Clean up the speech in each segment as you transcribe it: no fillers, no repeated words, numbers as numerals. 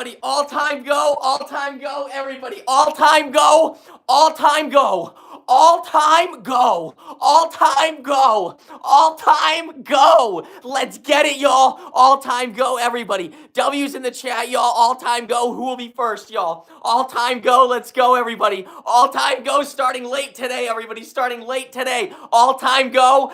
All-time go, all-time go, everybody. All-time go, all-time go, all-time go, all-time go, all-time go. Let's get it, y'all. All-time go, everybody. W's in the chat, y'all. All-time go. Who will be first, y'all? All-time go. Let's go, everybody. All-time go starting late today, everybody. Starting late today. All-time go,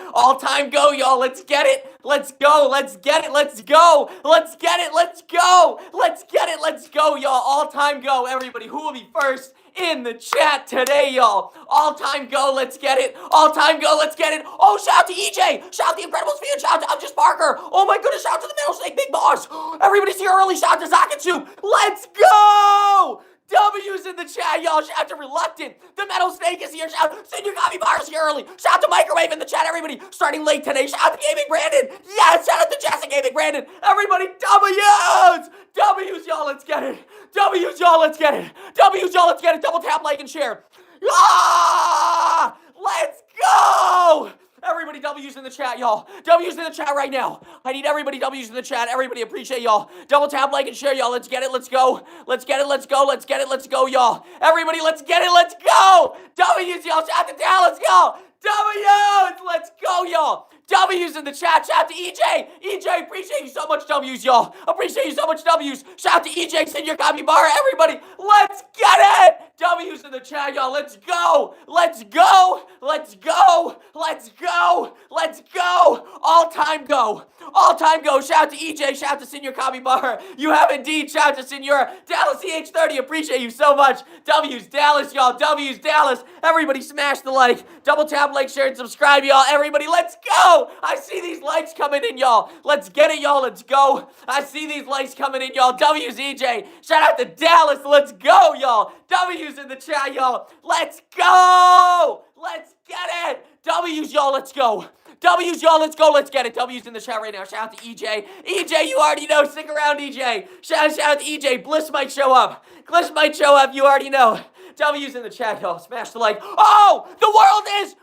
y'all. Let's get it. Let's go. Let's get it. Let's go. Let's get it. Let's go. Let's get it. Let's go, y'all. All-time go, everybody. Who will be first in the chat today, y'all? All-time go. Let's get it. All-time go. Let's get it. Oh, shout out to EJ. Shout out to the Incredibles fan. Shout out to Just Parker. Oh my goodness. Shout out to the Metal Snake Big Boss. Everybody's here early. Shout out to Zakatsu. Let's go. W's in the chat, y'all. Shout out to Reluctant. The Metal Snake is here. Shout out Senior Coffee Bars here early. Shout out to Microwave in the chat, everybody. Starting late today. Shout out to Gaming Brandon. Yes, shout out to Jessica Gaming Brandon. Everybody, W's. W's, y'all. Let's get it. W's, y'all. Let's get it. W's, y'all. Let's get it. Double tap, like, and share. Ah! Let's go. Everybody, W's in the chat, y'all. W's in the chat right now. I need everybody W's in the chat. Everybody, appreciate y'all. Double tap, like, and share, y'all. Let's get it. Let's go. Let's get it. Let's go. Let's get it. Let's go, y'all. Everybody, let's get it. Let's go. W's, y'all. Shout out to Dallas, y'all. W's. Let's go, y'all. W's in the chat. Shout out to EJ. EJ, appreciate you so much, W's, y'all. Appreciate you so much, W's. Shout out to EJ, Senior Copy Bar. Everybody, let's get it. W's in the chat, y'all. Let's go. Let's go. Let's go. Let's go. Let's go. All-time go. All-time go. Shout out to EJ. Shout out to Senior Copy Bar. You have indeed. Shout out to Senior Dallas CH30. Appreciate you so much. W's Dallas, y'all. W's Dallas. Everybody smash the like. Double tap, like, share, and subscribe, y'all. Everybody, let's go. I see these likes coming in, y'all. Let's get it, y'all. Let's go. I see these likes coming in, y'all. W's EJ. Shout out to Dallas. Let's go, y'all. W's in the chat, y'all. Let's go. Let's get it. W's, y'all. Let's go. W's, y'all, let's go. Let's get it. W's in the chat right now. Shout out to EJ. EJ, you already know. Stick around, EJ. Shout out to EJ. Bliss might show up. Bliss might show up. You already know. W's in the chat, y'all. Smash the like. Oh, the world is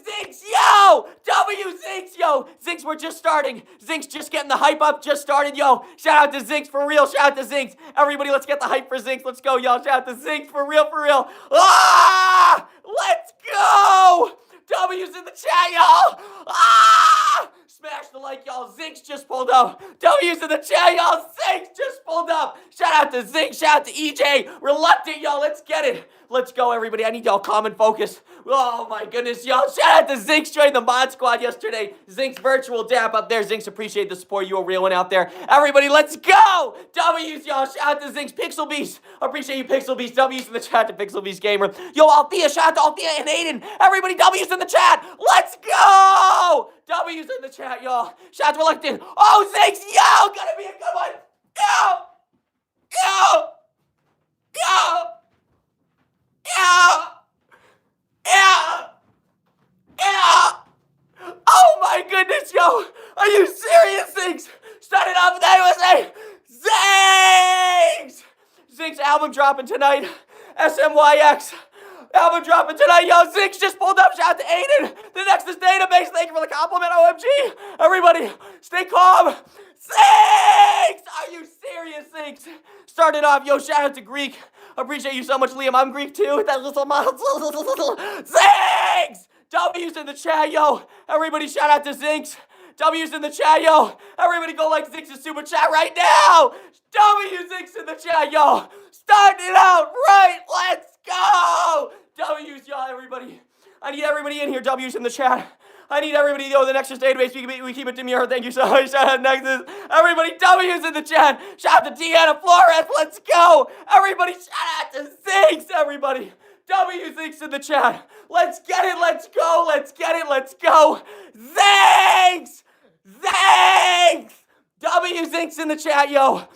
Zinx, yo. W Zinx, yo. Zinx, we're just starting. Zinx just getting the hype up, just started, yo. Shout out to Zinx for real. Shout out to Zinx. Everybody, let's get the hype for Zinx. Let's go, y'all. Shout out to Zinx for real, for real. Ah, let's go. W's in the chat, y'all. Ah! Smash the like, y'all. Zinx just pulled up. W's in the chat, y'all. Zinx just pulled up. Shout out to Zinx. Shout out to EJ. Reluctant, y'all. Let's get it. Let's go, everybody. I need y'all calm and focus. Oh, my goodness, y'all. Shout out to Zinx joining the mod squad yesterday. Zinx virtual dap up there. Zinx, appreciate the support. You a real one out there. Everybody, let's go. W's, y'all. Shout out to Zinx. Pixel Beast. Appreciate you, Pixel Beast. W's in the chat to Pixel Beast Gamer. Yo, Althea. Shout out to Althea and Aiden. Everybody, W's in the chat. Let's go. W's in the chat, y'all. Shout out to Reluctant. Oh, Zinx. Yo, gonna be a good one. Yo. Yo. Yo. Yeah! Yeah! Yeah! Oh my goodness, yo! Are you serious, Zinx? Started off with that Zinx! Zinx album dropping tonight. SMYX. Album dropping tonight, yo. Zinx just pulled up. Shout out to Aiden. The Nexus Database. Thank you for the compliment, OMG. Everybody, stay calm. Zinx! Are you serious, Zinx? Started off, yo. Shout out to Greek. Appreciate you so much, Liam. I'm Greek too. That little model. Zinx! W's in the chat, yo. Everybody, shout out to Zinx. W's in the chat, yo. Everybody go like Zinx's super chat right now. W Zinx in the chat, yo. Starting it out right. Let's go. W's, y'all, everybody. I need everybody in here. W's in the chat. I need everybody to go to the Nexus database. We keep it demure. Thank you so much. Shout out Nexus. Everybody, W's in the chat. Shout out to Deanna Flores. Let's go. Everybody, shout out to Zinx. Everybody. W Zinx in the chat. Let's get it. Let's go. Let's get it. Let's go. Zinx. Zinx. W Zinx in the chat, yo.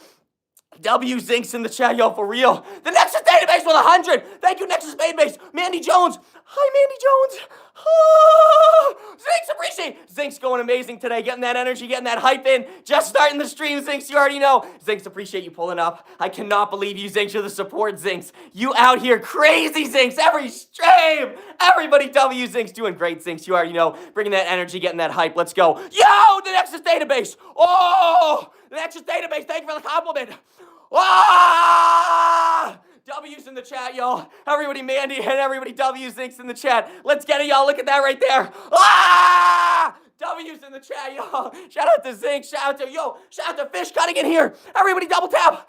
W Zinx in the chat, yo, for real. The Nexus database with 100. Thank you, Nexus database. Mandy Jones. Hi, Mandy Jones. Ah, Zinx, appreciate. Zinx going amazing today, getting that energy, getting that hype in. Just starting the stream, Zinx, you already know. Zinx, appreciate you pulling up. I cannot believe you, Zinx. You're the support, Zinx. You out here crazy, Zinx, every stream. Everybody, W Zinx, doing great, Zinx. You already know. Bringing that energy, getting that hype. Let's go. Yo, the Nexus database. Oh, the Nexus database. Thank you for the compliment. Ah! W's in the chat, y'all. Everybody, Mandy and everybody, W's, Zinks in the chat. Let's get it, y'all. Look at that right there. Ah! W's in the chat, y'all. Shout out to Zink. Shout out to Fish Cutting in here. Everybody, double tap,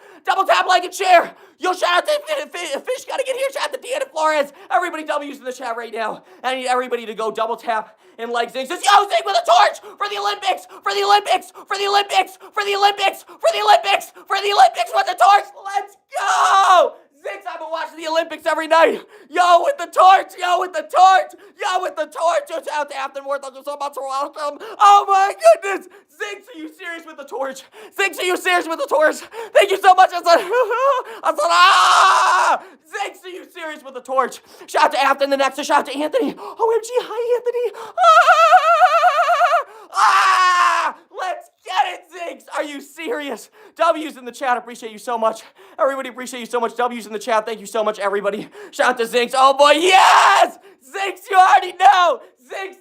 like, and share. Yo, shout out to Fish Cutting in here. Shout out to Deanna Flores. Everybody, W's in the chat right now. I need everybody to go double tap and like Zink. Says, yo, Zink with a torch for the Olympics, for the Olympics, for the Olympics, for the Olympics, for the Olympics, for the Olympics with the torch. Let's go. Zinks, I've been watching the Olympics every night. Yo, with the torch. Yo, with the torch. Yo, with the torch. Yo, shout out to Afton Worth. Thank you so much for welcome. Oh, my goodness. Zinks, are you serious with the torch? Zinks, are you serious with the torch? Thank you so much. I said, ah! Zinks, are you serious with the torch? Shout out to Afton the next. Shout out to Anthony. OMG, hi, Anthony. Ah! Ah! Let's get it, Zinks. Are you serious? W's in the chat. Appreciate you so much. Everybody, appreciate you so much. W's in the chat. Thank you so much, everybody. Shout out to Zinks. Oh, boy, yes! Zinks, you already know. Zinks,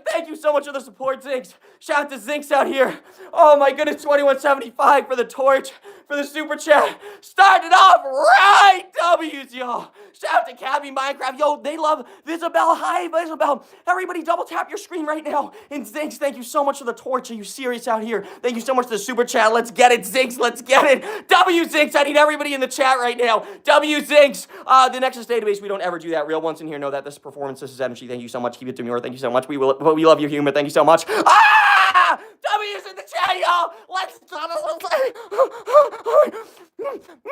thank you so much for the support, Zinks. Shout out to Zinks out here. Oh, my goodness, 2175 for the torch, for the super chat. Started off right, W's, y'all. Shout out to Cabby Minecraft. Yo, they love Isabel. Hi, Isabel. Everybody, double tap your screen right now. And Zinks, thank you so much for the torch. Are you serious out here? Thank you so much for the super chat. Let's get it, Zinks. Let's get it. W Zinks. I need everybody in the chat right now. W Zinks. The Nexus database, we don't ever do that. Real ones in here know that this is performance. This is energy. Thank you so much. Keep it demure. Thank you so much. We love your humor. Thank you so much. Ah! W's in the chat, y'all. Let's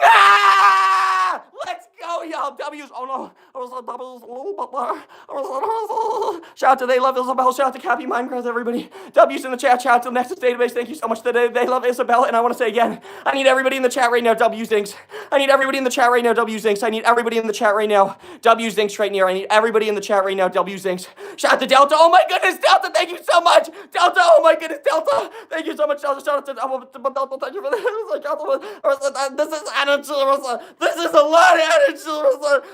ah! Let's go, y'all. W's. Oh no. Shout out to They Love Isabel. Shout out to Cappy Minecraft, everybody. W's in the chat. Shout out to the Nexus database. Thank you so much to They Love Isabel. And I want to say again, I need everybody in the chat right now. W Zinks. I need everybody in the chat right now. W Zinks. I need everybody in the chat right now. W Zinks right near. I need everybody in the chat right now. W Zinks. Shout out to Delta. Oh my goodness, Delta. Thank you so much. Delta. Oh my goodness, Delta. Thank you so much, Delta. Shout out to Delta. Thank you for this. This is energy. This is a lot of energy.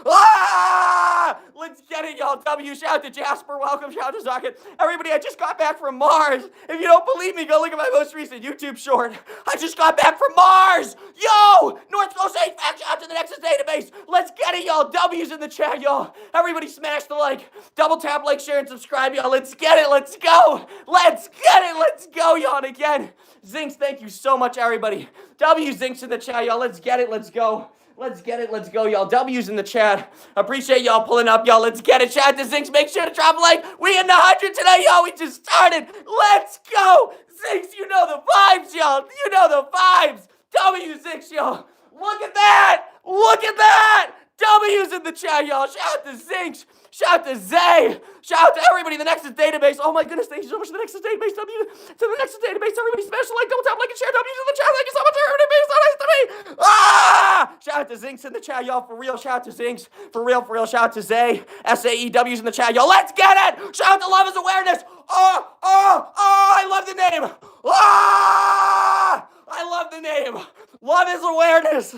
Ah! Let's get it, y'all. W. Shout out to Jasper. Welcome. Shout out to Zocket. Everybody, I just got back from Mars. If you don't believe me, go look at my most recent YouTube short. I just got back from Mars. Yo! North Coast 8 fact. Shout out to the Nexus database. Let's get it, y'all. W's in the chat, y'all. Everybody smash the like. Double tap, like, share, and subscribe, y'all. Let's get it. Let's go. Let's get it. Let's go, y'all. And again, Zinks, thank you so much, everybody. W Zinks in the chat, y'all. Let's get it. Let's go. Let's get it. Let's go, y'all. W's in the chat. Appreciate y'all pulling up, y'all. Let's get it. Shout out to Zinks. Make sure to drop a like. We in the 100 today, y'all. We just started. Let's go. Zinks, you know the vibes, y'all. You know the vibes. W Zinks, y'all. Look at that. Look at that. W's in the chat, y'all. Shout out to Zinks. Shout out to Zay. Shout out to everybody in the Nexus database. Oh my goodness, thank you so much to the Nexus database. W to the Nexus database. Everybody smash the like, double tap, like, and share. W's in the chat. Thank you so much, everybody. So nice to me. Ah! Shout out to Zinks in the chat, y'all. For real. Shout out to Zinks. For real. Shout out to Zay. SAEW's in the chat, y'all. Let's get it. Shout out to Love is Awareness. I love the name. Ah! I love the name. Love is Awareness.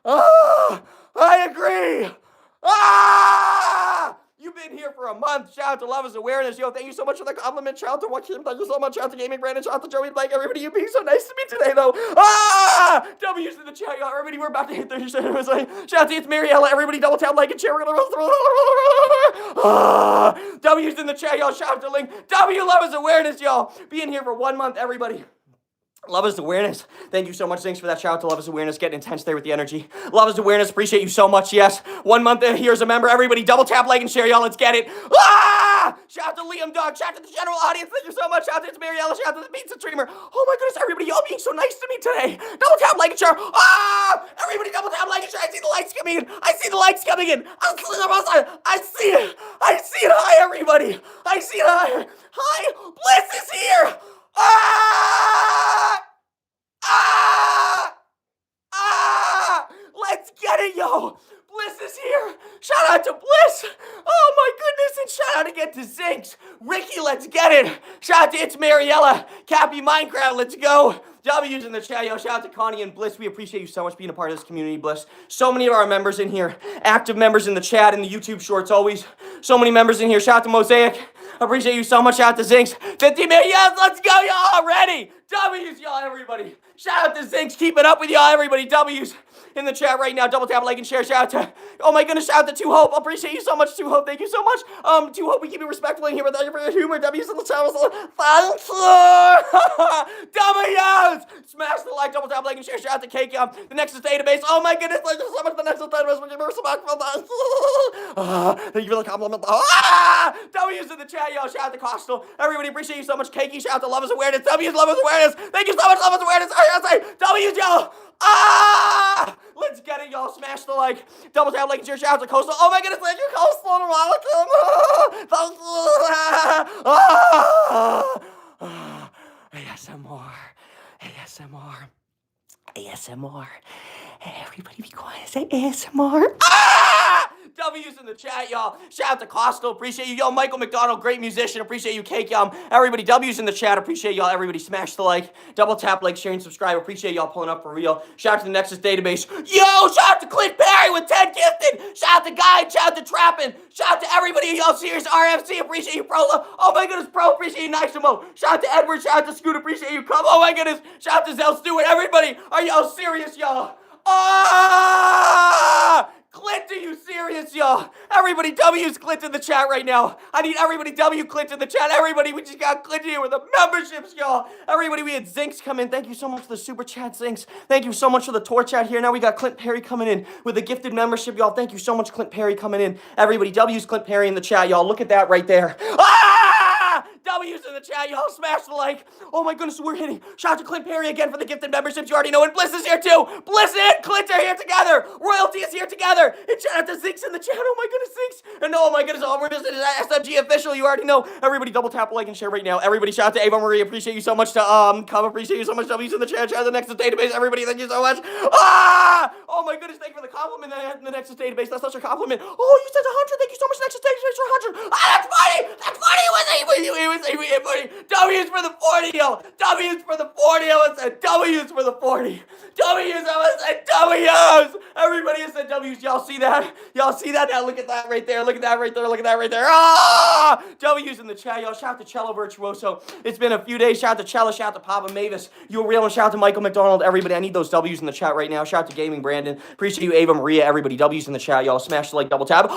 Ah! I agree. Ah! You've been here for a month. Shout out to Love is Awareness. Yo, thank you so much for the compliment. Shout out to Joaquin. Thank you so much. Shout out to Gaming Brandon. Shout out to Joey Blake. Everybody, you being so nice to me today, though. Ah! W's in the chat, y'all. Everybody, we're about to hit 30 seconds. Shout out to it's Mariella. Everybody, double tap, like, and share. Ah! W's in the chat, y'all. Shout out to Link. W Love is Awareness, y'all. Being here for 1 month, everybody. Love is Awareness. Thank you so much. Thanks for that. Shout out to Love is Awareness. Getting intense there with the energy. Love is Awareness. Appreciate you so much. Yes. 1 month here as a member. Everybody double tap, like, and share, y'all. Let's get it. Ah! Shout out to Liam Dog. Shout out to the general audience. Thank you so much. Shout out to Mariella. Shout out to the Pizza Streamer. Oh my goodness, everybody. Y'all being so nice to me today. Double tap, like, and share. Ah! Everybody double tap, like, and share. I see the likes coming in. I see the likes coming in. I see it. I see it. Hi, everybody. I see it. Hi. Bliss is here. Ah! Ah! Ah! Let's get it, yo! Bliss is here! Shout out to Bliss! Oh my goodness, and shout out again to Zinks! Ricky, let's get it! Shout out to It's Mariella! Cappy Minecraft, let's go! W's in the chat, yo. Shout out to Connie and Bliss. We appreciate you so much being a part of this community, Bliss. So many of our members in here. Active members in the chat, in the YouTube shorts, always. So many members in here. Shout out to Mosaic. Appreciate you so much. Shout out to Zinks. 50 million. Yes, let's go, y'all. Ready? W's, y'all, everybody. Shout out to Zinks. Keep it up with y'all, everybody. W's in the chat right now. Double tap, like, and share. Shout out to, oh my goodness, shout out to 2 Hope. Appreciate you so much, 2 Hope. Thank you so much. 2 Hope, we keep it respectful in here, but thank you for your humor. W's in the chat. Thank you. W's. Smash the like, double tap, like, and share. Shout out to Cake the Nexus database. Oh my goodness, thank you so much for the Nexus database. We keep it respectful. Thank you for the compliment. W's in the chat, yo. Shout out to Costal. Everybody, appreciate you so much. Cakey, shout out to Love is Awareness. W's, Love is Awareness. Thank you so much, Love is Awareness. W's, yo. Let's get it, y'all. Smash the like, double tap, like, and share. Shout out to Coastal. Oh my goodness, thank you, Coastal. ASMR. ASMR. ASMR. Hey, everybody be quiet. Say ASMR. W's in the chat, y'all. Shout out to Coastal. Appreciate you. Yo, Michael McDonald, great musician. Appreciate you, Cake Yum. Everybody, W's in the chat. Appreciate y'all. Everybody, smash the like. Double tap, like, share, and subscribe. Appreciate y'all pulling up for real. Shout out to the Nexus database. Yo, shout out to Clint Perry with 10 gifted. Shout out to Guy. Shout out to Trappin. Shout out to everybody. Y'all serious RFC. Appreciate you, Pro. Oh my goodness, Pro. Appreciate you, Niximo. Shout out to Edward. Shout out to Scoot. Appreciate you. Come. Oh my goodness. Shout out to Zell Stewart. Everybody, are y'all serious, y'all? Clint, are you serious, y'all? Everybody, W's Clint in the chat right now. I need everybody, W Clint in the chat. Everybody, we just got Clint here with the memberships, y'all. Everybody, we had Zinks come in. Thank you so much for the super chat, Zinks. Thank you so much for the tour chat here. Now we got Clint Perry coming in with a gifted membership, y'all. Thank you so much, Clint Perry, coming in. Everybody, W's Clint Perry in the chat, y'all. Look at that right there. W's in the chat, y'all. Smash the like. Oh my goodness, we're hitting. Shout out to Clint Perry again for the gifted memberships. You already know. And Bliss is here too. Bliss and Clint are here together. Royalty is here together. And shout out to Zinks in the chat. Oh my goodness, Zinks. And oh my goodness, all we're missing is SMG official. You already know. Everybody, double tap, like, and share right now. Everybody, shout out to Ava Marie. Appreciate you so much to come. Appreciate you so much. W's in the chat. Shout out to the Nexus database. Everybody, thank you so much. Oh my goodness, thank you for the compliment in the Nexus database. That's such a compliment. Oh, you said 100. Thank you so much, Nexus database, for 100. That's funny. That's funny. It was funny. W's for the 40, yo. W's for the 40. I said W's for the 40. W's. I said W's. Everybody has said W's. Y'all see that? Y'all see that? Now look at that right there. Look at that right there. Look at that right there. W's in the chat, y'all. Shout out to Cello Virtuoso. It's been a few days. Shout out to Cello. Shout out to Papa Mavis. You're real. And shout out to Michael McDonald. Everybody, I need those W's in the chat right now. Shout out to Gaming Brandon. Appreciate you, Ava Maria. Everybody, W's in the chat, y'all. Smash the like, double tap.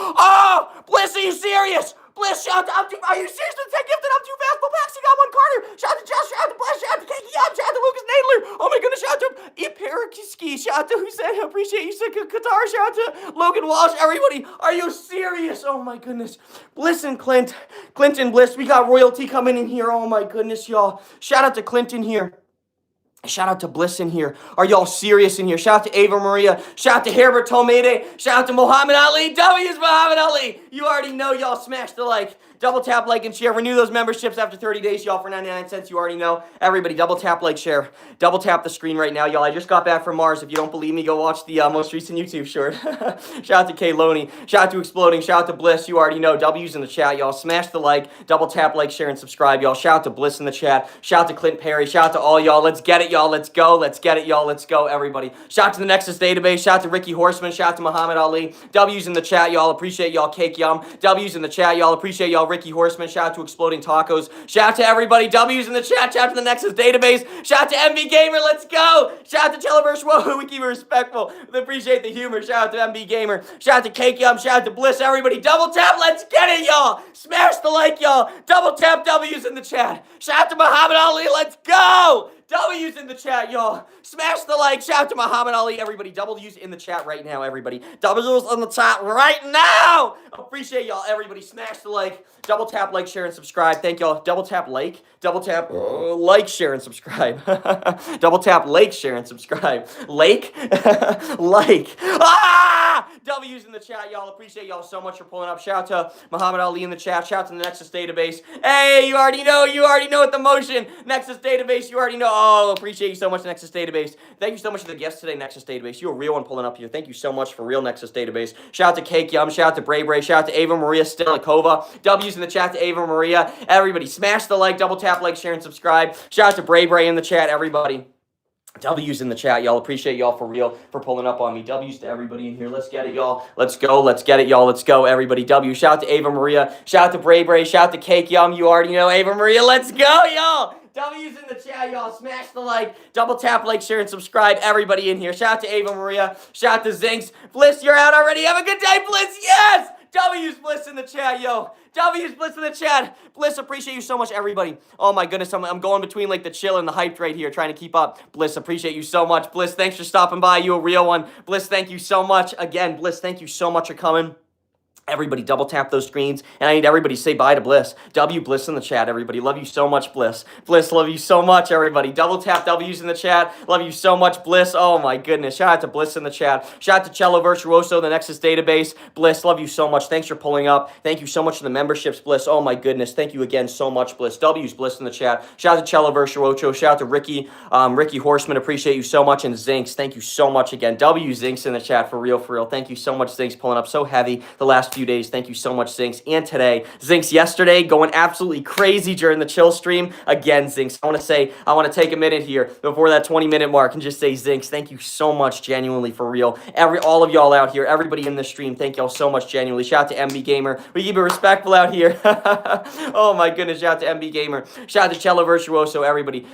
Bliss, are you serious? Bliss, shout out to, are you serious with the 10 gifted? I'm too fast. Paxi got 1 Carter. Shout out to Josh, shout out to Bliss, shout out to Kiki, shout out to Lucas Nadler. Oh my goodness, shout out to Iperikiski, shout out to Hussein, appreciate you, Qatar, shout out to Logan Walsh. Everybody, are you serious? Oh my goodness. Bliss and Clint, Clinton Bliss, we got royalty coming in here. Oh my goodness, y'all. Shout out to Clinton here. Shout out to Bliss in here. Are y'all serious in here? Shout out to Ava Maria. Shout out to Herbert Tomede. Shout out to Muhammad Ali. W's Muhammad Ali. You already know, y'all. Smash the like. Double tap, like, and share. Renew those memberships after 30 days, y'all, for 99 cents. You already know. Everybody, double tap, like, share. Double tap the screen right now, y'all. I just got back from Mars. If you don't believe me, go watch the most recent YouTube short. Shout out to Kay Loney. Shout out to Exploding. Shout out to Bliss. You already know. W's in the chat, y'all. Smash the like. Double tap, like, share, and subscribe, y'all. Shout out to Bliss in the chat. Shout out to Clint Perry. Shout out to all y'all. Let's get it, y'all. Let's go. Let's get it, y'all. Let's go, everybody. Shout out to the Nexus database. Shout out to Ricky Horseman. Shout out to Muhammad Ali. W's in the chat, y'all. Appreciate y'all. Cake Yum. W's in the chat, y'all. Appreciate y'all. Ricky Horseman. Shout out to Exploding Tacos. Shout out to everybody. W's in the chat. Shout out to the Nexus database. Shout out to MB Gamer. Let's go. Shout out to Televerse. Whoa, we keep it respectful. We appreciate the humor. Shout out to MB Gamer. Shout out to Cake Yum. Shout out to Bliss. Everybody, double tap. Let's get it, y'all. Smash the like, y'all. Double tap W's in the chat. Shout out to Muhammad Ali. Let's go. W's in the chat, y'all. Smash the like. Shout out to Muhammad Ali. Everybody, W's in the chat right now, everybody. W's in the chat right now. Appreciate y'all, everybody. Smash the like. Double tap, like, share, and subscribe. Thank y'all. Double tap, like. Double tap, like, share, and subscribe. Double tap, like, share, and subscribe. Like? Like. W's in the chat, y'all. Appreciate y'all so much for pulling up. Shout out to Muhammad Ali in the chat. Shout out to the Nexus database. Hey, you already know. You already know what the motion. Nexus database, you already know. Oh, appreciate you so much, Nexus database. Thank you so much for the guests today, Nexus database. You're a real one pulling up here. Thank you so much for real Nexus database. Shout out to Cake Yum. Shout out to Bray Bray. Shout out to Ava Maria Stilikova. W's in the chat to Ava Maria. Everybody, smash the like, double tap, like, share, and subscribe. Shout out to Bray Bray in the chat, everybody. W's in the chat, y'all. Appreciate y'all for real for pulling up on me. W's to everybody in here. Let's get it, y'all. Let's go. Let's get it, y'all. Let's go, everybody. W. Shout out to Ava Maria. Shout out to Bray Bray. Shout out to Cake Yum. You already know Ava Maria. Let's go, y'all. W's in the chat, y'all. Smash the like, double tap, like, share, and subscribe. Everybody in here. Shout out to Ava Maria. Shout out to Zinks. Bliss, you're out already. Have a good day, Bliss. Yes! W's Bliss in the chat, yo. W's Bliss in the chat. Bliss, appreciate you so much, everybody. Oh my goodness, I'm going between like the chill and the hyped right here, trying to keep up. Bliss, appreciate you so much. Bliss, thanks for stopping by. You a real one. Bliss, thank you so much. Again, Bliss, thank you so much for coming. Everybody double tap those screens, and I need everybody to say bye to Bliss. W Bliss in the chat, everybody. Love you so much, Bliss. Bliss, love you so much, everybody. Double tap W's in the chat. Love you so much, Bliss. Oh my goodness. Shout out to Bliss in the chat. Shout out to Cello Virtuoso, the Nexus database. Bliss, love you so much. Thanks for pulling up. Thank you so much for the memberships, Bliss. Oh my goodness. Thank you again so much, Bliss. W's Bliss in the chat. Shout out to Cello Virtuoso. Shout out to Ricky. Ricky Horseman, appreciate you so much. And Zinks, thank you so much again. W Zinks in the chat, for real, for real. Thank you so much, Zinks, pulling up so heavy the last few days. Thank you so much, Zinks. And today, Zinks yesterday going absolutely crazy during the chill stream. Again, Zinks, I want to take a minute here before that 20-minute mark and just say, Zinks, thank you so much, genuinely, for real. All of y'all out here, everybody in the stream, thank y'all so much, genuinely. Shout out to MB Gamer. We keep it respectful out here. Oh my goodness, shout out to MB Gamer. Shout out to Cello Virtuoso, everybody.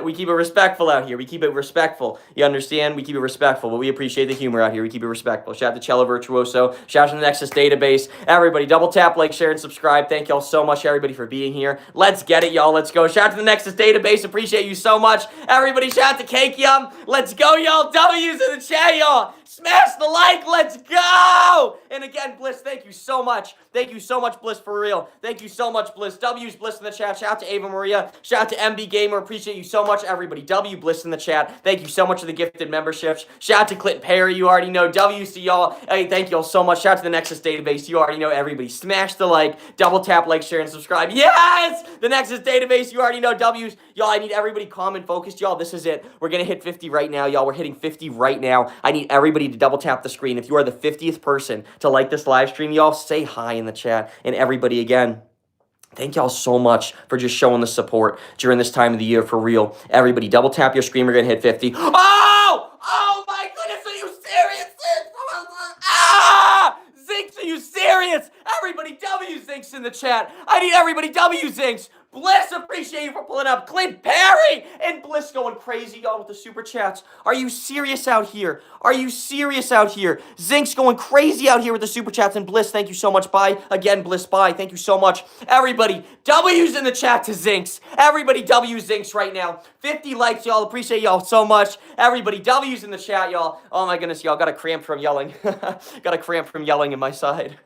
We keep it respectful out here. We keep it respectful. You understand? We keep it respectful, but we appreciate the humor out here. We keep it respectful. Shout out to Cello Virtuoso. Shout out to the Nexus database. Everybody, double tap, like, share, and subscribe. Thank y'all so much, everybody, for being here. Let's get it, y'all. Let's go. Shout out to the Nexus database. Appreciate you so much. Everybody, shout out to Cake Yum. Let's go, y'all. W's in the chat, y'all. Smash the like. Let's go. And again, Bliss, thank you so much. Thank you so much, Bliss, for real. Thank you so much, Bliss. W's Bliss in the chat. Shout out to Ava Maria. Shout out to MB Gamer. Appreciate you so much, everybody. W Bliss in the chat. Thank you so much for the gifted memberships. Shout out to Clint Perry. You already know. W's to y'all. Hey, thank y'all so much. Shout out to the Nexus database. You already know, everybody. Smash the like. Double tap, like, share, and subscribe. Yes! The Nexus database. You already know. W's. Y'all, I need everybody calm and focused, y'all. This is it. We're going to hit 50 right now, y'all. We're hitting 50 right now. I need everybody to double tap the screen. If you are the 50th person to like this live stream, y'all, say hi in the chat. And everybody, again, thank y'all so much for just showing the support during this time of the year, for real. Everybody, double tap your screen. We're going to hit 50. Oh! Oh my goodness, are you serious? Ah! Zinks, are you serious? Everybody, W Zinks in the chat. I need everybody, W Zinks. Bliss, appreciate you for pulling up. Clint Perry and Bliss going crazy, y'all, with the super chats. Are you serious out here? Are you serious out here? Zinks going crazy out here with the super chats. And Bliss, thank you so much. Bye. Again, Bliss, bye. Thank you so much. Everybody, W's in the chat to Zinks. Everybody, W Zinks right now. 50 likes, y'all. Appreciate y'all so much. Everybody, W's in the chat, y'all. Oh my goodness, y'all. Got a cramp from yelling. Got a cramp from yelling in my side.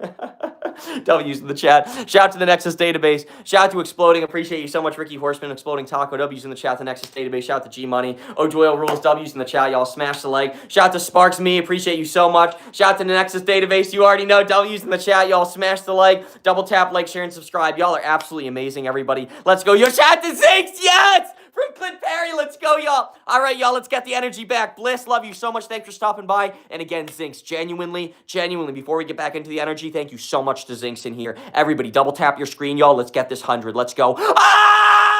W's in the chat. Shout out to the Nexus database. Shout out to Exploding. Appreciate you so much, Ricky Horseman. Exploding Taco. W's in the chat. The Nexus database. Shout out to G Money. O'Doyle Rules. W's in the chat, y'all. Smash the like. Shout out to Sparks Me. Appreciate you so much. Shout out to the Nexus database. You already know. W's in the chat, y'all. Smash the like. Double tap, like, share, and subscribe. Y'all are absolutely amazing, everybody. Let's go. Yo, shout out to Zinks. Yes! From Clint Perry, let's go, y'all. All right, y'all, let's get the energy back. Bliss, love you so much. Thanks for stopping by. And again, Zinks, genuinely, before we get back into the energy, thank you so much to Zinks in here. Everybody, double tap your screen, y'all. Let's get this 100. Let's go. Ah!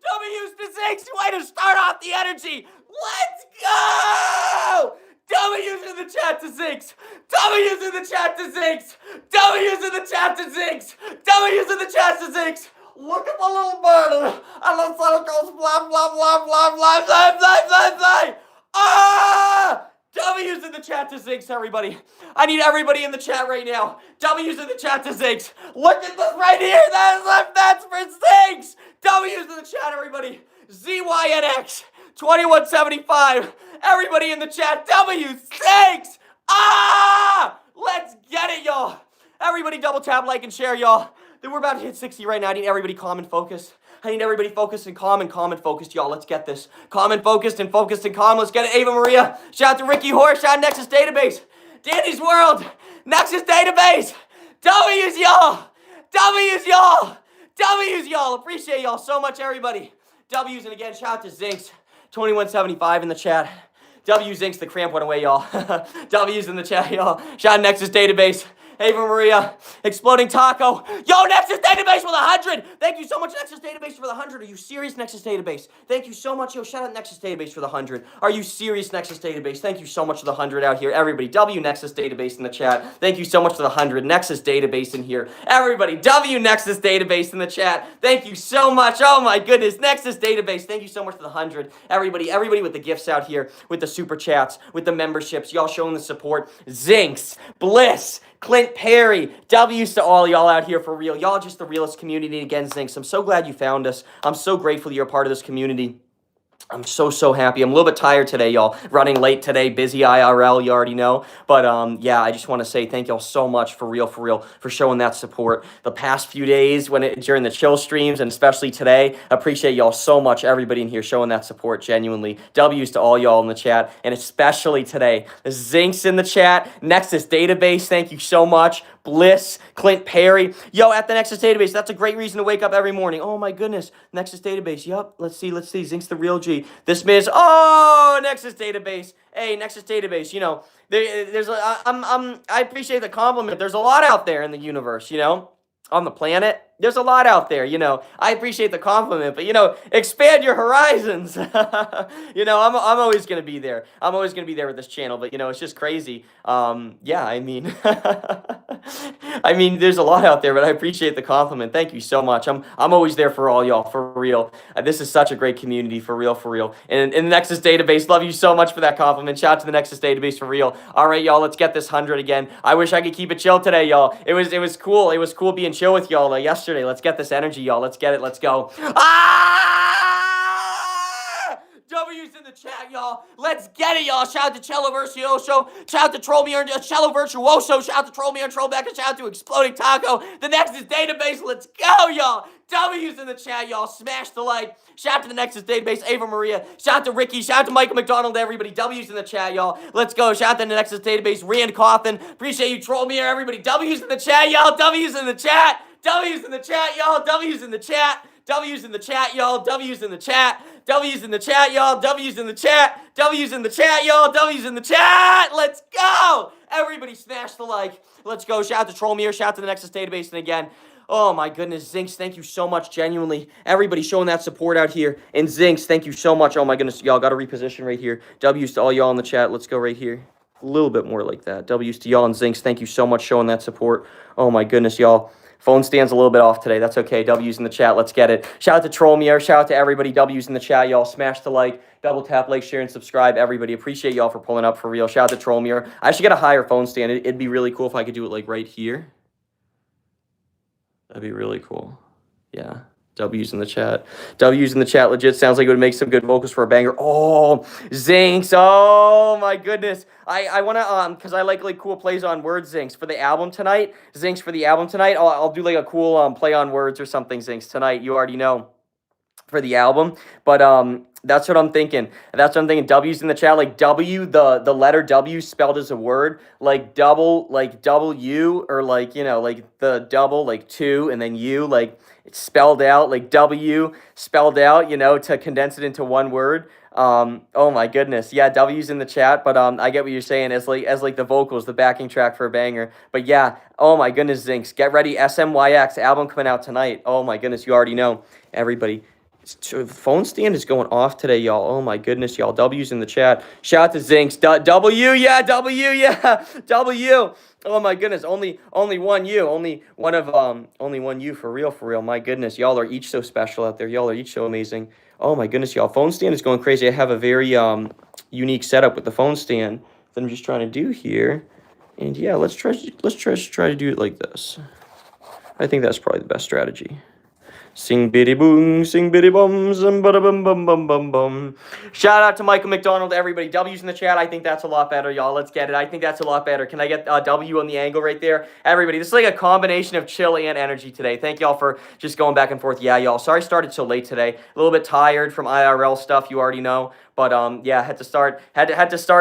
W's to Zinks, way to start off the energy. Let's go! W's in the chat to Zinks. W's in the chat to Zinks. W's in the chat to Zinks. W's in the chat to Zinks. Look at the little bird, and the sun goes blah, blah, blah, blah, blah, blah, blah, blah, blah. Ah! W's in the chat to Zinks, everybody. I need everybody in the chat right now. W's in the chat to Zinks. Look at this right here. That's for Zinks. W's in the chat, everybody. ZYNX 2175. Everybody in the chat. W Zinks. Ah! Let's get it, y'all. Everybody double tap, like, and share, y'all. We're about to hit 60 right now. I need everybody calm and focused. I need everybody focused and calm and focused, y'all. Let's get this. Calm and focused and calm. Let's get it. Ava Maria. Shout out to Ricky Horse. Shout out to Nexus Database. Danny's World. Nexus Database. W's, y'all. W's, y'all. W's, y'all. Appreciate y'all so much, everybody. W's, and again, shout out to Zinks. 2175 in the chat. W Zinks, the cramp went away, y'all. W's in the chat, y'all. Shout out to Nexus Database. Ava Maria, Exploding Taco. Yo, Nexus Database with 100. Thank you so much, Nexus Database, for the 100. Are you serious, Nexus Database? Thank you so much. Yo, shout out Nexus Database for the 100. Are you serious, Nexus Database? Thank you so much for the 100 out here. Everybody, W Nexus Database in the chat. Thank you so much for the 100. Nexus Database in here. Everybody, W Nexus Database in the chat. Thank you so much. Oh my goodness, Nexus Database. Thank you so much for the 100. Everybody with the gifts out here, with the super chats, with the memberships, y'all showing the support. Zinx, Bliss, Clint Perry, W's to all y'all out here for real. Y'all just the realest community. Again, Zinx, I'm so glad you found us. I'm so grateful you're a part of this community. I'm so happy. I'm a little bit tired today, y'all. Running late today, busy IRL, you already know. But yeah, I just want to say thank y'all so much for real, for showing that support. The past few days during the chill streams, and especially today, appreciate y'all so much, everybody in here showing that support genuinely. W's to all y'all in the chat, and especially today. Zinx in the chat, Nexus Database, thank you so much. Bliss, Clint Perry. Yo, at the Nexus Database, that's a great reason to wake up every morning. Oh my goodness, Nexus Database, yup, let's see, Zinx the real G. This Miz, oh, Nexus Database. Hey, Nexus Database, you know, I appreciate the compliment. There's a lot out there in the universe, you know, on the planet. There's a lot out there, you know. I appreciate the compliment, but, you know, expand your horizons. You know, I'm always going to be there. I'm always going to be there with this channel, but, you know, it's just crazy. Yeah, I mean, I mean, there's a lot out there, but I appreciate the compliment. Thank you so much. I'm always there for all y'all, for real. This is such a great community, for real. And the Nexus Database, love you so much for that compliment. Shout out to the Nexus Database, for real. All right, y'all, let's get this 100 again. I wish I could keep it chill today, y'all. It was cool. It was cool being chill with y'all yesterday. Let's get this energy, y'all. Let's get it. Let's go. W's in the chat, y'all. Let's get it, y'all. Shout out to Cello Virtuoso. Shout out to Trollmere and Cello Virtuoso. Shout out to Trollmere and Trollback. Shout out to Exploding Taco. The Nexus Database. Let's go, y'all. W's in the chat, y'all. Smash the like. Shout out to the Nexus Database, Ava Maria. Shout out to Ricky. Shout out to Michael McDonald, everybody. W's in the chat, y'all. Let's go. Shout out to the Nexus Database, Rand Coffin. Appreciate you, Trollmere, everybody. W's in the chat, y'all. W's in the chat. W's in the chat, y'all. W's in the chat. W's in the chat, y'all. W's in the chat. W's in the chat, y'all. W's in the chat. W's in the chat, y'all. W's in the chat. Let's go. Everybody smash the like. Let's go. Shout out to Trollmere. Shout out to the Nexus Database. And again, oh my goodness, Zinx, thank you so much, genuinely. Everybody showing that support out here. And Zinx, thank you so much. Oh my goodness, y'all got to reposition right here. W's to all y'all in the chat. Let's go right here. A little bit more like that. W's to y'all and Zinx. Thank you so much showing that support. Oh my goodness, y'all. Phone stand's a little bit off today. That's okay. W's in the chat. Let's get it. Shout out to Trollmere. Shout out to everybody. W's in the chat, y'all. Smash the like, double tap, like, share, and subscribe. Everybody, appreciate y'all for pulling up, for real. Shout out to Trollmere. I should get a higher phone stand. It'd be really cool if I could do it like right here. That'd be really cool. Yeah. W's in the chat. W's in the chat. Legit sounds like it would make some good vocals for a banger. Oh, Zinx. Oh my goodness. I want to because I like cool plays on words, Zinx, for the album tonight. Zinx, for the album tonight. I'll do like a cool play on words or something, Zinx, tonight. You already know, for the album. But that's what I'm thinking. That's what I'm thinking. W's in the chat, like W, the letter W spelled as a word, like double, like W, or like, you know, like the double, like two, and then U, like it's spelled out, like W spelled out, you know, to condense it into one word. Oh my goodness. Yeah, W's in the chat, but I get what you're saying as like the vocals, the backing track for a banger. But yeah, oh my goodness, Zinx, get ready. SMYX album coming out tonight. Oh my goodness, you already know. Everybody, phone stand is going off today, y'all. Oh my goodness, y'all. W's in the chat. Shout out to Zinx. W, yeah, W, yeah, W. Oh my goodness, only one U, only one U, for real. My goodness, y'all are each so special out there. Y'all are each so amazing. Oh my goodness, y'all. Phone stand is going crazy. I have a very unique setup with the phone stand that I'm just trying to do here. And yeah, let's try to do it like this. I think that's probably the best strategy. Sing biddy boom, sing biddy bum, zum bada bum bum bum bum bum. Shout out to Michael McDonald, everybody. W's in the chat. I think that's a lot better, y'all. Let's get it. I think that's a lot better. Can I get W on the angle right there? Everybody, this is like a combination of chill and energy today. Thank y'all for just going back and forth. Yeah, y'all. Sorry I started so late today. A little bit tired from IRL stuff, you already know. But yeah, had to start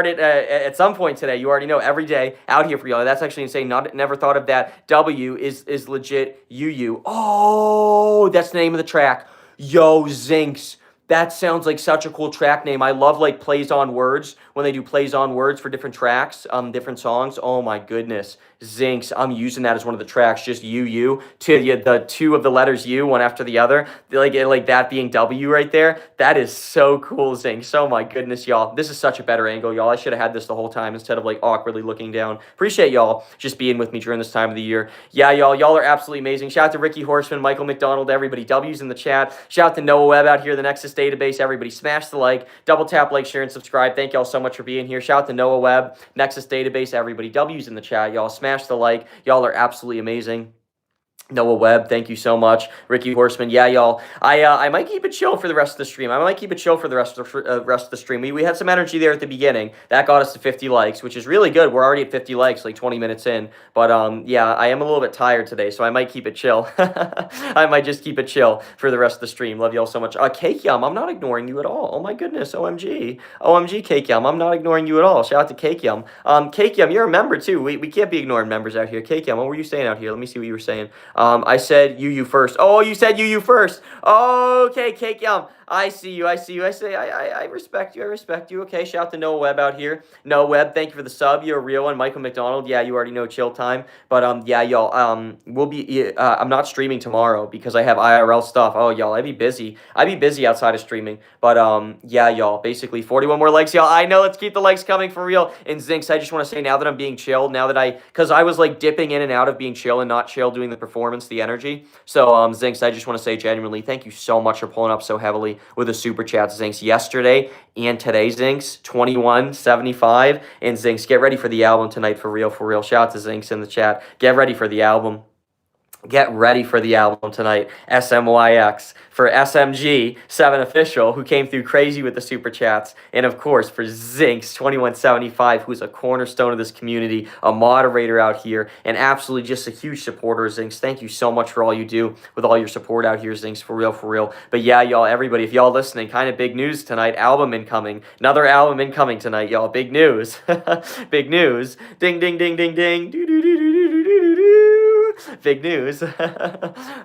it at some point today. You already know, every day out here for y'all. That's actually insane. Never thought of that. W is legit UU. Oh, that's the name of the track. Yo, Zinx. That sounds like such a cool track name. I love like plays on words when they do plays on words for different tracks, different songs. Oh my goodness, Zinx, I'm using that as one of the tracks, just the two of the letters U, one after the other, like that being W right there. That is so cool, Zinx. Oh my goodness, y'all. This is such a better angle, y'all. I should have had this the whole time instead of like awkwardly looking down. Appreciate y'all just being with me during this time of the year. Yeah, y'all are absolutely amazing. Shout out to Ricky Horseman, Michael McDonald, everybody. W's in the chat. Shout out to Noah Webb out here, the Nexus Database. Everybody, smash the like, double tap, like, share, and subscribe. Thank y'all so much for being here. Shout out to Noah Webb, Nexus Database. Everybody, W's in the chat, y'all. Smash the like. Y'all are absolutely amazing. Noah Webb, thank you so much. Ricky Horseman, yeah, y'all. I might keep it chill for the rest of the stream. Rest of the stream. We had some energy there at the beginning. That got us to 50 likes, which is really good. We're already at 50 likes, like 20 minutes in. But yeah, I am a little bit tired today, so I might keep it chill. I might just keep it chill for the rest of the stream. Love y'all so much. Cake Yum, I'm not ignoring you at all. Oh my goodness, OMG. OMG, Cake Yum, I'm not ignoring you at all. Shout out to Cake Yum. Cake Yum, you're a member too. We can't be ignoring members out here. Cake Yum, what were you saying out here? Let me see what you were saying. I said you first. Oh, you said you first. Okay, Cake Yum. I see you. I respect you. Okay, shout out to Noah Webb out here. Noah Webb, thank you for the sub. You're a real one. Michael McDonald, yeah, you already know chill time. But yeah, y'all, we'll be. I'm not streaming tomorrow because I have IRL stuff. Oh, y'all, I'd be busy. Outside of streaming. But yeah, y'all, basically 41 more likes, y'all. I know. Let's keep the likes coming for real. And Zinx, I just want to say now that I'm being chill, because I was like dipping in and out of being chill and not chill doing the performance, the energy. So Zinx, I just want to say genuinely, thank you so much for pulling up so heavily with the super chats, Zinx, yesterday and today, Zinx, 2175, and Zinx, get ready for the album tonight, for real. Shout out to Zinx in the chat. Get ready for the album. Get ready for the album tonight, SMYX, for SMG 7 Official, who came through crazy with the super chats, and of course for Zinx 2175, who's a cornerstone of this community, a moderator out here, and absolutely just a huge supporter of Zinx. Thank you so much for all you do with all your support out here, Zinx, for real. But yeah, y'all, everybody, if y'all listening, kind of big news tonight, album incoming, another album incoming tonight, y'all, big news, big news, ding, ding, ding, ding, ding, do, do, do, do, do, do, do, do. Big news.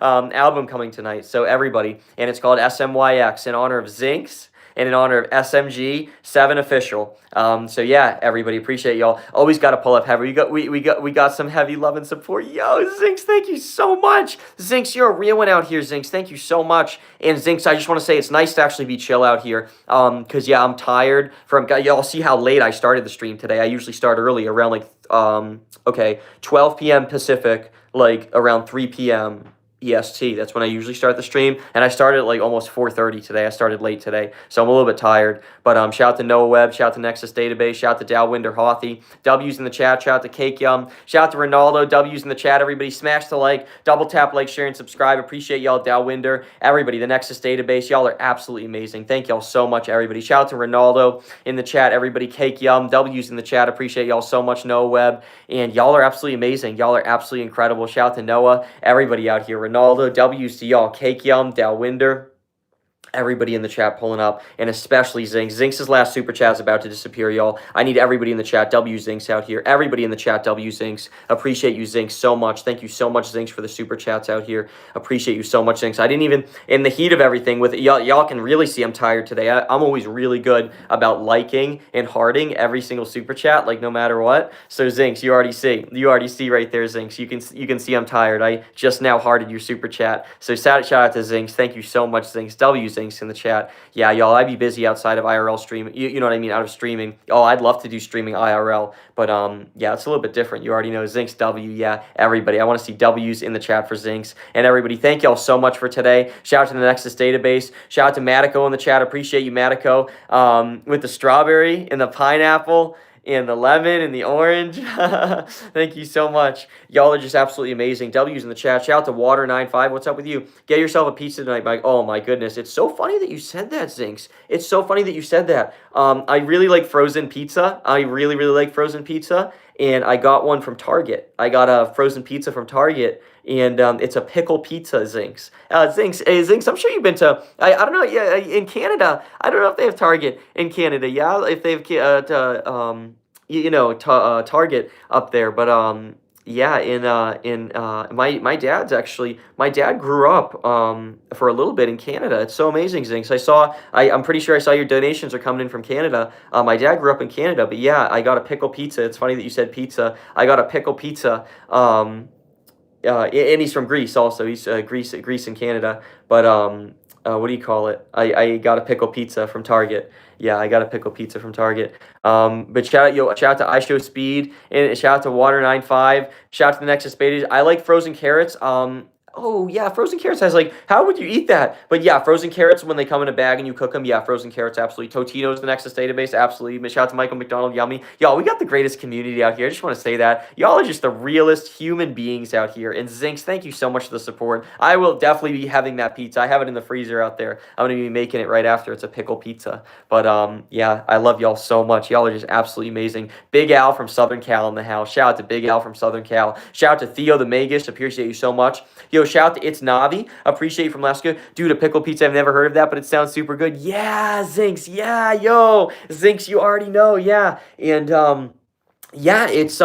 Album coming tonight. So everybody, and it's called SMYX in honor of Zinx and in honor of SMG 7 Official. So yeah, everybody, appreciate y'all. Always got to pull up heavy. We got some heavy love and support. Yo, Zinx, thank you so much. Zinx, you're a real one out here, Zinx. Thank you so much. And Zinx, I just want to say it's nice to actually be chill out here. Cause yeah, I'm tired y'all see how late I started the stream today. I usually start early around like 12 p.m. Pacific, like around 3 p.m. EST. That's when I usually start the stream, and I started at like almost 4:30 today. I started late today, so I'm a little bit tired. But shout out to Noah Webb, shout out to Nexus Database, shout out to Dalwinder Hothy, W's in the chat, shout out to Cake Yum, shout out to Ronaldo, W's in the chat. Everybody, smash the like, double tap, like, share, and subscribe. Appreciate y'all, Dalwinder. Everybody, the Nexus Database, y'all are absolutely amazing. Thank y'all so much, everybody. Shout out to Ronaldo in the chat. Everybody, Cake Yum, W's in the chat. Appreciate y'all so much, Noah Webb, and y'all are absolutely amazing. Y'all are absolutely incredible. Shout out to Noah, everybody out here. Ronaldo, W's to y'all, Cake Yum, Dalwinder, everybody in the chat pulling up, and especially Zinx. Zinx's last super chat is about to disappear, y'all. I need everybody in the chat, W Zinx out here. Everybody in the chat, W Zinx. Appreciate you, Zinx, so much. Thank you so much, Zinx, for the super chats out here. Appreciate you so much, Zinx. I didn't even, in the heat of everything, with y'all can really see I'm tired today. I'm always really good about liking and hearting every single super chat, like no matter what. So Zinx, you already see right there, Zinx. You can see I'm tired. I just now hearted your super chat. So shout out to Zinx. Thank you so much, Zinx. W Zinx in the chat. Yeah, y'all, I'd be busy outside of IRL streaming. You know what I mean? Out of streaming. Oh, I'd love to do streaming IRL, but yeah, it's a little bit different. You already know Zinx W. Yeah, everybody. I want to see W's in the chat for Zinx. And everybody, thank y'all so much for today. Shout out to the Nexus Database. Shout out to Matico in the chat. Appreciate you, Matico. With the strawberry and the pineapple and the lemon and the orange. Thank you so much. Y'all are just absolutely amazing. W's in the chat. Shout out to Water95. What's up with you? Get yourself a pizza tonight, Mike. Oh my goodness. It's so funny that you said that, Zinx. It's so funny that you said that. I really like frozen pizza. I really like frozen pizza. And I got one from Target. I got a frozen pizza from Target. And it's a pickle pizza, Zinx. Zinx, I'm sure you've been to, I don't know, yeah, in Canada. I don't know if they have Target in Canada. Yeah, if they have, Target up there. But yeah, my dad grew up for a little bit in Canada. It's so amazing, Zinks. I'm pretty sure I saw your donations are coming in from Canada. My dad grew up in Canada, but yeah, I got a pickle pizza. It's funny that you said pizza. I got a pickle pizza. And he's from Greece also. He's Greece and Canada. But what do you call it? I got a pickle pizza from Target. Yeah, I got a pickle pizza from Target. But shout out to I Show Speed and shout out to Water95. Shout out to the Nexus Betas. I like frozen carrots. Oh yeah, frozen carrots has like, how would you eat that? But yeah, frozen carrots when they come in a bag and you cook them. Yeah, frozen carrots absolutely. Totino's the Nexus database absolutely. Shout out to Michael McDonald, yummy. Y'all, we got the greatest community out here. I just want to say that y'all are just the realest human beings out here. And Zinks, thank you so much for the support. I will definitely be having that pizza. I have it in the freezer out there. I'm gonna be making it right after. It's a pickle pizza. But yeah, I love y'all so much. Y'all are just absolutely amazing. Big Al from Southern Cal in the house. Shout out to Big Al from Southern Cal. Shout out to Theo the Magus. Appreciate you so much. Yo, shout out to It's Navi. Appreciate you from Alaska. Dude, a pickle pizza. I've never heard of that, but it sounds super good. Yeah, Zinks. Yeah, yo. Zinks, you already know. Yeah. And yeah, it's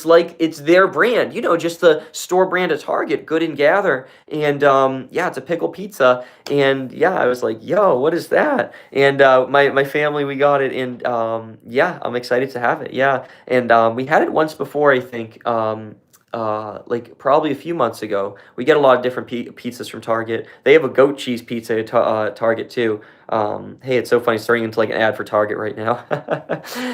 like it's their brand, just the store brand at Target, Good and Gather. And yeah, it's a pickle pizza. And yeah, I was like, yo, what is that? And my family, we got it, and yeah, I'm excited to have it. Yeah. And we had it once before, I think. Like probably a few months ago. We get a lot of different pizzas from Target. They have a goat cheese pizza at Target too. Hey, it's so funny, it's turning into like an ad for Target right now.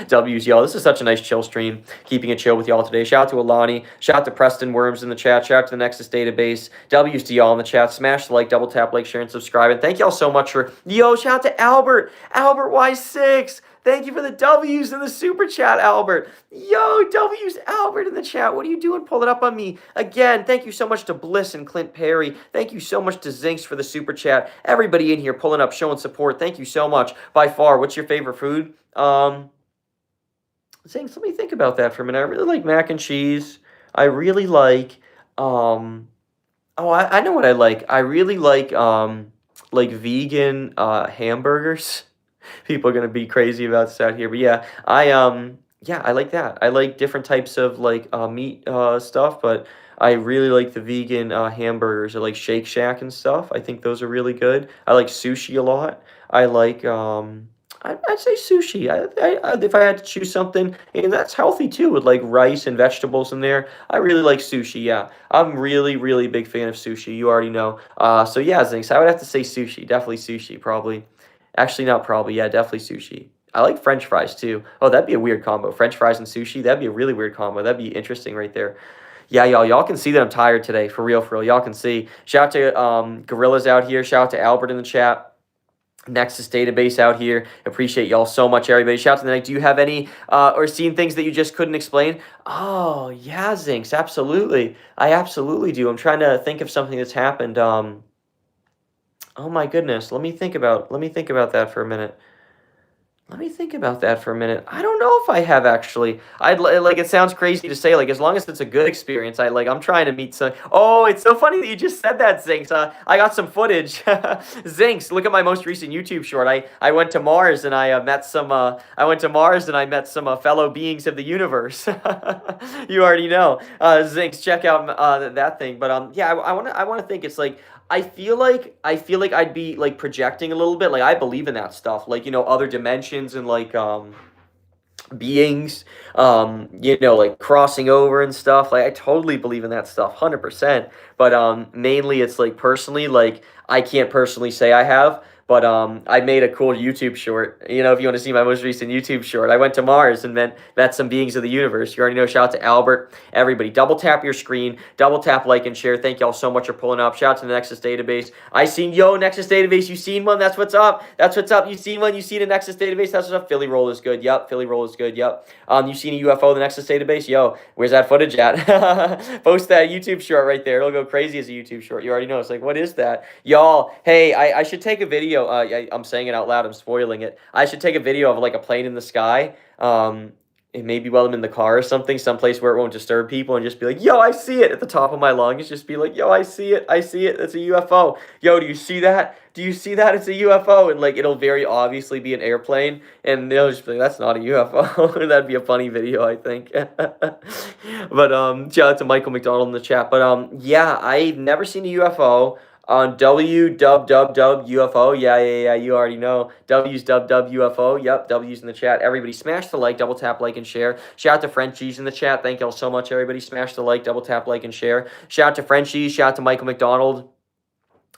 W's, y'all. This is such a nice chill stream. Keeping it chill with y'all today. Shout out to Alani. Shout out to Preston Worms in the chat. Shout out to the Nexus database. W's to y'all in the chat. Smash the like, double tap, like, share, and subscribe. And thank y'all so much for shout out to Albert. Albert Y6. Thank you for the W's in the super chat, Albert. Yo, W's Albert in the chat. What are you doing? Pull it up on me. Again, thank you so much to Bliss and Clint Perry. Thank you so much to Zinks for the super chat. Everybody in here pulling up, showing support. Thank you so much. By far, what's your favorite food? Zinks, let me think about that for a minute. I really like mac and cheese. I really like, I know what I like. I really like vegan hamburgers. People are gonna be crazy about this out here, but yeah, I like that. I like different types of like meat stuff, but I really like the vegan hamburgers or like Shake Shack and stuff. I think those are really good. I like sushi a lot. I like I'd say sushi. If I had to choose something, and that's healthy too, with like rice and vegetables in there. I really like sushi. Yeah, I'm really, really big fan of sushi. You already know. So yeah, Zinks, I would have to say sushi. Definitely sushi, probably. Actually, not probably. Yeah, definitely sushi. I like French fries too. Oh, that'd be a weird combo. French fries and sushi. That'd be a really weird combo. That'd be interesting right there. Yeah, y'all. Y'all can see that I'm tired today. For real, for real. Y'all can see. Shout out to Gorillas out here. Shout out to Albert in the chat. Nexus database out here. Appreciate y'all so much, everybody. Shout out to the night. Do you have any or seen things that you just couldn't explain? Oh, yeah, Zinks. Absolutely. I absolutely do. I'm trying to think of something that's happened. Oh my goodness. Let me think about that for a minute. I don't know if I have actually. Like it sounds crazy to say, like as long as it's a good experience, I'm trying to meet some. Oh, it's so funny that you just said that, Zinks. I got some footage. Zinks, look at my most recent YouTube short. I went to Mars and I met some fellow beings of the universe. You already know. Zinks, check out that thing. But yeah, I want to think it's like I feel like I'd be like projecting a little bit. Like I believe in that stuff. Like, other dimensions and like beings, like crossing over and stuff. Like I totally believe in that stuff, 100%. But mainly it's like personally, like I can't personally say I have. But I made a cool YouTube short. If you want to see my most recent YouTube short, I went to Mars and met some beings of the universe. You already know. Shout out to Albert. Everybody, double tap your screen, double tap like and share. Thank y'all so much for pulling up. Shout out to the Nexus database. I seen Nexus database. You seen one? That's what's up. That's what's up. You seen one? You seen a Nexus database? That's what's up. Philly roll is good. Yep. Philly roll is good. Yep. You seen a UFO? The Nexus database? Yo, where's that footage at? Post that YouTube short right there. It'll go crazy as a YouTube short. You already know. It's like, what is that, y'all? Hey, I should take a video. I'm saying it out loud. I'm spoiling it. I should take a video of like a plane in the sky. and maybe while I'm in the car or something, someplace where it won't disturb people, and just be like, "Yo, I see it," at the top of my lungs. Just be like, "Yo, I see it. I see it. It's a UFO. Yo, do you see that? Do you see that? It's a UFO." And like it'll very obviously be an airplane, and they'll just be like, "That's not a UFO." That'd be a funny video, I think. But shout out to Michael McDonald in the chat. But yeah, I've never seen a UFO. On W dub dub dub UFO. Yeah. You already know. W's dub dub UFO. Yep. W's in the chat. Everybody smash the like, double tap, like, and share. Shout out to Frenchies in the chat. Thank y'all so much, everybody. Smash the like, double tap, like, and share. Shout out to Frenchies. Shout out to Michael McDonald.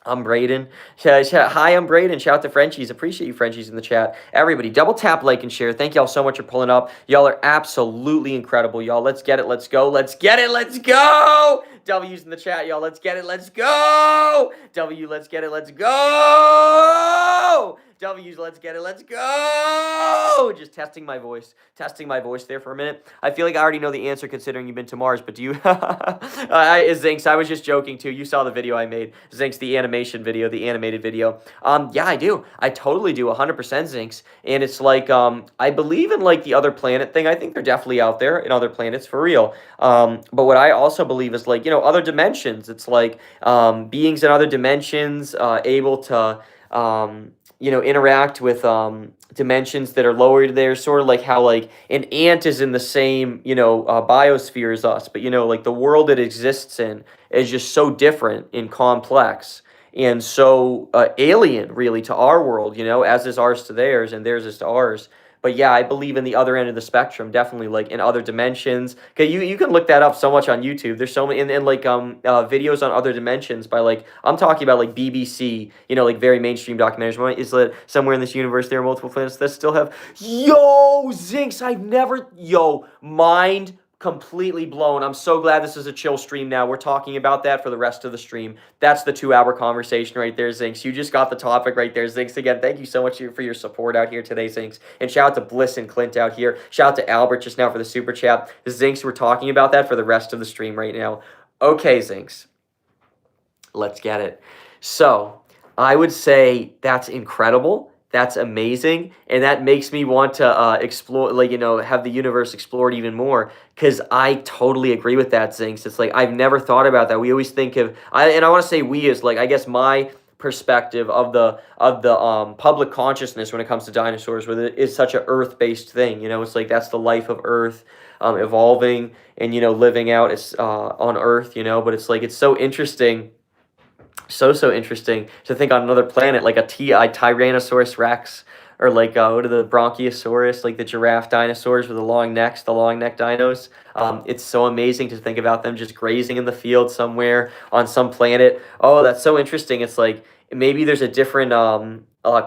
I'm Braden. Hi, I'm Braden. Shout out to Frenchies. Appreciate you, Frenchies, in the chat. Everybody, double tap, like, and share. Thank y'all so much for pulling up. Y'all are absolutely incredible, y'all. Let's get it. Let's go. Let's get it. Let's go. W's in the chat, y'all. Let's get it. Let's go. W, let's get it. Let's go. W's, let's get it. Let's go. Just testing my voice. Testing my voice there for a minute. I feel like I already know the answer considering you've been to Mars, but do you? Zinx, I was just joking too. You saw the video I made. Zinx, the animation video, the animated video. Yeah, I do. I totally do. 100% Zinx. And it's like, I believe in like the other planet thing. I think they're definitely out there in other planets for real. But what I also believe is like, other dimensions. It's like beings in other dimensions able to, interact with dimensions that are lower to there, sort of like how like an ant is in the same, biosphere as us, but like the world it exists in is just so different and complex and so alien really to our world, as is ours to theirs and theirs is to ours. But yeah, I believe in the other end of the spectrum, definitely like in other dimensions. Cause you can look that up so much on YouTube. There's so many and like videos on other dimensions by like I'm talking about like BBC, like very mainstream documentaries. Is that somewhere in this universe there are multiple planets that still have Zinx? Mind completely blown. I'm so glad this is a chill stream now. We're talking about that for the rest of the stream. That's the 2-hour conversation right there, Zinx. You just got the topic right there, Zinx. Again, thank you so much for your support out here today, Zinx. And shout out to Bliss and Clint out here. Shout out to Albert just now for the super chat. Zinx, we're talking about that for the rest of the stream right now. Okay, Zinx. Let's get it. So, I would say that's incredible. That's amazing, and that makes me want to explore, have the universe explored even more. Because I totally agree with that, Zinx. It's like I've never thought about that. We always think of, I want to say we as like I guess my perspective of the public consciousness when it comes to dinosaurs, where it is such a Earth-based thing. It's like that's the life of Earth, evolving and living out on Earth. But it's like it's so interesting. So interesting to think on another planet like a Tyrannosaurus Rex or like what are the Bronchiosaurus, like the giraffe dinosaurs with the long neck dinos. It's so amazing to think about them just grazing in the field somewhere on some planet. Oh, that's so interesting. It's like maybe there's a different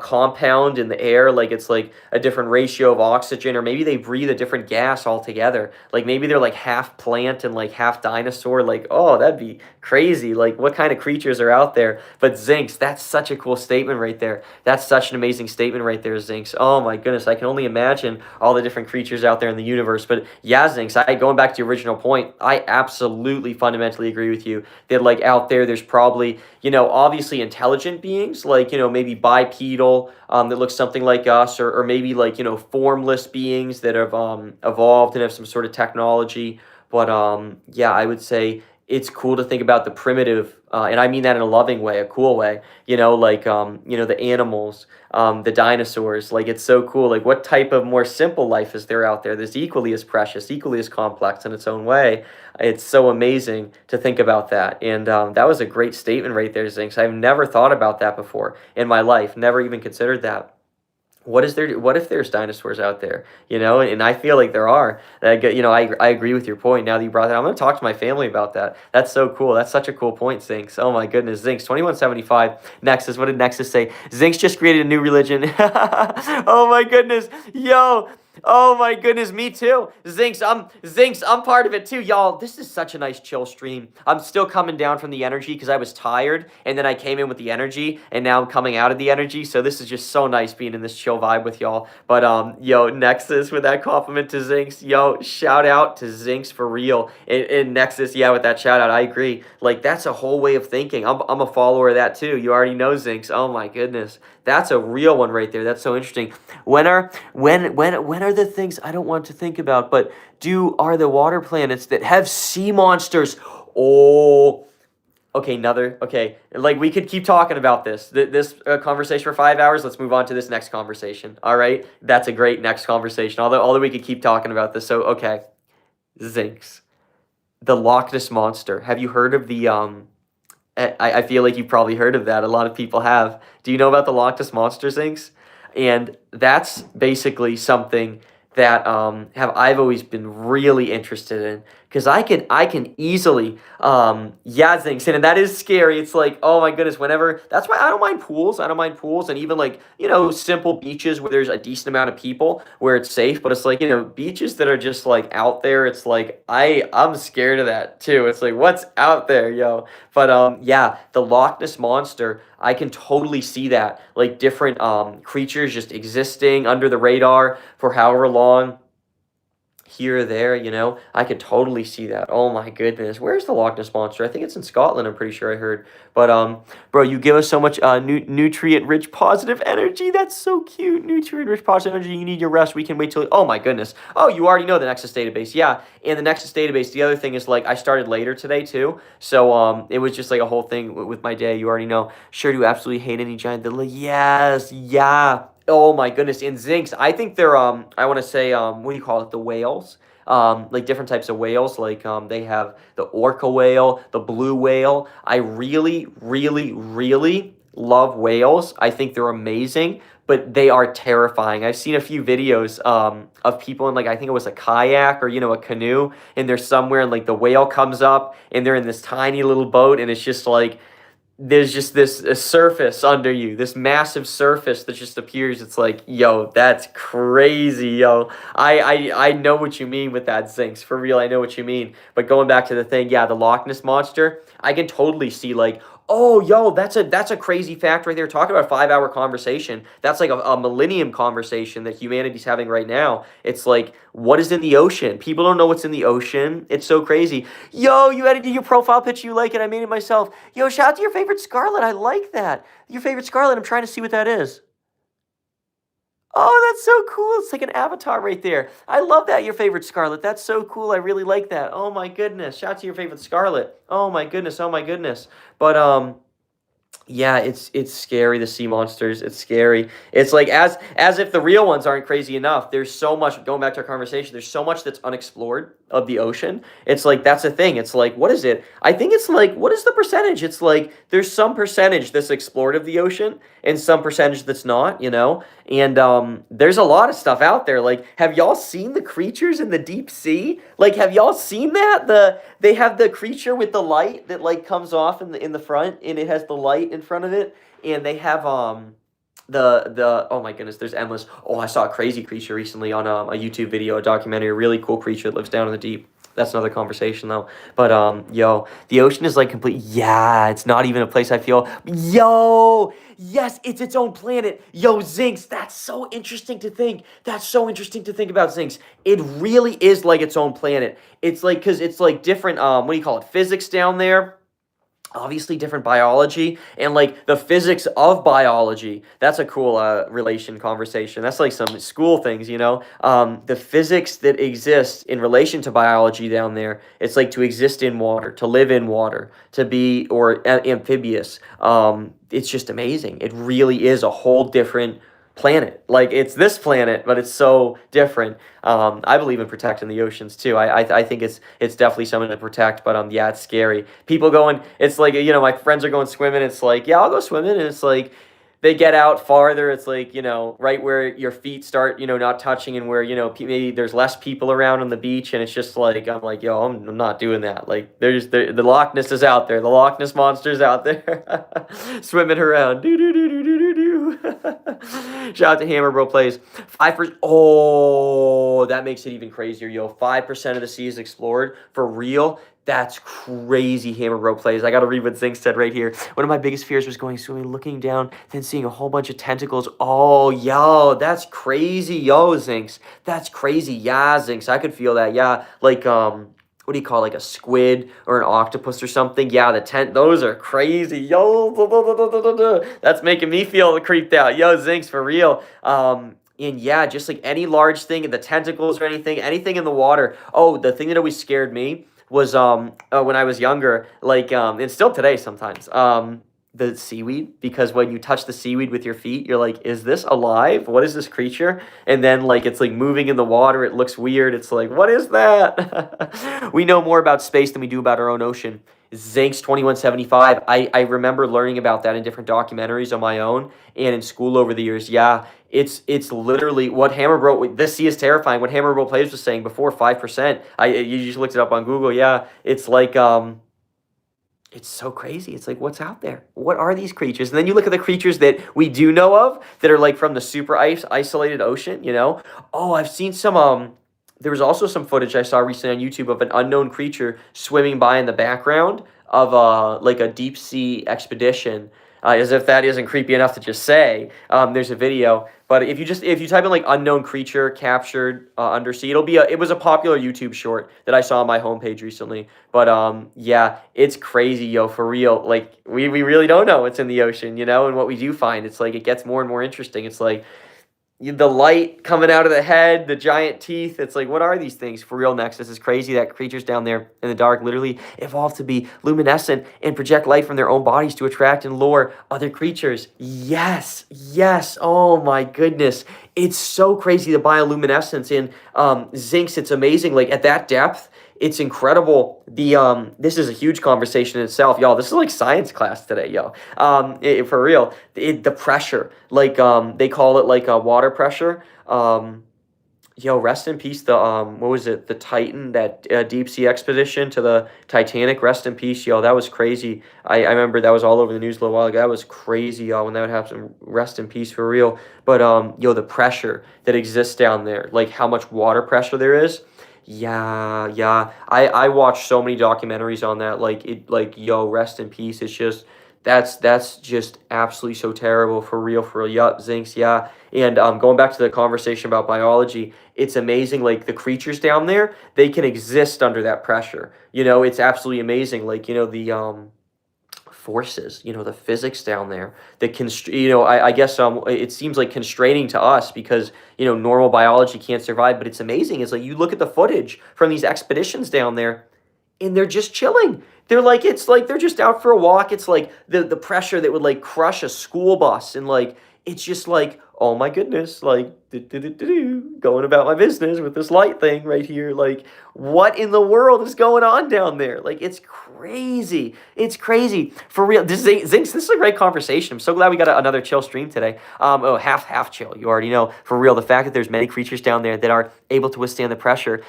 compound in the air, like it's like a different ratio of oxygen, or maybe they breathe a different gas altogether. Like maybe they're like half plant and like half dinosaur. Like, oh, that'd be crazy. Like what kind of creatures are out there? But Zinx, that's such a cool statement right there. That's such an amazing statement right there, Zinx. Oh my goodness, I can only imagine all the different creatures out there in the universe. But yeah, Zinx, going back to your original point, I absolutely fundamentally agree with you that like out there's probably, obviously intelligent beings, like, maybe bipedal, that looks something like us, or maybe like, formless beings that have evolved and have some sort of technology. But yeah, I would say it's cool to think about the primitive, and I mean that in a loving way, a cool way, the animals, the dinosaurs. Like it's so cool. Like what type of more simple life is there out there that's equally as precious, equally as complex in its own way? It's so amazing to think about that. And that was a great statement right there, Zinx. I've never thought about that before in my life, never even considered that. What if there's dinosaurs out there, and I feel like there are. I agree with your point now that you brought that. I'm going to talk to my family about that. That's so cool. That's such a cool point, Zinx. Oh my goodness, Zinx, 2175, Nexus. What did Nexus say? Zinx just created a new religion. Oh my goodness, yo. Oh my goodness, me too. Zinx, I'm part of it too. Y'all, this is such a nice chill stream. I'm still coming down from the energy because I was tired, and then I came in with the energy, and now I'm coming out of the energy. So this is just so nice being in this chill vibe with y'all. But yo, Nexus with that compliment to Zinx. Yo, shout out to Zinx for real. And Nexus, yeah, with that shout out, I agree. Like that's a whole way of thinking. I'm a follower of that too. You already know, Zinx. Oh my goodness. That's a real one right there. That's so interesting. When are the things I don't want to think about, but are the water planets that have sea monsters? Oh, okay, okay. Like we could keep talking about this conversation for 5 hours. Let's move on to this next conversation. All right, that's a great next conversation. Although we could keep talking about this. So okay, Zinks, the Loch Ness monster. Have you heard of the I feel like you've probably heard of that. A lot of people have. Do you know about the Loch Ness monster, Zinks? And that's basically something that I've always been really interested in, because I can easily Zinks, and that is scary. It's like, oh my goodness, whenever, that's why I don't mind pools. And even like, simple beaches where there's a decent amount of people where it's safe. But it's like, beaches that are just like out there, it's like I'm scared of that too. It's like, what's out there, yo? But yeah, the Loch Ness monster, I can totally see that, like different creatures just existing under the radar for however long, here or there, I could totally see that. Oh my goodness, where's the Loch Ness monster? I think it's in Scotland. I'm pretty sure I heard. But bro, you give us so much nutrient-rich positive energy. That's so cute. Nutrient-rich positive energy. You need your rest. We can wait till. Oh my goodness. Oh, you already know the Nexus database. Yeah, and the Nexus database. The other thing is, like, I started later today too, so it was just like a whole thing with my day. You already know. Sure, do you absolutely hate any giant? Yes, yeah. Oh my goodness, in Zinks, I think they're I want to say what do you call it? The whales, like different types of whales. Like they have the orca whale, the blue whale. I really, really, really love whales. I think they're amazing, but they are terrifying. I've seen a few videos of people in, like, I think it was a kayak or a canoe, and they're somewhere and like the whale comes up and they're in this tiny little boat, and it's just like, there's just this a surface under you, this massive surface that just appears. It's like, yo, that's crazy, yo. I know what you mean with that, Zinks. For real, I know what you mean. But going back to the thing, yeah, the Loch Ness monster, I can totally see, like, oh, yo, that's a crazy fact right there. Talk about a 5-hour conversation. That's like a millennium conversation that humanity's having right now. It's like, what is in the ocean? People don't know what's in the ocean. It's so crazy. Yo, you edited your profile picture. You like it. I made it myself. Yo, shout out to your favorite Scarlet. I like that. Your favorite Scarlet. I'm trying to see what that is. Oh, that's so cool. It's like an avatar right there. I love that, your favorite Scarlet. That's so cool. I really like that. Oh my goodness. Shout out to your favorite Scarlet. Oh my goodness. Oh my goodness. But yeah, it's scary, the sea monsters. It's scary. It's like, as if the real ones aren't crazy enough. There's so much, going back to our conversation, there's so much that's unexplored of the ocean. It's like, that's the thing. It's like, what is it? I think it's like, what is the percentage? It's like, there's some percentage that's explored of the ocean and some percentage that's not, And there's a lot of stuff out there. Like, have y'all seen the creatures in the deep sea? Like, have y'all seen that? They have the creature with the light that like comes off in the front, and it has the light in front of it, and they have the oh my goodness, there's endless. Oh, I saw a crazy creature recently on a YouTube video, a documentary, a really cool creature that lives down in the deep. That's another conversation though. But yo, the ocean is like complete. Yeah, it's not even a place I feel. Yo, yes, it's its own planet. Yo, Zinks, that's so interesting to think. That's so interesting to think about, Zinks. It really is like its own planet. It's like, because it's like different, what do you call it, physics down there. Obviously different biology, and like the physics of biology. That's a cool relation conversation. That's like some school things, the physics that exist in relation to biology down there. It's like to exist in water, to live in water, to be or amphibious. It's just amazing. It really is a whole different planet. Like, it's this planet, but it's so different. I believe in protecting the oceans too. I think it's definitely something to protect. But yeah, it's scary. People going, it's like, my friends are going swimming. It's like, yeah, I'll go swimming, and it's like, they get out farther. It's like, right where your feet start, not touching, and where, maybe there's less people around on the beach, and it's just like, I'm like, yo, I'm not doing that. Like, the Loch Ness is out there. The Loch Ness monster's out there swimming around. Do do do do do do do. Shout out to Hammer Bro Plays. 5%. Oh, that makes it even crazier, yo. 5% of the sea is explored for real. That's crazy, Hammer Bro Plays. I gotta read what Zinks said right here. One of my biggest fears was going swimming, looking down, then seeing a whole bunch of tentacles. Oh, yo, that's crazy, yo, Zinks. That's crazy, yeah, Zinks. I could feel that, yeah. Like, what do you call it, like a squid or an octopus or something. Yeah, those are crazy. Yo, that's making me feel creeped out. Yo, Zinks, for real. And yeah, just like any large thing, the tentacles or anything in the water. Oh, the thing that always scared me was when I was younger, like and still today sometimes. The seaweed, because when you touch the seaweed with your feet, you're like, is this alive? What is this creature? And then like it's like moving in the water, it looks weird. It's like, what is that? We know more about space than we do about our own ocean. Zinks 2175. I remember learning about that in different documentaries on my own and in school over the years. Yeah, it's literally what Hammerbro. This sea is terrifying. What Hammerbro Players was saying before, 5%. You just looked it up on Google. Yeah, it's like it's so crazy. It's like, what's out there? What are these creatures? And then you look at the creatures that we do know of that are like from the super isolated ocean, you know? Oh, I've seen some, there was also some footage I saw recently on YouTube of an unknown creature swimming by in the background of like a deep sea expedition. As if that isn't creepy enough to just say. There's a video, but if you type in like unknown creature captured undersea, it was a popular YouTube short that I saw on my homepage recently. But yeah, it's crazy, yo, for real. Like we really don't know what's in the ocean, you know, and what we do find, it's like it gets more and more interesting. It's like the light coming out of the head, the giant teeth. It's like, what are these things? For real, Next. This is crazy that creatures down there in the dark literally evolved to be luminescent and project light from their own bodies to attract and lure other creatures. Yes, yes. Oh my goodness. It's so crazy, the bioluminescence in Zinks. It's amazing. Like at that depth, it's incredible. This is a huge conversation in itself, y'all. This is like science class today, yo. For real, the pressure, like they call it like water pressure. Yo, rest in peace. What was it? The Titan, that deep sea expedition to the Titanic. Rest in peace, yo. That was crazy. I remember that was all over the news a little while ago. That was crazy, y'all. When that would happen, rest in peace, for real. But yo, the pressure that exists down there, like how much water pressure there is. Yeah, yeah. I watched so many documentaries on that. Like yo, rest in peace. It's just that's just absolutely so terrible, for real, for real. Yup, Zinks, yeah. And going back to the conversation about biology, it's amazing. Like the creatures down there, they can exist under that pressure. You know, it's absolutely amazing. Like, you know, the forces, you know, the physics down there that can, you know, I guess it seems like constraining to us because, you know, normal biology can't survive, but it's amazing. It's like you look at the footage from these expeditions down there and they're just chilling. They're like, it's like they're just out for a walk. It's like the pressure that would like crush a school bus, and like it's just like, oh my goodness, like going about my business with this light thing right here. Like, what in the world is going on down there? Like, it's crazy. It's crazy, for real. Zinks, this is a great conversation. I'm so glad we got another chill stream today. Half chill. You already know, for real. The fact that there's many creatures down there that are able to withstand the pressure.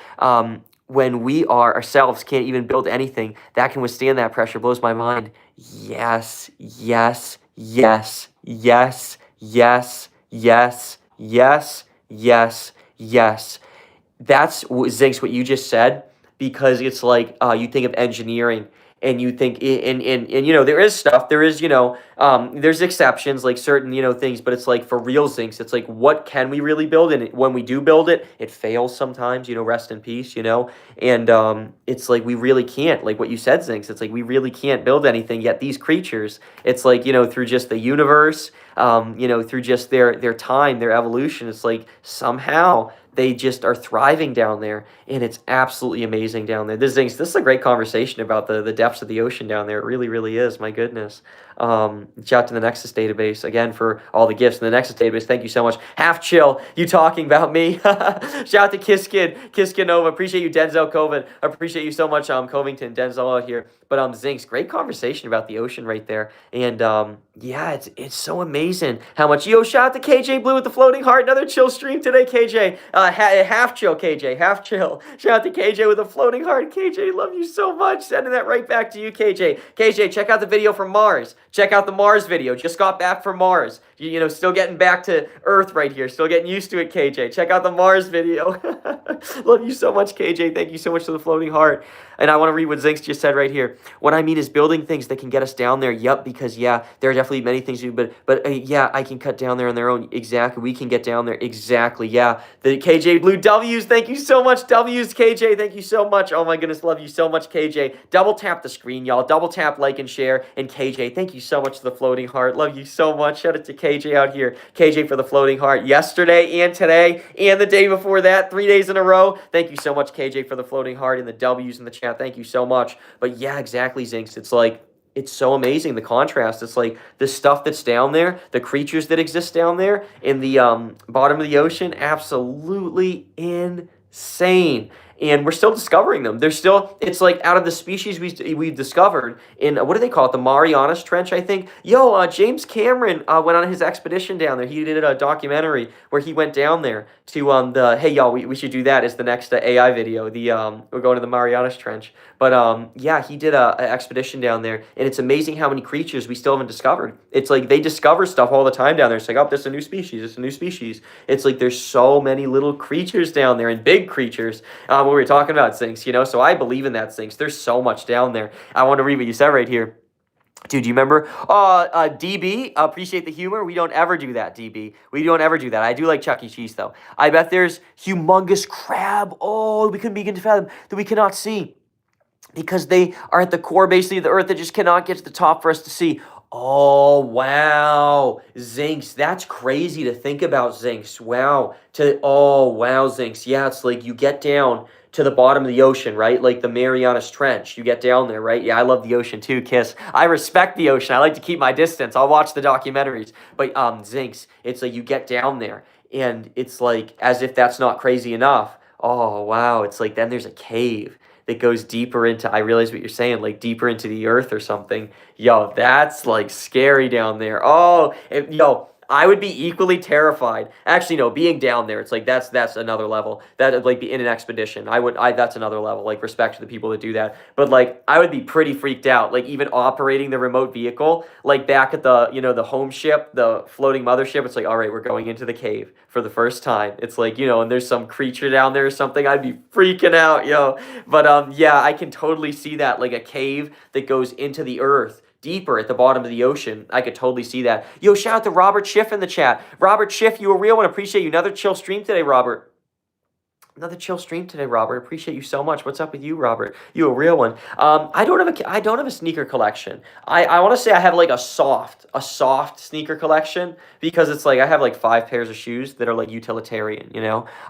When we ourselves can't even build anything that can withstand that pressure, blows my mind. Yes, yes, yes, yes, yes, yes, yes, yes, yes. That's Zinks, what you just said, because it's like you think of engineering and you think and you know, there is stuff, there is, you know, there's exceptions, like certain, you know, things, but it's like for real, Zinks, it's like, what can we really build? And when we do build it, it fails sometimes, you know, rest in peace, you know. And it's like we really can't, like what you said, Zinks, it's like we really can't build anything, yet these creatures, it's like, you know, through just the universe, you know, through just their time, their evolution, it's like somehow they just are thriving down there, and it's absolutely amazing down there. This is a great conversation about the depths of the ocean down there. It really, really is. My goodness. Shout out to the Nexus database again for all the gifts in the Nexus database. Thank you so much. Half chill, you talking about me. Shout out to Kiskid Nova. Appreciate you, Denzel Coven. Appreciate you so much, Covington, Denzel out here. But Zinks, great conversation about the ocean right there. And yeah, it's so amazing how much. Yo, shout out to KJ Blue with the floating heart. Another chill stream today, KJ. Half chill, KJ. Half chill. Shout out to KJ with a floating heart. KJ, love you so much. Sending that right back to you, KJ. KJ, check out the video from Mars. Check out the Mars video. Just got back from Mars. Still getting back to Earth right here. Still getting used to it, KJ. Check out the Mars video. Love you so much, KJ. Thank you so much for the floating heart. And I want to read what Zinx just said right here. What I mean is building things that can get us down there. Yep, because there are definitely many things to do, but I can cut down there on their own. Exactly, we can get down there. Exactly, yeah. The KJ Blue W's, thank you so much. W's, KJ, thank you so much. Oh my goodness, love you so much, KJ. Double tap the screen, y'all. Double tap, like, and share. And KJ, thank you so much for the floating heart. Love you so much. Shout out to KJ out here. KJ for the floating heart yesterday and today and the day before that. 3 days in a row. Thank you so much, KJ, for the floating heart and the W's in the chat. Thank you so much. But yeah, exactly, Zinx. It's so amazing, the contrast. It's like the stuff that's down there, the creatures that exist down there in the bottom of the ocean, absolutely insane. And we're still discovering them. It's like out of the species we've discovered in, what do they call it? The Marianas Trench, I think. James Cameron went on his expedition down there. He did a documentary where he went down there to hey y'all, we should do that as the next AI video. We're going to the Marianas Trench. But he did a expedition down there, and it's amazing how many creatures we still haven't discovered. It's like they discover stuff all the time down there. It's like, oh, this is a new species. It's a new species. It's like there's so many little creatures down there and big creatures. What we were talking about, Zinx, so I believe in that, Zinx. There's so much down there. I want to read what you said right here. Dude, do you remember? DB, appreciate the humor. We don't ever do that, DB. We don't ever do that. I do like Chuck E. Cheese, though. I bet there's humongous crab. Oh, we couldn't begin to fathom that we cannot see, because they are at the core, basically, of the Earth that just cannot get to the top for us to see. Oh, wow. Zinx, that's crazy to think about, Zinx. Wow. Zinx. Yeah, it's like you get down to the bottom of the ocean, right? Like the Marianas Trench. You get down there, right? Yeah, I love the ocean too, Kiss. I respect the ocean. I like to keep my distance. I'll watch the documentaries. But Zinx, it's like you get down there, and it's like, as if that's not crazy enough. Oh, wow. It's like then there's a cave that goes deeper into, I realize what you're saying, like deeper into the earth or something. Yo, that's like scary down there. I would be equally terrified. Actually, no, being down there, it's like that's another level. That like be in an expedition. That's another level. Like respect to the people that do that. But like I would be pretty freaked out. Like even operating the remote vehicle, like back at the the home ship, the floating mothership. It's like, all right, we're going into the cave for the first time. It's like, and there's some creature down there or something. I'd be freaking out, yo. But I can totally see that, like a cave that goes into the earth, deeper at the bottom of the ocean. I could totally see that. Yo, shout out to Robert Schiff in the chat. Robert Schiff, you a real one. Appreciate you. Another chill stream today, Robert. Another chill stream today, Robert. Appreciate you so much. What's up with you, Robert? You a real one. I don't have a sneaker collection. I want to say I have like a soft sneaker collection, because it's like I have like 5 pairs of shoes that are like utilitarian,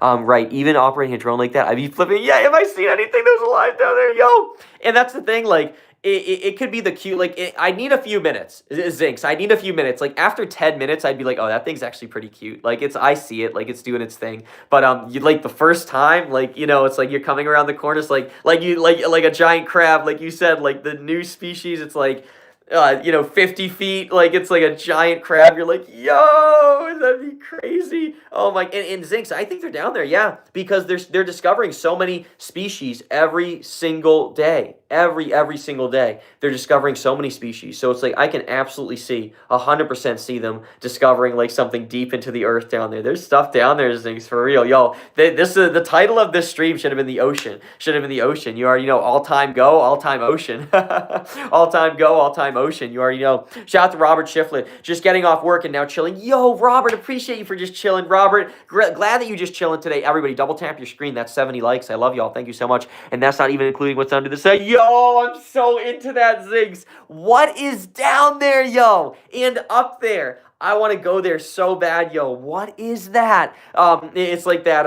right? Even operating a drone like that, I'd be flipping. Yeah, have I seen anything that's alive down there, yo? And that's the thing, like. It could be the cute, I need a few minutes, Zinx. I need a few minutes. Like after 10 minutes, I'd be like, oh, that thing's actually pretty cute. Like I see it, like it's doing its thing. But you like the first time, like it's like you're coming around the corner, it's like a giant crab, like you said, like the new species. It's like 50 feet, like it's like a giant crab. You're like, yo, that'd be crazy. Oh my, and Zinx, I think they're down there, yeah, because they're discovering so many species every single day. Every single day they're discovering so many species. So it's like I can absolutely see 100% see them discovering like something deep into the earth down there. There's stuff down there, Zinx, for real. Yo, this is the title of this stream. Should have been the ocean. You already know. All time go, all time ocean. All time go, all time ocean. You already know. Shout out to Robert Shiflett, just getting off work and now chilling. Yo, Robert, appreciate you for just chilling. Robert, glad that you just chilling today. Everybody, double tap your screen. That's 70 likes. I love y'all. Thank you so much. And that's not even including what's under the set. Yo, I'm so into that, Zinx. What is down there, yo? And up there. I want to go there so bad, yo. What is that? It's like that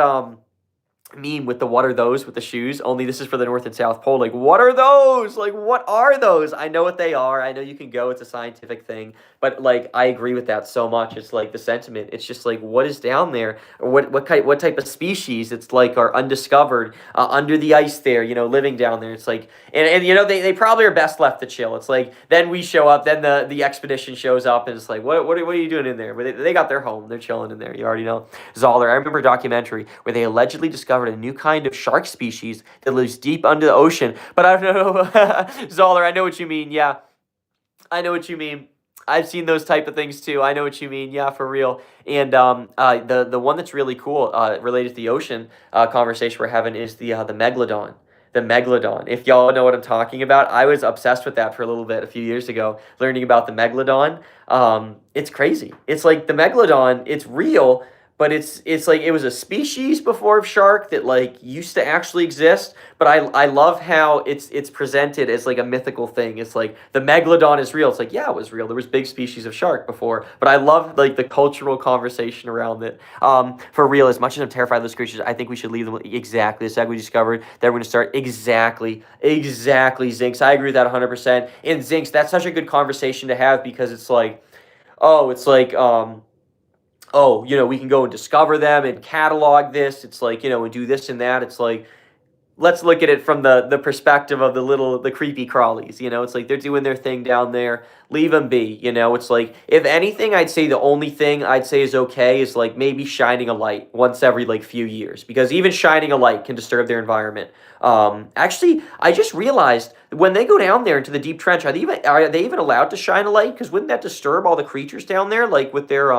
meme with the what are those with the shoes, only this is for the North and South Pole. Like, what are those? Like, what are those? I know what they are. I know you can go. It's a scientific thing. But like, I agree with that so much. It's like the sentiment. It's just like, what is down there? Or what type of species? It's like are undiscovered under the ice there. Living down there. It's like, and they probably are best left to chill. It's like then we show up, then the expedition shows up, and it's like, what are you doing in there? But they got their home. They're chilling in there. You already know. Zoller. I remember a documentary where they allegedly discovered a new kind of shark species that lives deep under the ocean. But I don't know. Zoller, I know what you mean. Yeah, I know what you mean. I've seen those type of things too. I know what you mean. Yeah, for real. And the one that's really cool related to the ocean conversation we're having is the megalodon. The megalodon. If y'all know what I'm talking about, I was obsessed with that for a little bit a few years ago, learning about the megalodon. It's crazy. It's like the megalodon. It's real, but it's like it was a species before of shark that like used to actually exist. But I love how it's presented as like a mythical thing. It's like the megalodon is real. It's like, yeah, it was real. There was big species of shark before, but I love like the cultural conversation around it. For real, as much as I'm terrified of those creatures, I think we should leave them exactly the second we discovered that we're going to start exactly Zinx. I agree with that 100%. And Zinx, that's such a good conversation to have because it's like, oh, it's like oh, we can go and discover them and catalog this. It's like, and do this and that. It's like, let's look at it from the perspective of the creepy crawlies. It's like they're doing their thing down there. Leave them be. It's like, if anything, I'd say the only thing I'd say is okay is like maybe shining a light once every like few years, because even shining a light can disturb their environment. Actually, I just realized when they go down there into the deep trench, are they even allowed to shine a light? Because wouldn't that disturb all the creatures down there, like with their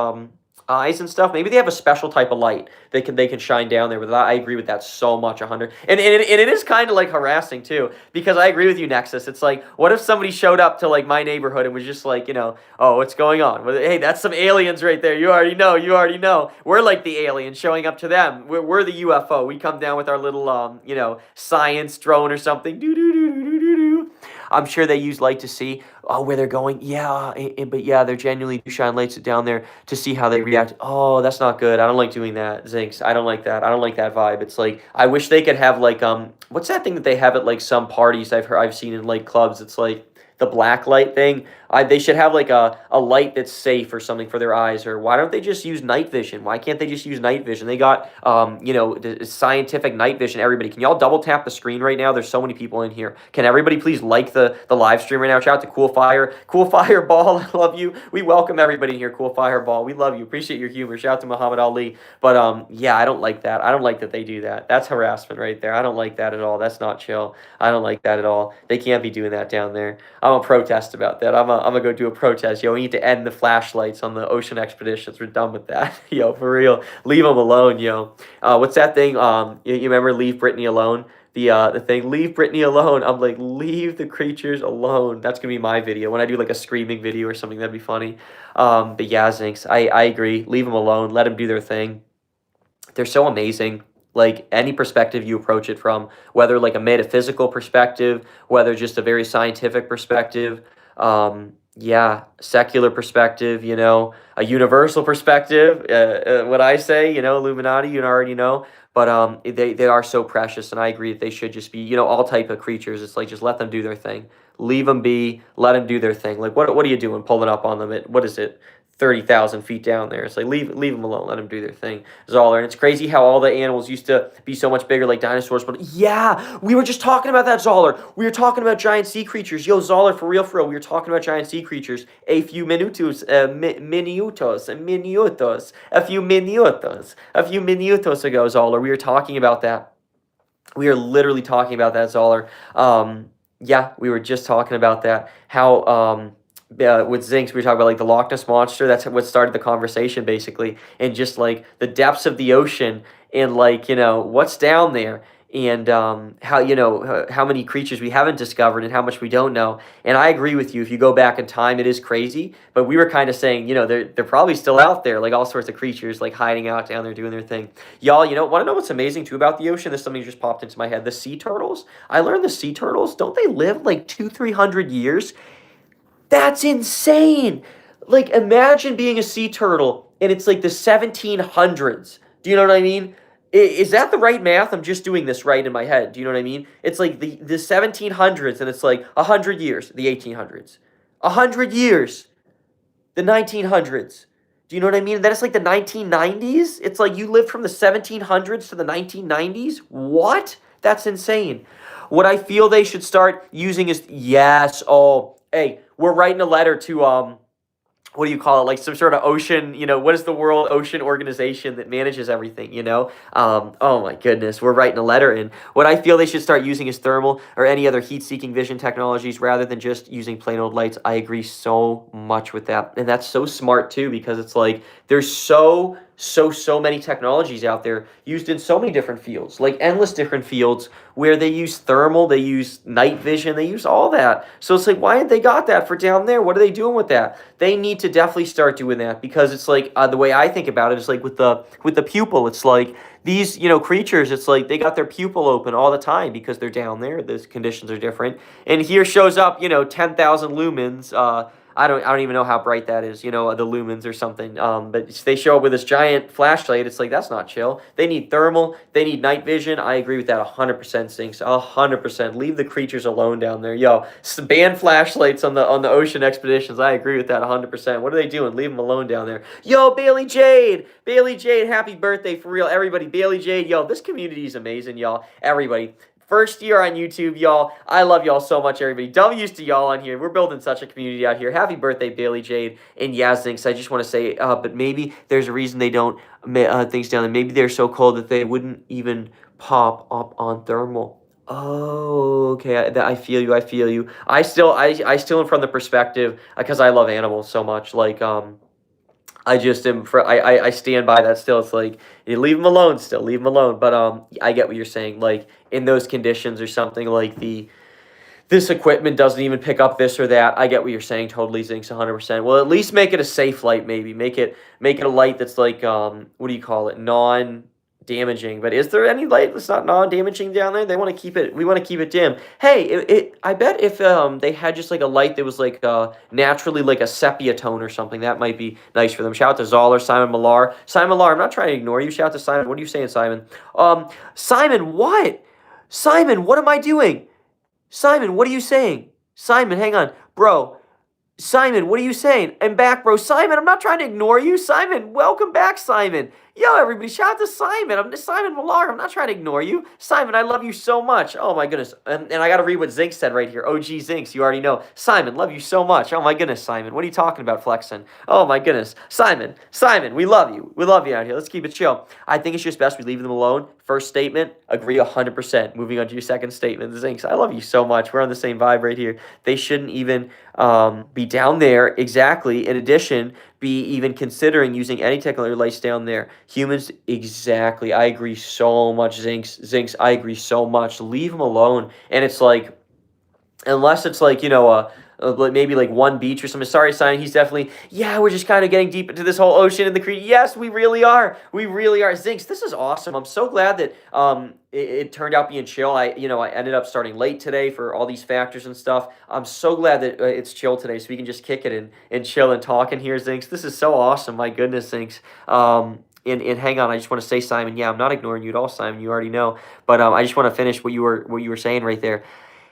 eyes and stuff? Maybe they have a special type of light they can shine down there. But I agree with that so much, 100. And it is kind of like harassing too, because I agree with you, Nexus. It's like, what if somebody showed up to like my neighborhood and was just like, oh, what's going on? Well, hey, that's some aliens right there. You already know. We're like the alien showing up to them. We're the UFO. We come down with our little science drone or something. Do do do do do do do. I'm sure they use light to see where they're going. Yeah, but yeah, they're genuinely do shine lights down there to see how they react. Oh, that's not good. I don't like doing that, Zinx. I don't like that. I don't like that vibe. It's like, I wish they could have like what's that thing that they have at like some parties I've seen in like clubs? It's like the black light thing. They should have like a light that's safe or something for their eyes. Or why don't they just use night vision? Why can't they just use night vision? They got the scientific night vision. Everybody, can y'all double tap the screen right now? There's so many people in here. Can everybody please like the live stream right now? Shout out to Cool Fireball. I love you. We welcome everybody in here. Cool Fireball, we love you. Appreciate your humor. Shout out to Muhammad Ali. But yeah, I don't like that. I don't like that they do that. That's harassment right there. I don't like that at all. That's not chill. I don't like that at all. They can't be doing that down there. I'm a protest about that. I'm gonna go do a protest. Yo, we need to end the flashlights on the ocean expeditions. We're done with that. Yo, for real. Leave them alone, yo. What's that thing? You remember Leave Britney Alone? The thing, Leave Britney Alone. I'm like, leave the creatures alone. That's gonna be my video. When I do like a screaming video or something, that'd be funny. But yeah, Zinx, I agree. Leave them alone. Let them do their thing. They're so amazing. Like any perspective you approach it from, whether like a metaphysical perspective, whether just a very scientific perspective, yeah, secular perspective, a universal perspective, what I say, Illuminati, you already know. But they are so precious, and I agree that they should just be, all type of creatures. It's like, just let them do their thing. Leave them be, let them do their thing. Like, what are you doing pulling up on them at, what is it, 30,000 feet down there? It's like, leave them alone, let them do their thing. Zoller. And it's crazy how all the animals used to be so much bigger, like dinosaurs. But yeah, we were just talking about that, Zoller. We were talking about giant sea creatures. Yo, Zoller, for real, we were talking about giant sea creatures a few minutos ago, Zoller. We were talking about that. We are literally talking about that, Zoller. Yeah, we were just talking about that. How with Zinx, we were talking about like the Loch Ness monster. That's what started the conversation, basically, and just like the depths of the ocean and like what's down there, and how many creatures we haven't discovered and how much we don't know. And I agree with you. If you go back in time, it is crazy. But we were kind of saying, they're probably still out there, like all sorts of creatures like hiding out down there doing their thing. Y'all, want to know what's amazing too about the ocean? This is something just popped into my head. The sea turtles. I learned the sea turtles, don't they live like 200-300 years? That's insane. Like, imagine being a sea turtle and it's like the 1700s. Do you know what I mean? Is that the right math? I'm just doing this right in my head. Do you know what I mean? It's like the 1700s and it's like 100 years, the 1800s. 100 years, the 1900s. Do you know what I mean? And then it's like the 1990s. It's like you lived from the 1700s to the 1990s. What? That's insane. What I feel they should start using is, yes, oh, hey, we're writing a letter to what do you call it, like some sort of ocean, what is the world ocean organization that manages everything. Oh my goodness, we're writing a letter in. What I feel they should start using is thermal or any other heat-seeking vision technologies rather than just using plain old lights. I agree so much with that, and that's so smart too, because it's like there's so many technologies out there used in so many different fields, like endless different fields where they use thermal, they use night vision, they use all that. So it's like, why haven't they got that for down there? What are they doing with that? They need to definitely start doing that, because it's like the way I think about it is like with the pupil. It's like these creatures. It's like they got their pupil open all the time because they're down there. The conditions are different, and here shows up 10,000 lumens. I don't even know how bright that is, the lumens or something. But they show up with this giant flashlight. It's like, that's not chill. They need thermal. They need night vision. I agree with that 100%, Sinks. 100%. Leave the creatures alone down there. Yo, ban flashlights on the ocean expeditions. I agree with that 100%. What are they doing? Leave them alone down there. Yo, Bailey Jade. Bailey Jade, happy birthday for real. Everybody, Bailey Jade. Yo, this community is amazing, y'all. Everybody. First year on YouTube, y'all. I love y'all so much, everybody. W's to y'all on here. We're building such a community out here. Happy birthday, Bailey Jade and Yazinks. I just want to say, but maybe there's a reason they don't things down there. Maybe they're so cold that they wouldn't even pop up on thermal. Oh, okay. I feel you. I feel you. I still am from the perspective, because I love animals so much. Like, I just am I stand by that still. It's like, you leave them alone still, leave them alone. But I get what you're saying. Like in those conditions or something, like this equipment doesn't even pick up this or that. I get what you're saying totally, Zinks, 100%. Well, at least make it a safe light, maybe. Make it a light that's like what do you call it? Non-damaging. But is there any light that's not non-damaging down there? We want to keep it dim. Hey, I bet if they had just like a light that was like naturally like a sepia tone or something, that might be nice for them. Shout out to Zoller, Simon Millar. Simon Millar, I'm not trying to ignore you. Shout out to Simon. What are you saying, Simon? Simon, what? Simon, what am I doing? Simon, what are you saying? Simon, hang on. Bro, Simon, what are you saying? I'm back, bro. Simon, I'm not trying to ignore you. Simon, welcome back, Simon. Yo, everybody, shout out to Simon. I'm just Simon Millar. I'm not trying to ignore you. Simon, I love you so much. Oh, my goodness. And I got to read what Zinks said right here. OG Zinks, you already know. Simon, love you so much. Oh, my goodness, Simon. What are you talking about, flexing? Oh, my goodness. Simon, we love you. We love you out here. Let's keep it chill. I think it's just best we leave them alone. First statement, agree 100%. Moving on to your second statement, Zinks, I love you so much. We're on the same vibe right here. They shouldn't even be down there. Exactly. In addition, be even considering using any technology lights down there. Humans, exactly. I agree so much, Zinks. I agree so much. Leave them alone. And it's like, unless it's like, maybe like one beach or something. Sorry, Simon. He's definitely, we're just kind of getting deep into this whole ocean and the creek. Yes, we really are. We really are. Zinks, this is awesome. I'm so glad that it turned out being chill. I ended up starting late today for all these factors and stuff. I'm so glad that it's chill today, so we can just kick it and chill and talk in here, Zinks. This is so awesome. My goodness, Zinks. And hang on, I just want to say, Simon, I'm not ignoring you at all, Simon. You already know. But I just want to finish what you were saying right there.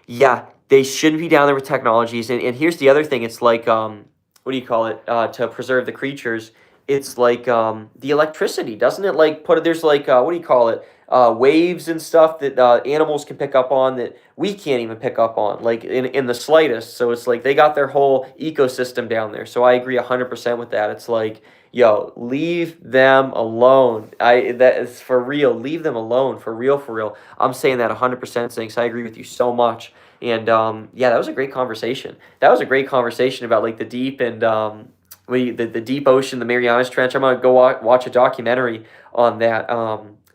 Yeah, they shouldn't be down there with technologies. And here's the other thing. It's like, what do you call it? To preserve the creatures, it's like the electricity. Doesn't it like there's like, what do you call it? Waves and stuff that animals can pick up on that we can't even pick up on, like in the slightest. So it's like they got their whole ecosystem down there. So I agree 100% with that. It's like, yo, leave them alone. That is for real. Leave them alone, for real, for real. I'm saying that 100%, Sinks. I agree with you so much. And that was a great conversation. That was a great conversation about like the deep and the deep ocean, the Marianas Trench. I'm gonna go watch a documentary on that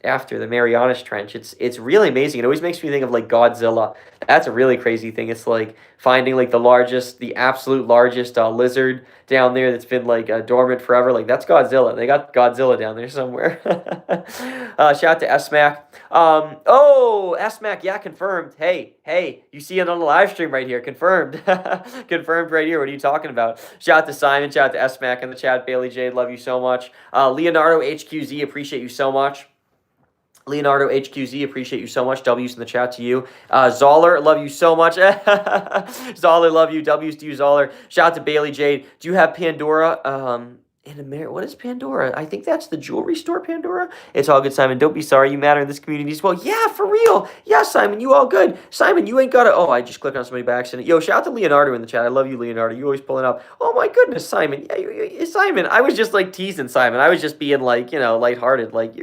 after the Marianas Trench. It's really amazing. It always makes me think of like Godzilla. That's a really crazy thing. It's like finding like the absolute largest lizard down there that's been like dormant forever. Like that's Godzilla. They got Godzilla down there somewhere. Shout out to SMAC. SMAC, yeah, confirmed. Hey, you see it on the live stream right here. Confirmed. Confirmed right here. What are you talking about? Shout out to Simon. Shout out to SMAC in the chat. Bailey Jade, love you so much. Leonardo HQZ, appreciate you so much. Leonardo HQZ, appreciate you so much. W's in the chat to you. Zoller, love you so much. Zoller, love you. W's to you, Zoller. Shout out to Bailey Jade. Do you have Pandora In America, what is Pandora? I think that's the jewelry store, Pandora. It's all good, Simon. Don't be sorry. You matter in this community as well. Yeah, for real. Yeah, Simon, you all good. Simon, you ain't got to. Oh, I just clicked on somebody by accident. Yo, shout out to Leonardo in the chat. I love you, Leonardo. You always pulling up. Oh my goodness, Simon. Yeah, Simon. I was just like teasing Simon. I was just being like, lighthearted. Like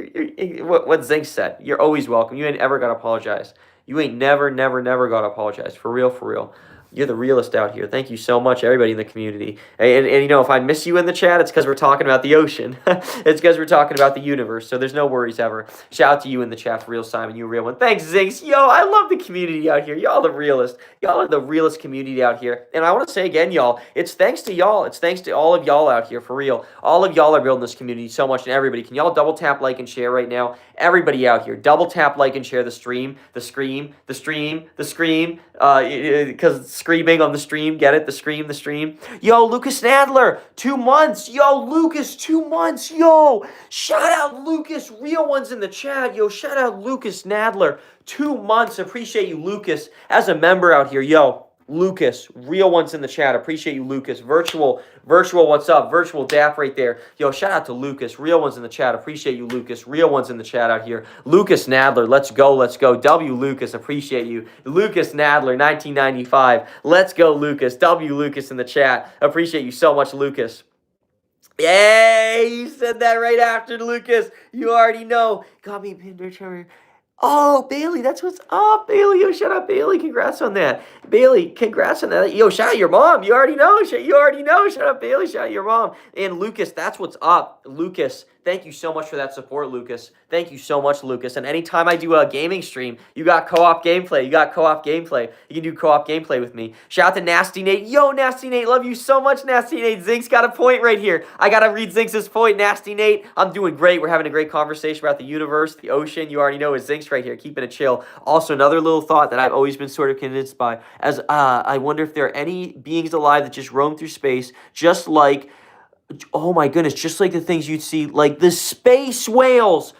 what Zink said. You're always welcome. You ain't ever got to apologize. You ain't never got to apologize. For real, for real. You're the realest out here. Thank you so much, everybody in the community. And if I miss you in the chat, it's because we're talking about the ocean. It's because we're talking about the universe. So there's no worries ever. Shout out to you in the chat for real, Simon. You a real one. Thanks, Zinks. Yo, I love the community out here. Y'all the realest. Y'all are the realest community out here. And I want to say again, y'all, it's thanks to y'all. It's thanks to all of y'all out here, for real. All of y'all are building this community so much. And everybody, can y'all double tap, like, and share right now? Everybody out here, double tap, like, and share the stream. Because screaming on the stream, get it? The stream. Yo, Lucas Nadler, 2 months. Yo, Lucas, 2 months. Yo, shout out Lucas. Real ones in the chat. Yo, shout out Lucas Nadler, 2 months. Appreciate you, Lucas, as a member out here. Yo, Lucas, real ones in the chat. Appreciate you, Lucas. Virtual, what's up? Virtual DAP right there. Yo, shout out to Lucas. Real ones in the chat. Appreciate you, Lucas. Real ones in the chat out here. Lucas Nadler, let's go. W. Lucas, appreciate you. Lucas Nadler, 1995. Let's go, Lucas. W. Lucas in the chat. Appreciate you so much, Lucas. Yay! You said that right after Lucas. You already know. Got me pinned right here. Oh, Bailey, that's what's up, Bailey. Yo, shout out, Bailey. Congrats on that. Bailey, congrats on that. Yo, shout out your mom. You already know. Shout out, Bailey. Shout out your mom. And Lucas, that's what's up. Lucas, thank you so much for that support, Lucas. Thank you so much, Lucas. And anytime I do a gaming stream, you got co-op gameplay. You can do co-op gameplay with me. Shout out to Nasty Nate. Yo, Nasty Nate, love you so much, Nasty Nate. Zink's got a point right here. I got to read Zink's point. Nasty Nate, I'm doing great. We're having a great conversation about the universe, the ocean. You already know it's Zink's right here, keeping it chill. Also, another little thought that I've always been sort of convinced by, as I wonder if there are any beings alive that just roam through space, just like, oh my goodness, just like the things you'd see, like the space whales.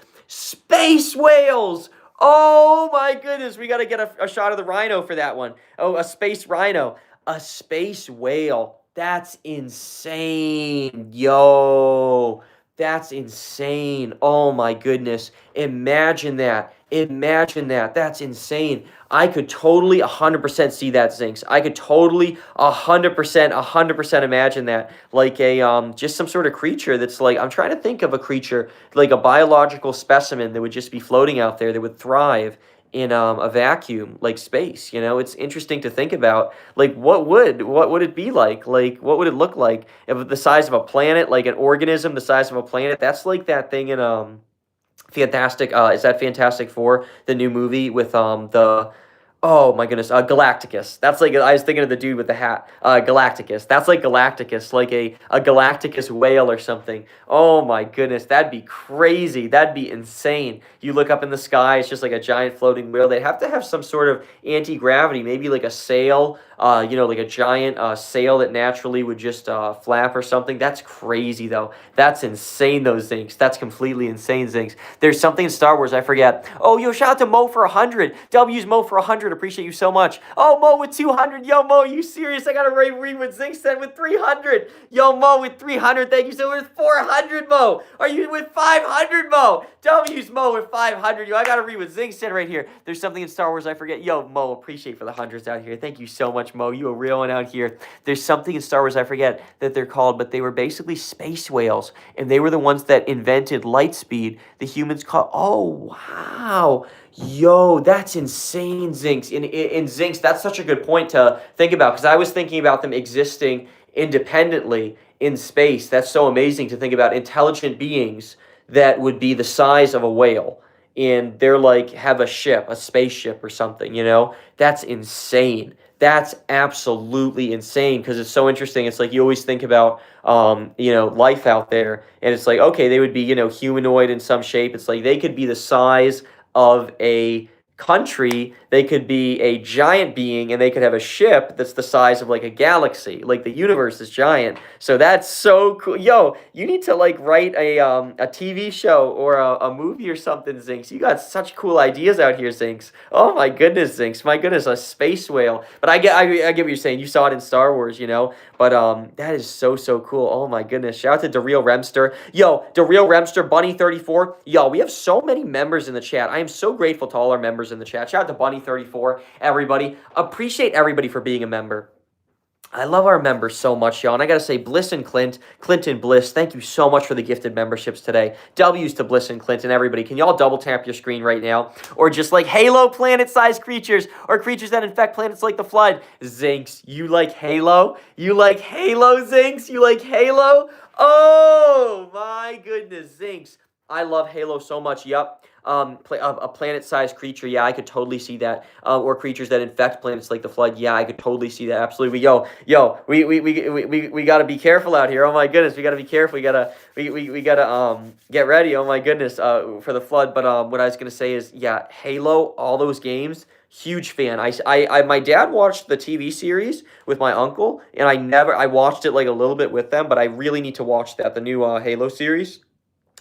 Oh my goodness, we got to get a shot of the rhino for that one. Oh, a space rhino. A space whale. That's insane. Yo, that's insane. Oh my goodness. Imagine that. That's insane. I could totally 100% see that, Zinks. I could totally 100% imagine that. Like a just some sort of creature that's like, I'm trying to think of a creature, like a biological specimen that would just be floating out there that would thrive in a vacuum like space. It's interesting to think about, like, what would it be like? Like, what would it look like if the size of a planet, like an organism the size of a planet? That's like that thing in Fantastic, is that Fantastic Four, the new movie with oh my goodness, Galacticus. That's like, I was thinking of the dude with the hat, Galacticus. That's like Galacticus, like a Galacticus whale or something. Oh my goodness, that'd be crazy. That'd be insane. You look up in the sky, it's just like a giant floating whale. They'd have to have some sort of anti-gravity, maybe like a sail, like a giant sail that naturally would just flap or something. That's crazy though. That's insane, those Zinks. That's completely insane, Zinks. There's something in Star Wars, I forget. Oh, yo, shout out to Mo for 100. W's Mo for 100. Appreciate you so much. Oh, Mo with 200. Yo, Mo, you serious? I got to read what Zink said with 300. Yo, Mo with 300. Thank you so much. With 400, Mo. Are you with 500, Mo? W's Mo with 500. Yo, I got to read what Zink said right here. There's something in Star Wars I forget. Yo, Mo, appreciate for the hundreds out here. Thank you so much, Mo. You a real one out here. There's something in Star Wars I forget that they're called, but they were basically space whales, and they were the ones that invented light speed. The humans call. Oh, wow. Yo, that's insane, Zinks. In Zinks, that's such a good point to think about, because I was thinking about them existing independently in space. That's so amazing to think about intelligent beings that would be the size of a whale, and they're like, have a ship, a spaceship or something, That's insane. That's absolutely insane, because it's so interesting. It's like you always think about, life out there, and it's like, okay, they would be, humanoid in some shape. It's like they could be the size of a country they could be a giant being, and they could have a ship that's the size of like a galaxy. Like the universe is giant. So that's so cool. Yo, you need to like write a TV show or a movie or something, Zinx. You got such cool ideas out here, Zinx. Oh my goodness, Zinx. My goodness, a space whale. But I get what you're saying. You saw it in Star Wars, you know. But that is so cool. Oh my goodness. Shout out to DeReal Remster. Yo, DeReal Remster, Bunny34. Yo, we have so many members in the chat. I am so grateful to all our members in the chat. Shout out to Bunny34, everybody. Appreciate everybody for being a member. I love our members so much, y'all. And I got to say, Bliss and Clinton Bliss, thank you so much for the gifted memberships today. W's to Bliss and Clinton, everybody. Can y'all double tap your screen right now? Or just like Halo planet-sized creatures or creatures that infect planets like the Flood. Zinx, you like Halo? You like Halo, Zinx? You like Halo? Oh, my goodness, Zinx. I love Halo so much. Yup. A planet-sized creature, yeah, I could totally see that. Or creatures that infect planets like the Flood, yeah, I could totally see that. Absolutely. Yo, we gotta be careful out here. Oh my goodness, we gotta be careful. We gotta get ready. Oh my goodness, for the Flood. But what I was gonna say is, yeah, Halo, all those games. Huge fan. My dad watched the TV series with my uncle, and I watched it like a little bit with them, but I really need to watch that, the new Halo series.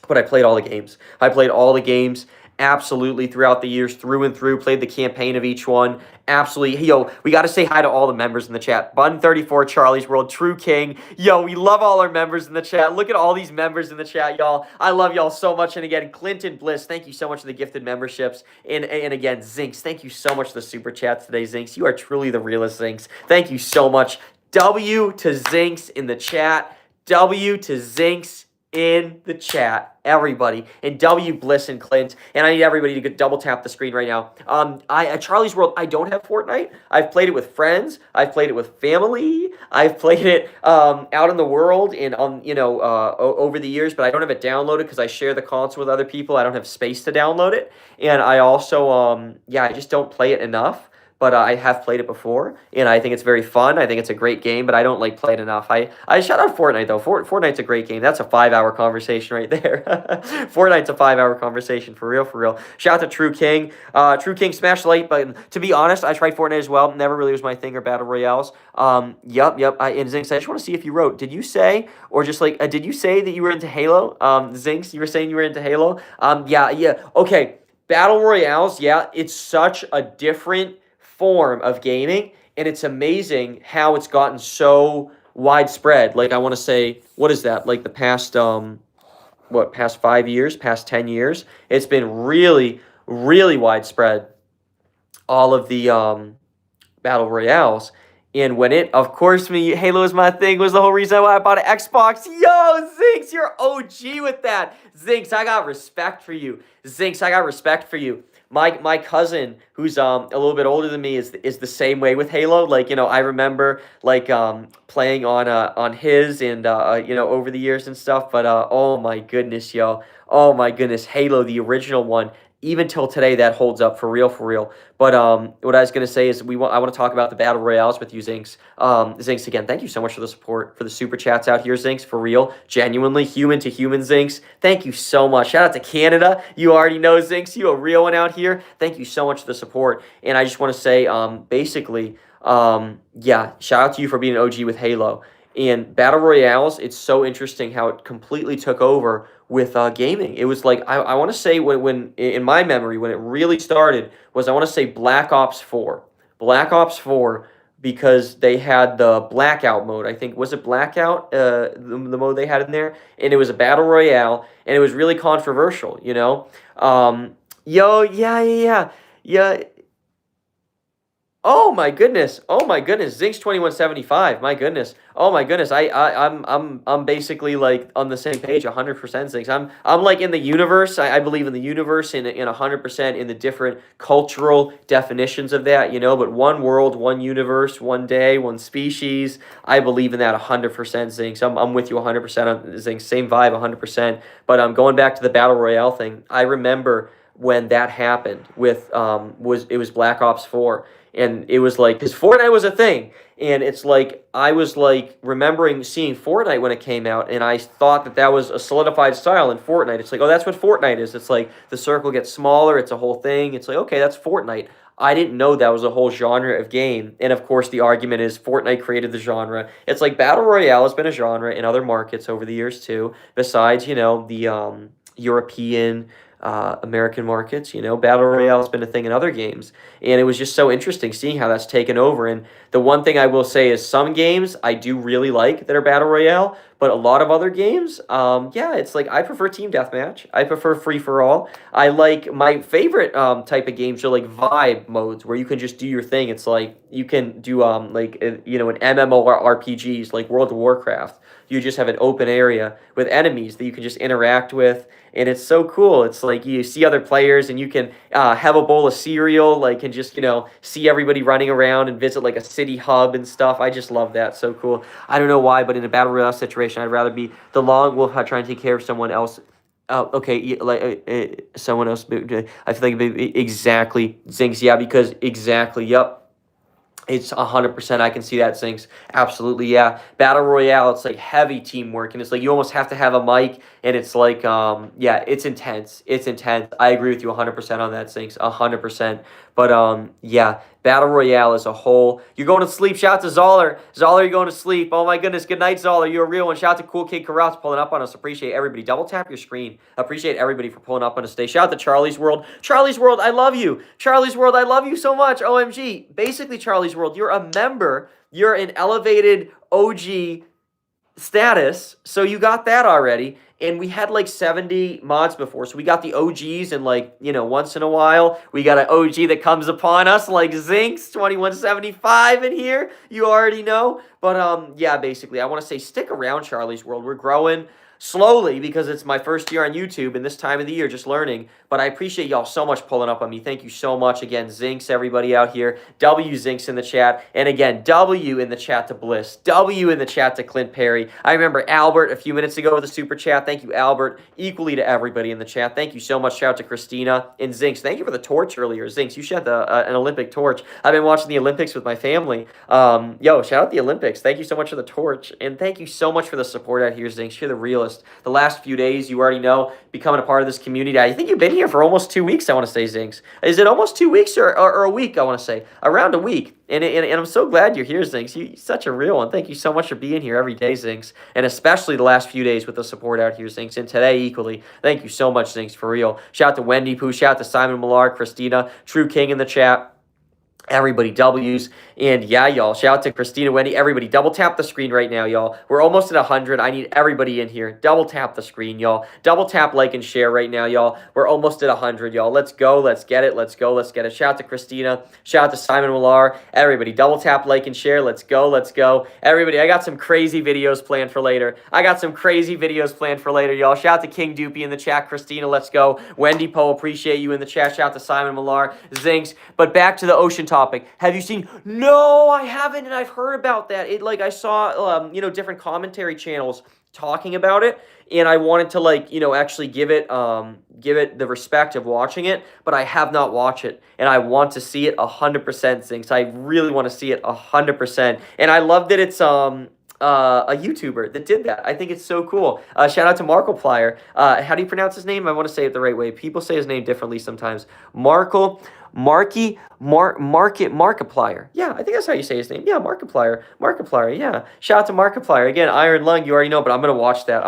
But I played all the games. I played all the games absolutely throughout the years, through and through. Played the campaign of each one. Absolutely. Yo, we got to say hi to all the members in the chat. Bun34, Charlie's World, True King. Yo, we love all our members in the chat. Look at all these members in the chat, y'all. I love y'all so much. And again, Clinton Bliss, thank you so much for the gifted memberships. And again, Zinx, thank you so much for the super chats today, Zinx. You are truly the realest, Zinx. Thank you so much. W to Zinx in the chat. W to Zinx in the chat, everybody, and W Bliss and Clint, and I need everybody to double tap the screen right now. At Charlie's World, I don't have Fortnite. I've played it with friends. I've played it with family. I've played it out in the world and on over the years, but I don't have it downloaded because I share the console with other people. I don't have space to download it, and I also I just don't play it enough. But I have played it before, and I think it's very fun. I think it's a great game, but I don't like play it enough. I shout out Fortnite, though. Fortnite's a great game. That's a 5-hour conversation right there. Fortnite's a 5-hour conversation, for real. Shout out to True King. True King, smash the like button. To be honest, I tried Fortnite as well. Never really was my thing, or Battle Royales. Yup. And Zinx, I just want to see if you wrote. Did you say, or just like, did you say that you were into Halo? Zinx, you were saying you were into Halo? Yeah. Okay. Battle Royales, yeah, it's such a different form of gaming, and it's amazing how it's gotten so widespread. Like, I want to say, what is that, like the past past 5 years, past 10 years, it's been really widespread, all of the battle royales. And when of course, Halo is my thing, was the whole reason why I bought an Xbox. Yo, Zinx, you're OG with that. Zinx, I got respect for you. Zinx, I got respect for you. My cousin, who's a little bit older than me, is the same way with Halo. Like, I remember like playing on his and over the years and stuff. But oh my goodness, yo, oh my goodness, Halo, the original one. Even till today, that holds up for real. But what I was gonna say is I want to talk about the battle royales with you, Zinx. Zinx, again, thank you so much for the support, for the super chats out here, Zinx. For real, genuinely, human to human, Zinx. Thank you so much. Shout out to Canada. You already know, Zinx. You a real one out here. Thank you so much for the support. And I just want to say, basically, shout out to you for being an OG with Halo. And battle royales, it's so interesting how it completely took over with gaming. It was like, I want to say when in my memory, when it really started, was I want to say Black Ops 4. Black Ops 4, because they had the Blackout mode. I think, was it Blackout, the mode they had in there? And it was a battle royale, and it was really controversial, Yeah. Oh my goodness. Zinx 2175. My goodness. Oh my goodness. I'm basically like on the same page 100%, Zinx. I'm like in the universe. I believe in the universe in 100% in the different cultural definitions of that, but one world, one universe, one day, one species. I believe in that 100%, Zinx. I'm with you 100% on Zinx. Same vibe 100%. But going back to the Battle Royale thing, I remember when that happened with it was Black Ops 4. And it was like, because Fortnite was a thing, and it's like, I was like remembering seeing Fortnite when it came out, and I thought that was a solidified style in Fortnite. It's like, oh, that's what Fortnite is. It's like the circle gets smaller, it's a whole thing. It's like, okay, that's Fortnite. I didn't know that was a whole genre of game. And of course, the argument is Fortnite created the genre. It's like Battle Royale has been a genre in other markets over the years too, besides, the European, American markets. Battle Royale has been a thing in other games. And it was just so interesting seeing how that's taken over. And the one thing I will say is some games I do really like that are Battle Royale, but a lot of other games, yeah, it's like I prefer Team Deathmatch. I prefer Free for All. I like my favorite type of games are like vibe modes where you can just do your thing. It's like you can do an MMORPGs like World of Warcraft. You just have an open area with enemies that you can just interact with, and it's so cool. It's like you see other players and you can have a bowl of cereal, like, and just see everybody running around and visit like a city hub and stuff. I just love that. So cool. I don't know why, but in a battle royale situation, I'd rather be the lone wolf try and take care of someone else. Okay, someone else. I feel like exactly Zinx. Yeah, because exactly. Yep. It's 100%. I can see that, Zinx. Absolutely, yeah. Battle Royale, it's like heavy teamwork, and it's like you almost have to have a mic, and it's like, yeah, it's intense. It's intense. I agree with you 100% on that, Zinx. 100%. But, yeah, Battle Royale as a whole. You're going to sleep. Shout out to Zoller. Zoller, you're going to sleep. Oh, my goodness. Good night, Zoller. You're a real one. Shout out to Cool Kid Corrupts pulling up on us. Appreciate everybody. Double tap your screen. Appreciate everybody for pulling up on us today. Shout out to Charlie's World. Charlie's World, I love you. Charlie's World, I love you so much. OMG. Basically, Charlie's World, you're a member. You're an elevated OG status, so you got that already. And we had like 70 mods before, so we got the OGs, and like, once in a while we got an OG that comes upon us, like Zinx 2175 in here. You already know. But yeah, basically I want to say stick around, Charlie's World. We're growing slowly because it's my first year on YouTube and this time of the year just learning. But I appreciate y'all so much pulling up on me. Thank you so much. Again, Zinx, everybody out here. W Zinx in the chat. And again, W in the chat to Bliss. W in the chat to Clint Perry. I remember Albert a few minutes ago with a super chat. Thank you, Albert. Equally to everybody in the chat. Thank you so much. Shout out to Christina and Zinx. Thank you for the torch earlier. Zinx, you shed an Olympic torch. I've been watching the Olympics with my family. Yo, shout out the Olympics. Thank you so much for the torch. And thank you so much for the support out here, Zinx. You're the realest. The last few days, you already know, becoming a part of this community. I think you've been here for almost 2 weeks, I want to say, Zinx. Is it almost 2 weeks or a week, I want to say? Around a week. And I'm so glad you're here, Zinx. You're such a real one. Thank you so much for being here every day, Zinx. And especially the last few days with the support out here, Zinx. And today, equally. Thank you so much, Zinx, for real. Shout out to Wendy Pooh. Shout out to Simon Millar, Christina, True King in the chat. Everybody W's. And yeah, y'all, shout out to Christina, Wendy, everybody. Double tap the screen right now, y'all. We're almost at 100. I need everybody in here. Double tap the screen, y'all. Double tap, like, and share right now, y'all. We're almost at 100, y'all. Let's go. Let's get it. Let's go. Let's get it. Shout out to Christina. Shout out to Simon Millar. Everybody, double tap, like, and share. Let's go. Let's go. Everybody, I got some crazy videos planned for later. Y'all. Shout out to King Doopy in the chat. Christina, let's go. Wendy Poe, appreciate you in the chat. Shout out to Simon Millar. Zinx. But back to the ocean topic. Have you seen? No, I haven't, and I've heard about that. I saw, different commentary channels talking about it, and I wanted to actually give it the respect of watching it, but I have not watched it, and I want to see it 100%, Zinx. I really want to see it 100%, and I love that it's a YouTuber that did that. I think it's so cool. Shout out to Markiplier. How do you pronounce his name? I want to say it the right way. People say his name differently sometimes. Markiplier. Yeah, I think that's how you say his name. Yeah, Markiplier, yeah. Shout out to Markiplier. Again, Iron Lung, you already know, but I'm going to watch that.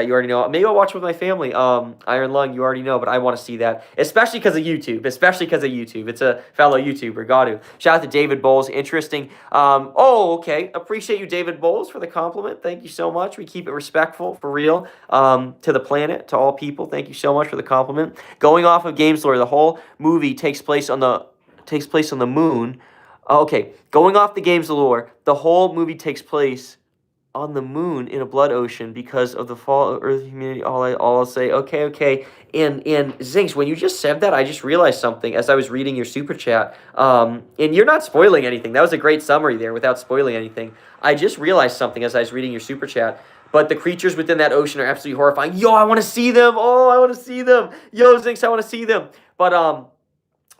You already know. Maybe I'll watch it with my family. Iron Lung, you already know, but I want to see that. Especially because of YouTube. It's a fellow YouTuber. Got to. Shout out to David Bowles. Interesting. Okay. Appreciate you, David Bowles, for the compliment. Thank you so much. We keep it respectful, for real. To the planet, to all people. Thank you so much for the compliment. Going off of Games Lore, the whole movie takes place on the moon. Okay, going off the game's lore, the whole movie takes place on the moon in a blood ocean because of the fall of Earth humanity. All I'll say, okay. And Zinx, when you just said that, I just realized something as I was reading your super chat. And you're not spoiling anything. That was a great summary there without spoiling anything. I just realized something as I was reading your super chat. But the creatures within that ocean are absolutely horrifying. Yo, I want to see them. Oh, I want to see them. Yo, Zinx, I want to see them. But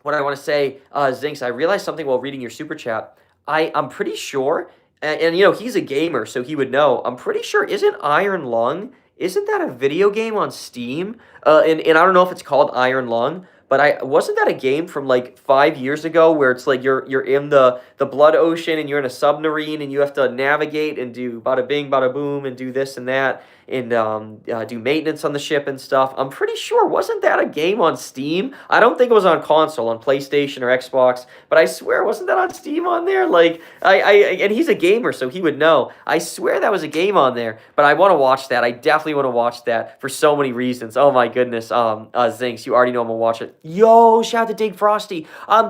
what I want to say, Zinx, I realized something while reading your super chat. I'm pretty sure, and he's a gamer, so he would know. I'm pretty sure, isn't Iron Lung, isn't that a video game on Steam? And I don't know if it's called Iron Lung, but I wasn't that a game from like 5 years ago where it's like you're in the blood ocean and you're in a submarine and you have to navigate and do bada bing, bada boom, and do this and that and do maintenance on the ship and stuff. I'm pretty sure wasn't that a game on Steam? I don't think it was on console, on PlayStation or Xbox, but I swear wasn't that on Steam on there? Like I and he's a gamer, so he would know. I swear that was a game on there, but I want to watch that. I definitely want to watch that for so many reasons. Oh my goodness, Zinks, you already know I'm gonna watch it. Yo, shout out to Dig Frosty.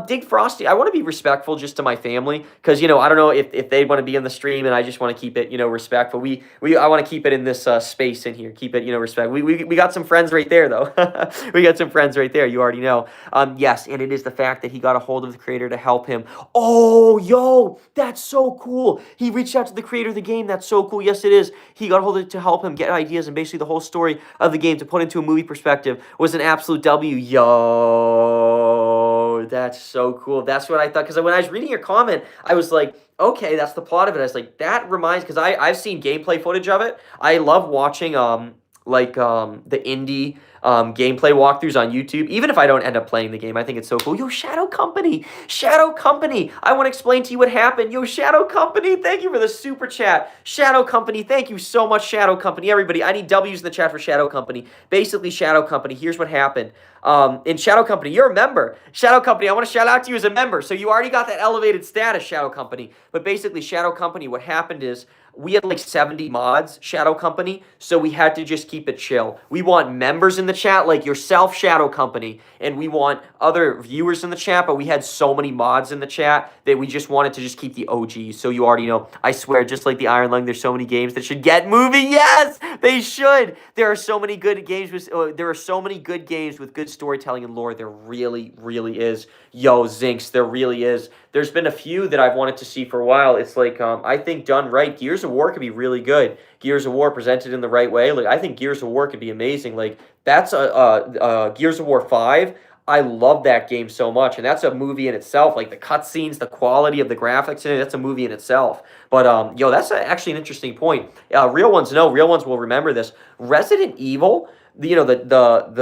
Dig Frosty, I want to be respectful just to my family because I don't know if they want to be in the stream and I just want to keep it respectful. I want to keep it in this space in here. Keep it respect. We got some friends right there though. We got some friends right there. You already know. Yes, and it is the fact that he got a hold of the creator to help him. Oh, yo, that's so cool. He reached out to the creator of the game. That's so cool. Yes, it is. He got a hold of it to help him get ideas and basically the whole story of the game to put into a movie perspective was an absolute W. Yo, that's so cool. That's what I thought. Because when I was reading your comment, I was like, okay, that's the plot of it. I was like, that reminds, because I've seen gameplay footage of it. I love watching the indie gameplay walkthroughs on YouTube. Even if I don't end up playing the game, I think it's so cool. Yo, Shadow Company, I want to explain to you what happened. Yo, Shadow Company, thank you for the super chat. Shadow Company, thank you so much, Shadow Company. Everybody, I need W's in the chat for Shadow Company. Basically, Shadow Company, here's what happened. In Shadow Company, you're a member. Shadow Company, I want to shout out to you as a member. So you already got that elevated status, Shadow Company. But basically, Shadow Company, what happened is we had like 70 mods, Shadow Company, so we had to just keep it chill. We want members in the chat like yourself, Shadow Company, and we want other viewers in the chat, but we had so many mods in the chat that we just wanted to just keep the OGs. So you already know, I swear, just like the Iron Lung, there's so many games that should get movie. Yes, they should. There are so many good games with good storytelling and lore. There really, really is. Yo, Zinks, there really is. There's been a few that I've wanted to see for a while. It's like, I think done right, Gears of War could be really good. Gears of War presented in the right way. Like, I think Gears of War could be amazing. Like, that's Gears of War 5. I love that game so much, and that's a movie in itself. Like, the cutscenes, the quality of the graphics in it, that's a movie in itself. But, yo, that's actually an interesting point. Real ones know. Real ones will remember this. Resident Evil, the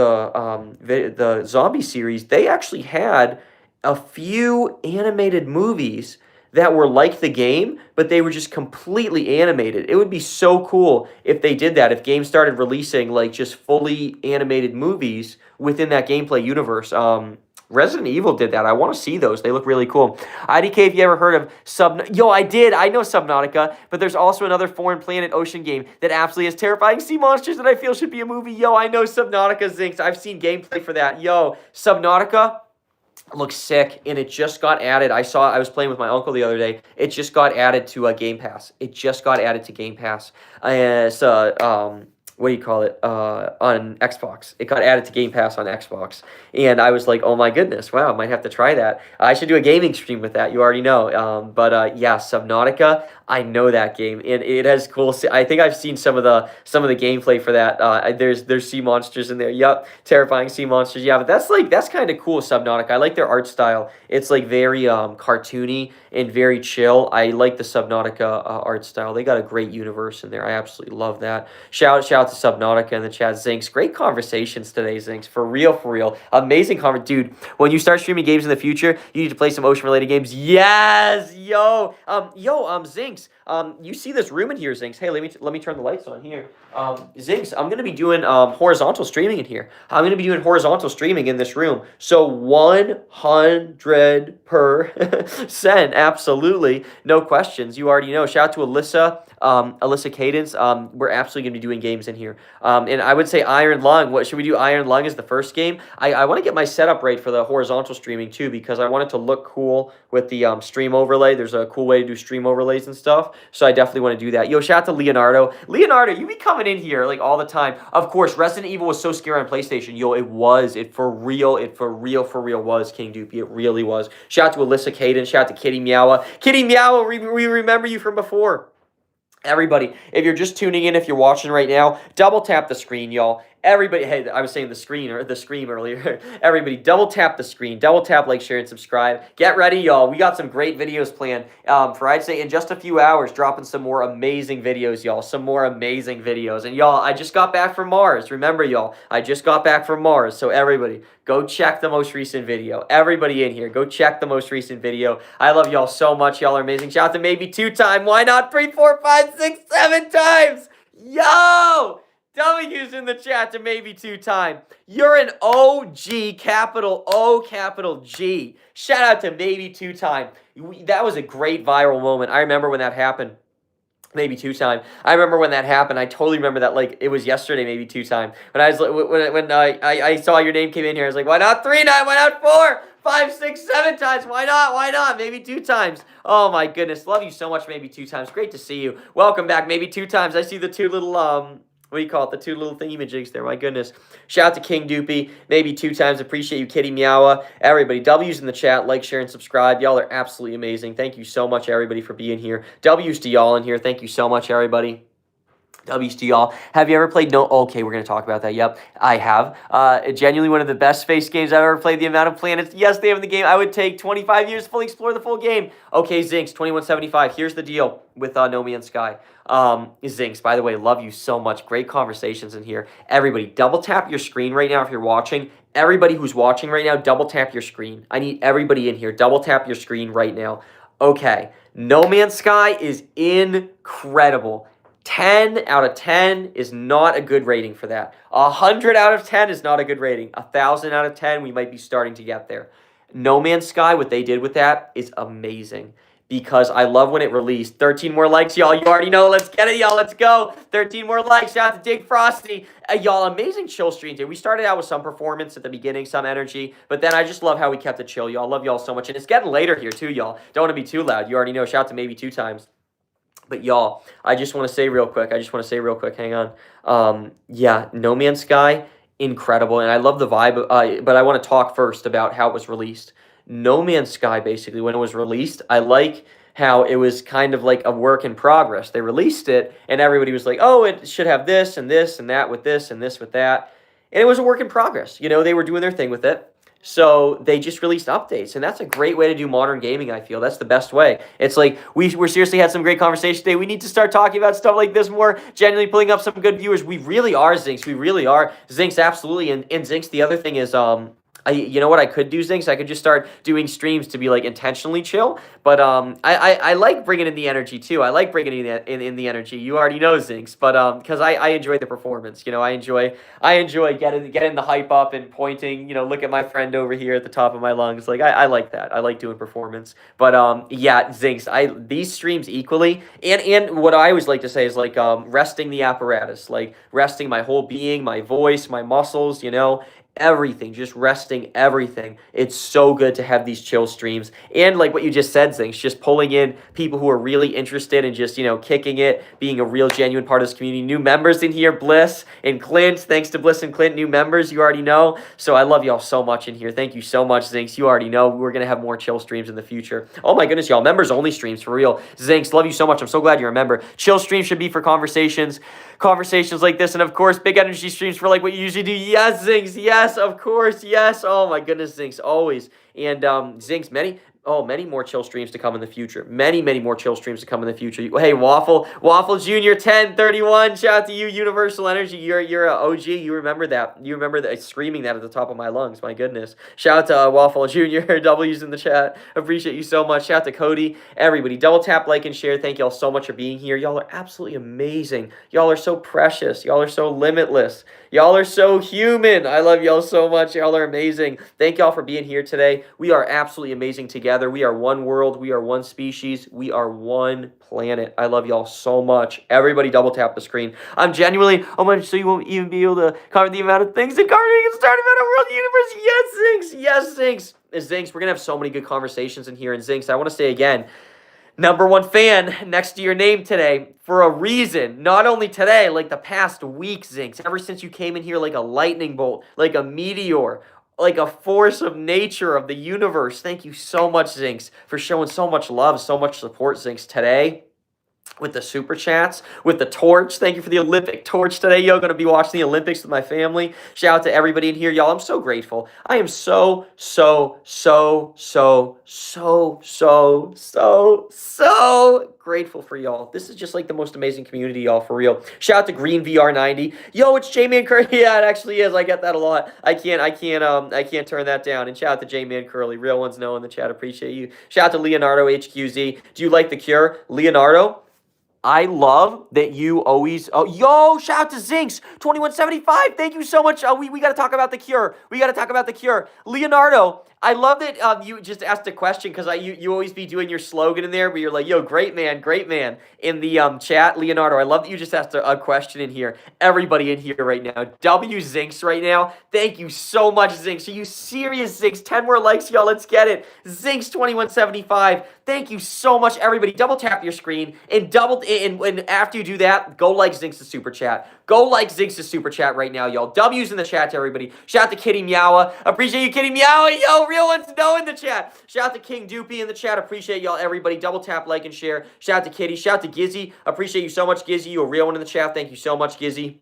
zombie series, they actually had a few animated movies that were like the game, but they were just completely animated. It would be so cool if they did that, if games started releasing like just fully animated movies within that gameplay universe. Resident Evil did that. I want to see those. They look really cool. IDK, if you ever heard of Yo, I did. I know Subnautica, but there's also another foreign planet ocean game that absolutely has terrifying sea monsters that I feel should be a movie. Yo, I know Subnautica, Zinks. I've seen gameplay for that. Yo, Subnautica looks sick, and it just got added. I was playing with my uncle the other day. It just got added to Game Pass. What do you call it? On Xbox. It got added to Game Pass on Xbox. And I was like, oh my goodness, wow, I might have to try that. I should do a gaming stream with that. You already know. Yeah, Subnautica, I know that game. And it has cool, I think I've seen some of the gameplay for that. There's sea monsters in there. Yup, terrifying sea monsters. Yeah, but that's kind of cool, Subnautica. I like their art style. It's like very cartoony and very chill. I like the Subnautica art style. They got a great universe in there. I absolutely love that. Shout out to Subnautica in the chat. Zinks, great conversations today, Zinks. For real. Amazing Dude, when you start streaming games in the future, you need to play some ocean-related games. Yes! Yo, Zinks, you see this room in here, Zinks. Hey, let me turn the lights on here. Zinks, I'm going to be doing horizontal streaming in here. I'm going to be doing horizontal streaming in this room. So 100%, absolutely. No questions. You already know. Shout out to Alyssa. Alyssa Cadence, we're absolutely going to be doing games in here. And I would say Iron Lung. What should we do? Iron Lung is the first game. I want to get my setup right for the horizontal streaming too, because I want it to look cool with the stream overlay. There's a cool way to do stream overlays and stuff. So I definitely want to do that. Yo, shout out to Leonardo. Leonardo, you be coming in here like all the time. Of course, Resident Evil was so scary on PlayStation. Yo, it was. It for real was, King Doopy. It really was. Shout out to Alyssa Cadence. Shout out to Kitty Meowa. Kitty Meowa, we remember you from before. Everybody, if you're just tuning in, if you're watching right now, double tap the screen, y'all. Everybody, hey, I was saying the screen or the scream earlier. Everybody, double tap the screen, double tap, like, share, and subscribe. Get ready, y'all. We got some great videos planned for, I'd say, in just a few hours, dropping some more amazing videos, y'all. Some more amazing videos. And y'all, I just got back from Mars. Remember, y'all, I just got back from Mars. So everybody, go check the most recent video. Everybody in here, go check the most recent video. I love y'all so much. Y'all are amazing. Shout out to maybe 2-time. Why not 3, 4, 5, 6, 7 times? Yo! W's in the chat to maybe 2-time. You're an OG, capital O, capital G. Shout out to maybe 2-time. That was a great viral moment. I remember when that happened. Maybe 2-time. I remember when that happened. I totally remember that like it was yesterday. Maybe 2-time. When I saw your name came in here, I was like, why not 3 times? Why not 4, 5, 6, 7 times? Why not? Why not? Maybe 2 times. Oh my goodness, love you so much. Maybe 2 times. Great to see you. Welcome back. Maybe 2 times. I see the 2 little what do you call it? The 2 little thingamajigs there. My goodness. Shout out to King Doopy. Maybe 2 times. Appreciate you, Kitty Meowa. Everybody, W's in the chat. Like, share, and subscribe. Y'all are absolutely amazing. Thank you so much, everybody, for being here. W's to y'all in here. Thank you so much, everybody. W's to y'all. Have you ever played No? Okay, we're going to talk about that. Yep, I have. Genuinely one of the best space games I've ever played. The amount of planets, yes, they have in the game. I would take 25 years to fully explore the full game. Okay, Zinx, 2175. Here's the deal with No Man's Sky. Zinx, by the way, love you so much. Great conversations in here. Everybody, double tap your screen right now if you're watching. Everybody who's watching right now, double tap your screen. I need everybody in here. Double tap your screen right now. Okay, No Man's Sky is incredible. 10 out of 10 is not a good rating for that. 100 out of 10 is not a good rating. 1,000 out of 10, we might be starting to get there. No Man's Sky, what they did with that is amazing. Because I love when it released. 13 more likes, y'all. You already know. Let's get it, y'all. Let's go. 13 more likes. Shout out to Dig Frosty. Y'all, amazing chill streams. We started out with some performance at the beginning, some energy. But then I just love how we kept it chill, y'all. Love y'all so much. And it's getting later here, too, y'all. Don't want to be too loud. You already know. Shout out to maybe 2 times. But y'all, I just want to say real quick. Hang on. Yeah, No Man's Sky, incredible. And I love the vibe. But I want to talk first about how it was released. No Man's Sky, basically, when it was released, I like how it was kind of like a work in progress. They released it, and everybody was like, oh, it should have this and this and that with this and this with that. And it was a work in progress. You know, they were doing their thing with it. So they just released updates, and that's a great way to do modern gaming, I feel. That's the best way. It's like, we're seriously had some great conversations today. We need to start talking about stuff like this more, genuinely pulling up some good viewers. We really are, Zinx. We really are. Zinx, absolutely. And Zinx, the other thing is, you know what I could do, Zinx? I could just start doing streams to be like intentionally chill. But I like bringing in the energy too. I like bringing in the energy. You already know, Zinx. But because I enjoy the performance. You know, I enjoy getting the hype up and pointing. You know, look at my friend over here at the top of my lungs. Like I like that. I like doing performance. But yeah, Zinx. These streams equally and what I always like to say is like resting the apparatus, like resting my whole being, my voice, my muscles. You know. Everything, just resting everything. It's so good to have these chill streams. And like what you just said, Zinx, just pulling in people who are really interested and just, you know, kicking it, being a real genuine part of this community. New members in here, Bliss and Clint. Thanks to Bliss and Clint, new members, you already know. So I love y'all so much in here. Thank you so much, Zinx. You already know we're going to have more chill streams in the future. Oh my goodness, y'all. Members only streams, for real. Zinx, love you so much. I'm so glad you're a member. Chill streams should be for conversations like this, and of course big energy streams for like what you usually do. Yes, Zinx, yes, of course, yes. Oh my goodness, Zinx, always. And Zinx, many more chill streams to come in the future. Many more chill streams to come in the future. Hey, Waffle Jr. 1031. Shout out to you, Universal Energy. You're a OG. You remember that. You remember that screaming that at the top of my lungs. My goodness. Shout out to Waffle Jr. W's in the chat. Appreciate you so much. Shout out to Cody. Everybody, double tap, like, and share. Thank y'all so much for being here. Y'all are absolutely amazing. Y'all are so precious. Y'all are so limitless. Y'all are so human. I love y'all so much. Y'all are amazing. Thank y'all for being here today. We are absolutely amazing together. We are one world. We are one species. We are one planet. I love y'all so much. Everybody double tap the screen. I'm genuinely, so you won't even be able to cover the amount of things that Carter can start about a world universe. Yes, Zinx. Yes, Zinx. Zinx, we're going to have so many good conversations in here. And Zinx, I want to say again, #1 fan next to your name today for a reason. Not only today, like the past week, Zinx. Ever since you came in here like a lightning bolt, like a meteor, like a force of nature of the universe. Thank you so much, Zinx, for showing so much love, so much support, Zinx. Today, with the super chats, with the torch. Thank you for the Olympic torch today, yo. Gonna be watching the Olympics with my family. Shout out to everybody in here, y'all. I'm so grateful. I am so grateful for y'all. This is just like the most amazing community, y'all, for real. Shout out to Green VR90. Yo, it's J-Man Curly. Yeah, it actually is. I get that a lot. I can't turn that down. And shout out to J-Man Curly. Real ones know in the chat. Appreciate you. Shout out to Leonardo HQZ. Do you like the Cure? Leonardo, I love that you always. Oh, yo! Shout out to Zinks 2175. Thank you so much. We got to talk about the Cure. We got to talk about the Cure. Leonardo, I love that you just asked a question because you always be doing your slogan in there, where you're like, "Yo, great man," in the chat. Leonardo, I love that you just asked a question in here. Everybody in here right now, W Zinks right now. Thank you so much, Zinks. Are you serious, Zinks? 10 more likes, y'all. Let's get it. Zinks 2175. Thank you so much, everybody. Double tap your screen and after you do that, go like Zinks' super chat. Go like Zinks' super chat right now, y'all. W's in the chat to everybody. Shout out to Kitty Meowa. Appreciate you, Kitty Meowa. Yo, real ones know in the chat. Shout out to King Doopy in the chat. Appreciate y'all, everybody. Double tap, like, and share. Shout out to Kitty. Shout out to Gizzy. Appreciate you so much, Gizzy. You a real one in the chat. Thank you so much, Gizzy.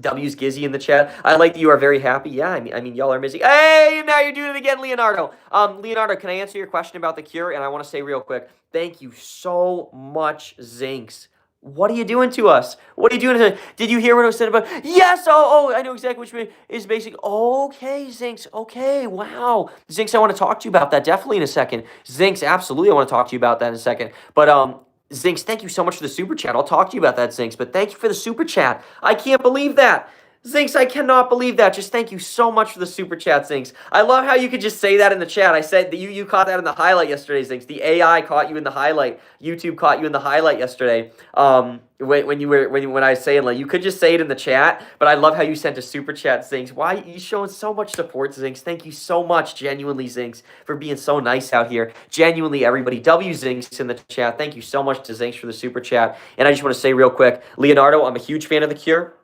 W's Gizzy in the chat. I like that you are very happy. Yeah, I mean, y'all are missing. Hey, now you're doing it again, Leonardo. Leonardo, can I answer your question about the Cure? And I want to say real quick, thank you so much, Zinks. What are you doing to us? What are you doing to us? Did you hear what I said about? Yes. Oh, I know exactly which is basic. Okay, Zinks. Okay, wow. Zinks, I want to talk to you about that definitely in a second. Zinks, absolutely, I want to talk to you about that in a second. But Zinks, thank you so much for the super chat. I'll talk to you about that, Zinks, but thank you for the super chat. I can't believe that. Zinks, I cannot believe that. Just thank you so much for the super chat, Zinks. I love how you could just say that in the chat. I said that you caught that in the highlight yesterday, Zinks. The AI caught you in the highlight. YouTube caught you in the highlight yesterday. When I was saying, like, you could just say it in the chat, but I love how you sent a super chat, Zinks. Why you showing so much support, Zinks? Thank you so much, genuinely, Zinks, for being so nice out here. Genuinely, everybody. W Zinks in the chat. Thank you so much to Zinks for the super chat. And I just want to say real quick, Leonardo, I'm a huge fan of The Cure.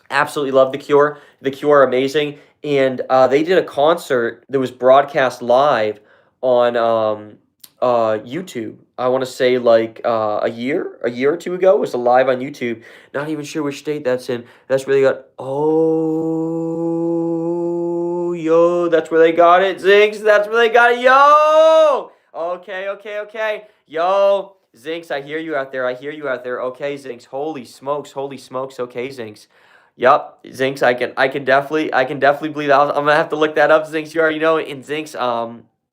Absolutely love The Cure. The Cure are amazing. And they did a concert that was broadcast live on YouTube. I want to say like a year or two ago. It was live on YouTube. Not even sure which state that's in. That's where they got. Oh, yo, that's where they got it. Zinks, that's where they got it. Yo. Okay. Yo. Zinks, I hear you out there. Okay, Zinks. Holy smokes. Okay, Zinks. Yup, Zinks. I can definitely believe that. I'm gonna have to look that up, Zinks. You already know it. And Zinks,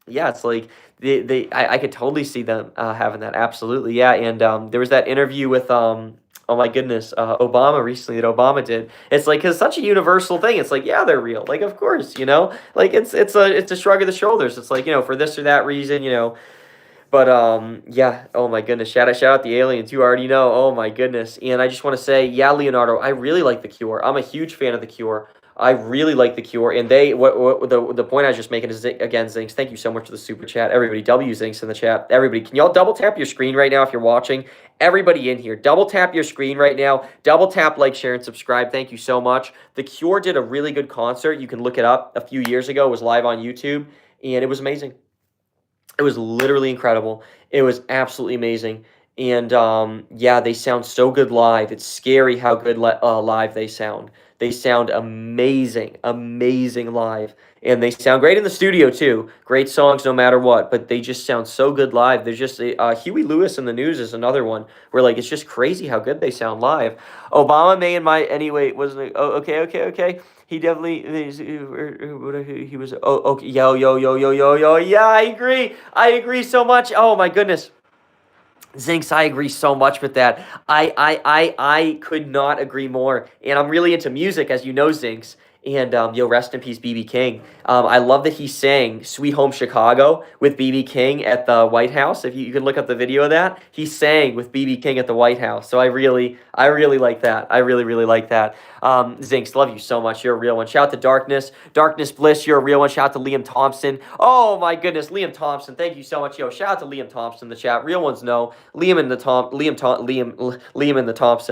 yeah, it's like I could totally see them having that. Absolutely, yeah. And there was that interview with oh my goodness, Obama recently that Obama did. It's like it's such a universal thing. It's like, yeah, they're real. Like, of course, like it's a shrug of the shoulders. It's like, for this or that reason, But yeah, oh my goodness, shout out the aliens. You already know. Oh my goodness. And I just want to say, yeah, Leonardo, I really like The Cure. I'm a huge fan of The Cure. I really like The Cure. And the point I was just making is, again, Zinks, thank you so much for the super chat. Everybody, W Zinks in the chat. Everybody, can y'all double tap your screen right now if you're watching? Everybody in here, double tap your screen right now. Double tap, like, share, and subscribe. Thank you so much. The Cure did a really good concert. You can look it up. A few years ago, it was live on YouTube, and it was amazing. It was literally incredible. It was absolutely amazing. And yeah, they sound so good live. It's scary how good live they sound. They sound amazing live. And they sound great in the studio too. Great songs no matter what, but they just sound so good live. There's just Huey Lewis in the News is another one where like it's just crazy how good they sound live. Obama may in my anyway wasn't okay. He definitely he was okay. Yo. Yeah, I agree so much. Oh my goodness. Zinks, I agree so much with that. I could not agree more. And I'm really into music, as you know, Zinks. And rest in peace, B.B. King. I love that he sang "Sweet Home Chicago" with B.B. King at the White House. If you can look up the video of that, he sang with B.B. King at the White House. So I really like that. I really like that. Zinks, love you so much. You're a real one. Shout out to Darkness Bliss. You're a real one. Shout out to Liam Thompson. Oh my goodness, Liam Thompson. Thank you so much, yo. Shout out to Liam Thompson in the chat. Real ones know Liam and the Thompson.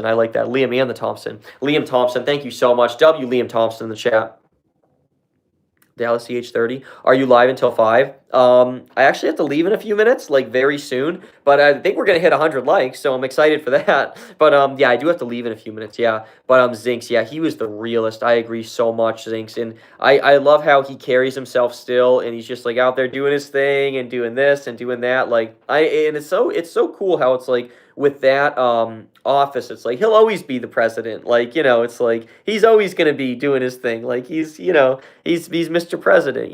I like that. Liam and the Thompson. Liam Thompson. Thank you so much. W Liam Thompson in the chat. Dallas CH30. Are you live until 5? I actually have to leave in a few minutes, like very soon, but I think we're gonna hit 100 likes, so I'm excited for that. But yeah, I do have to leave in a few minutes, yeah. But Zinks, yeah, he was the realist. I agree so much, Zinks, and I love how he carries himself still, and he's just like out there doing his thing and doing this and doing that. Like and it's so cool how it's like with that office, it's like he'll always be the president. Like, it's like he's always gonna be doing his thing. Like he's Mr. President,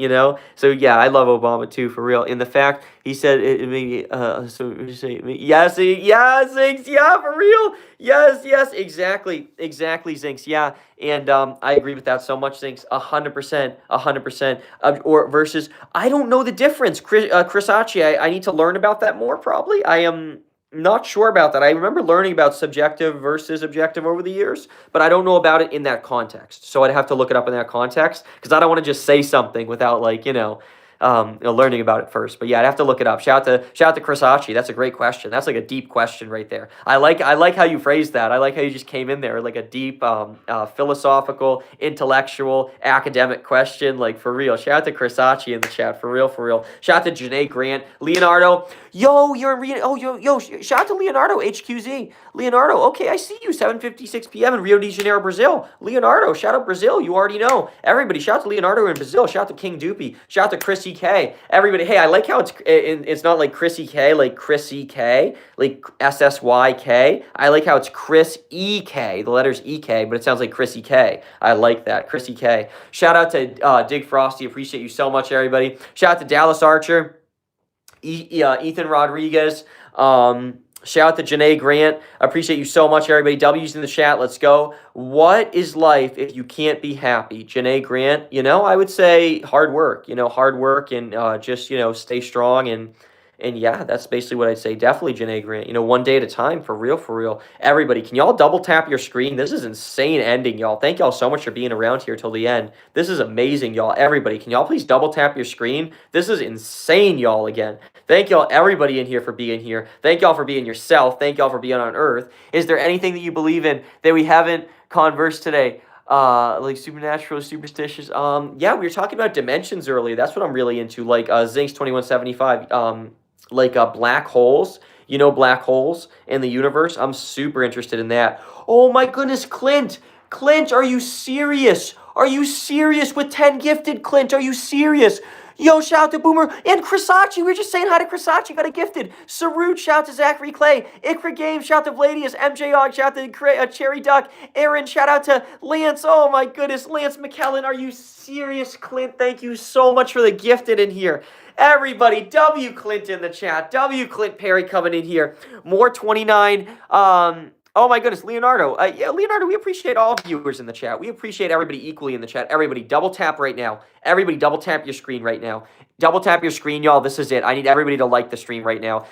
So yeah, I love Obama too, for real. In the fact he said it maybe so you say yes, yes, Zinks, yeah, for real. Yes, exactly, Zinks, yeah. And I agree with that so much, Zinks, 100%. Or versus, I don't know the difference. Chris Achi, I need to learn about that more, probably. I am not sure about that. I remember learning about subjective versus objective over the years, but I don't know about it in that context. So I'd have to look it up in that context because I don't want to just say something without learning about it first. But yeah, I'd have to look it up. Shout out to Chris Achi. That's a great question. That's like a deep question right there. I like how you phrased that. I like how you just came in there like a deep philosophical, intellectual, academic question. Like for real. Shout out to Chris Achi in the chat. For real. Shout out to Janae Grant, Leonardo. Yo, shout out to Leonardo HQZ. Leonardo, okay, I see you. 7:56 p.m. in Rio de Janeiro, Brazil. Leonardo, shout out Brazil. You already know. Everybody, shout out to Leonardo in Brazil. Shout out to King Doopy. Shout out to Chrissy K. Everybody, hey, I like how it's not like Chrissy K, like Chrissy K, like SSYK. I like how it's Chris EK. The letter's EK, but it sounds like Chrissy K. I like that, Chrissy K. Shout out to Dig Frosty. Appreciate you so much, everybody. Shout out to Dallas Archer. Ethan Rodriguez, shout out to Janae Grant. I appreciate you so much, everybody. W's in the chat. Let's go. What is life if you can't be happy? Janae Grant, I would say hard work, and just, stay strong and yeah, that's basically what I'd say. Definitely Janae Grant. One day at a time, for real. Everybody, can y'all double tap your screen? This is insane ending, y'all. Thank y'all so much for being around here till the end. This is amazing, y'all. Everybody, can y'all please double tap your screen? This is insane, y'all, again. Thank y'all, everybody in here, for being here. Thank y'all for being yourself. Thank y'all for being on Earth. Is there anything that you believe in that we haven't conversed today? Like supernatural, superstitious. Yeah, we were talking about dimensions earlier. That's what I'm really into. Like Zinks 2175. Like black holes, black holes in the universe. I'm super interested in that. Oh my goodness, Clint, are you serious? Are you serious with 10 gifted, Clint? Are you serious? Yo, shout out to Boomer and Chrisachi. We were just saying hi to Chrisachi. Got a gifted. Sarut, shout out to Zachary Clay. Ikra Games, shout out to Vladius. MJ Og, shout out to Cherry Duck. Aaron, shout out to Lance. Oh my goodness, Lance McKellen. Are you serious, Clint? Thank you so much for the gifted in here. Everybody, W. Clint in the chat. W. Clint Perry coming in here. More 29. Oh my goodness, Leonardo. Yeah, Leonardo, we appreciate all viewers in the chat. We appreciate everybody equally in the chat. Everybody, double tap right now. Everybody, double tap your screen right now. Double tap your screen, y'all. This is it. I need everybody to like the stream right now.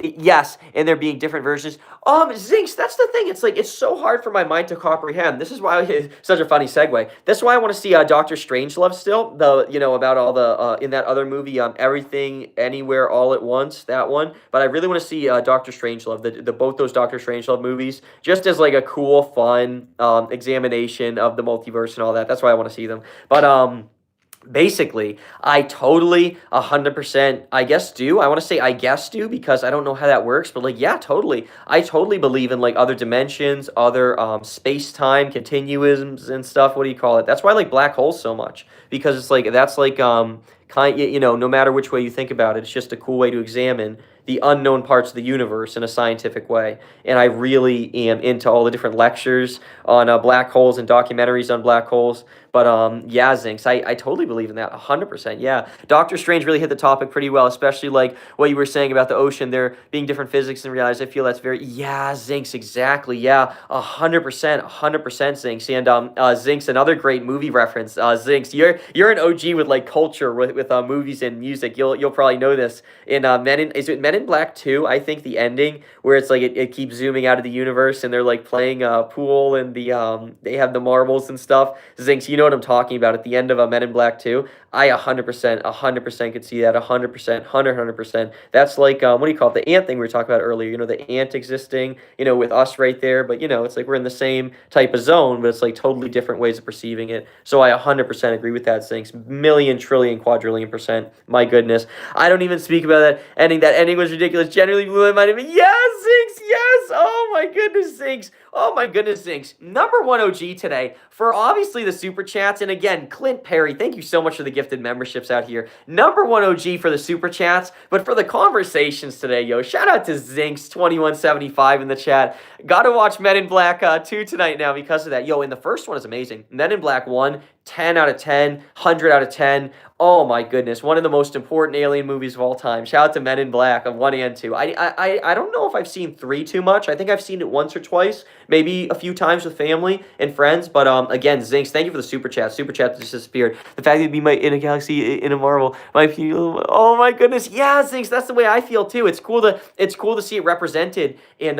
Yes, and there being different versions. Zinks, that's the thing. It's like, it's so hard for my mind to comprehend. This is why it's such a funny segue. That's why I want to see Doctor Strangelove still. About all the, in that other movie, Everything, Anywhere, All at Once, that one. But I really want to see Doctor Strangelove, the both those Doctor Strangelove movies, just as like a cool, fun examination of the multiverse and all that. That's why I want to see them. But, basically, I totally 100% I guess do because I don't know how that works, but like, yeah, totally. I totally believe in like other dimensions, other space-time continuums and stuff. What do you call it? That's why I like black holes so much, because it's like, that's like no matter which way you think about it, it's just a cool way to examine the unknown parts of the universe in a scientific way. And I really am into all the different lectures on black holes and documentaries on black holes. But yeah, Zinks, I totally believe in that, 100%. Yeah, Doctor Strange really hit the topic pretty well, especially like what you were saying about the ocean, there being different physics and realities. I feel that's very, yeah, Zinks, exactly. Yeah, 100%, Zinks. And Zinks, another great movie reference. Zinks, you're an OG with like culture, with with movies and music. You'll probably know this. In is it Men in Black 2? I think the ending where it's like it keeps zooming out of the universe and they're like playing pool and they have the marbles and stuff. Zinx, you know what I'm talking about at the end of Men in Black 2. I 100% could see that 100%. That's like what do you call it? The ant thing we were talking about earlier. You know, the ant existing, you know, with us right there, but you know, it's like we're in the same type of zone, but it's like totally different ways of perceiving it. So I 100% agree with that, Zinx. Million, trillion, quadrillion percent. My goodness. I don't even speak about that ending. That ending was ridiculous. Genuinely blew my mind. Yes, Zinx, yes. Oh my goodness, Zinx. Oh my goodness, Zinx. Number one OG today for obviously the super chats. And again, Clint Perry, thank you so much for the gifted memberships out here. Number one OG for the super chats, but for the conversations today, yo, shout out to Zinx2175 in the chat. Gotta watch Men in Black 2 tonight now because of that. Yo, and the first one is amazing. Men in Black 1, 10 out of 10, 100 out of 10. Oh my goodness, one of the most important alien movies of all time. Shout out to Men in Black of 1 and 2. I don't know if I've seen 3 too much. I think I've seen it once or twice, maybe a few times with family and friends. But again, Zinx, thank you for the super chat. Super chat just disappeared. The fact that you'd be in a galaxy in a Marvel, oh my goodness, yeah, Zinx, that's the way I feel too. It's cool to see it represented in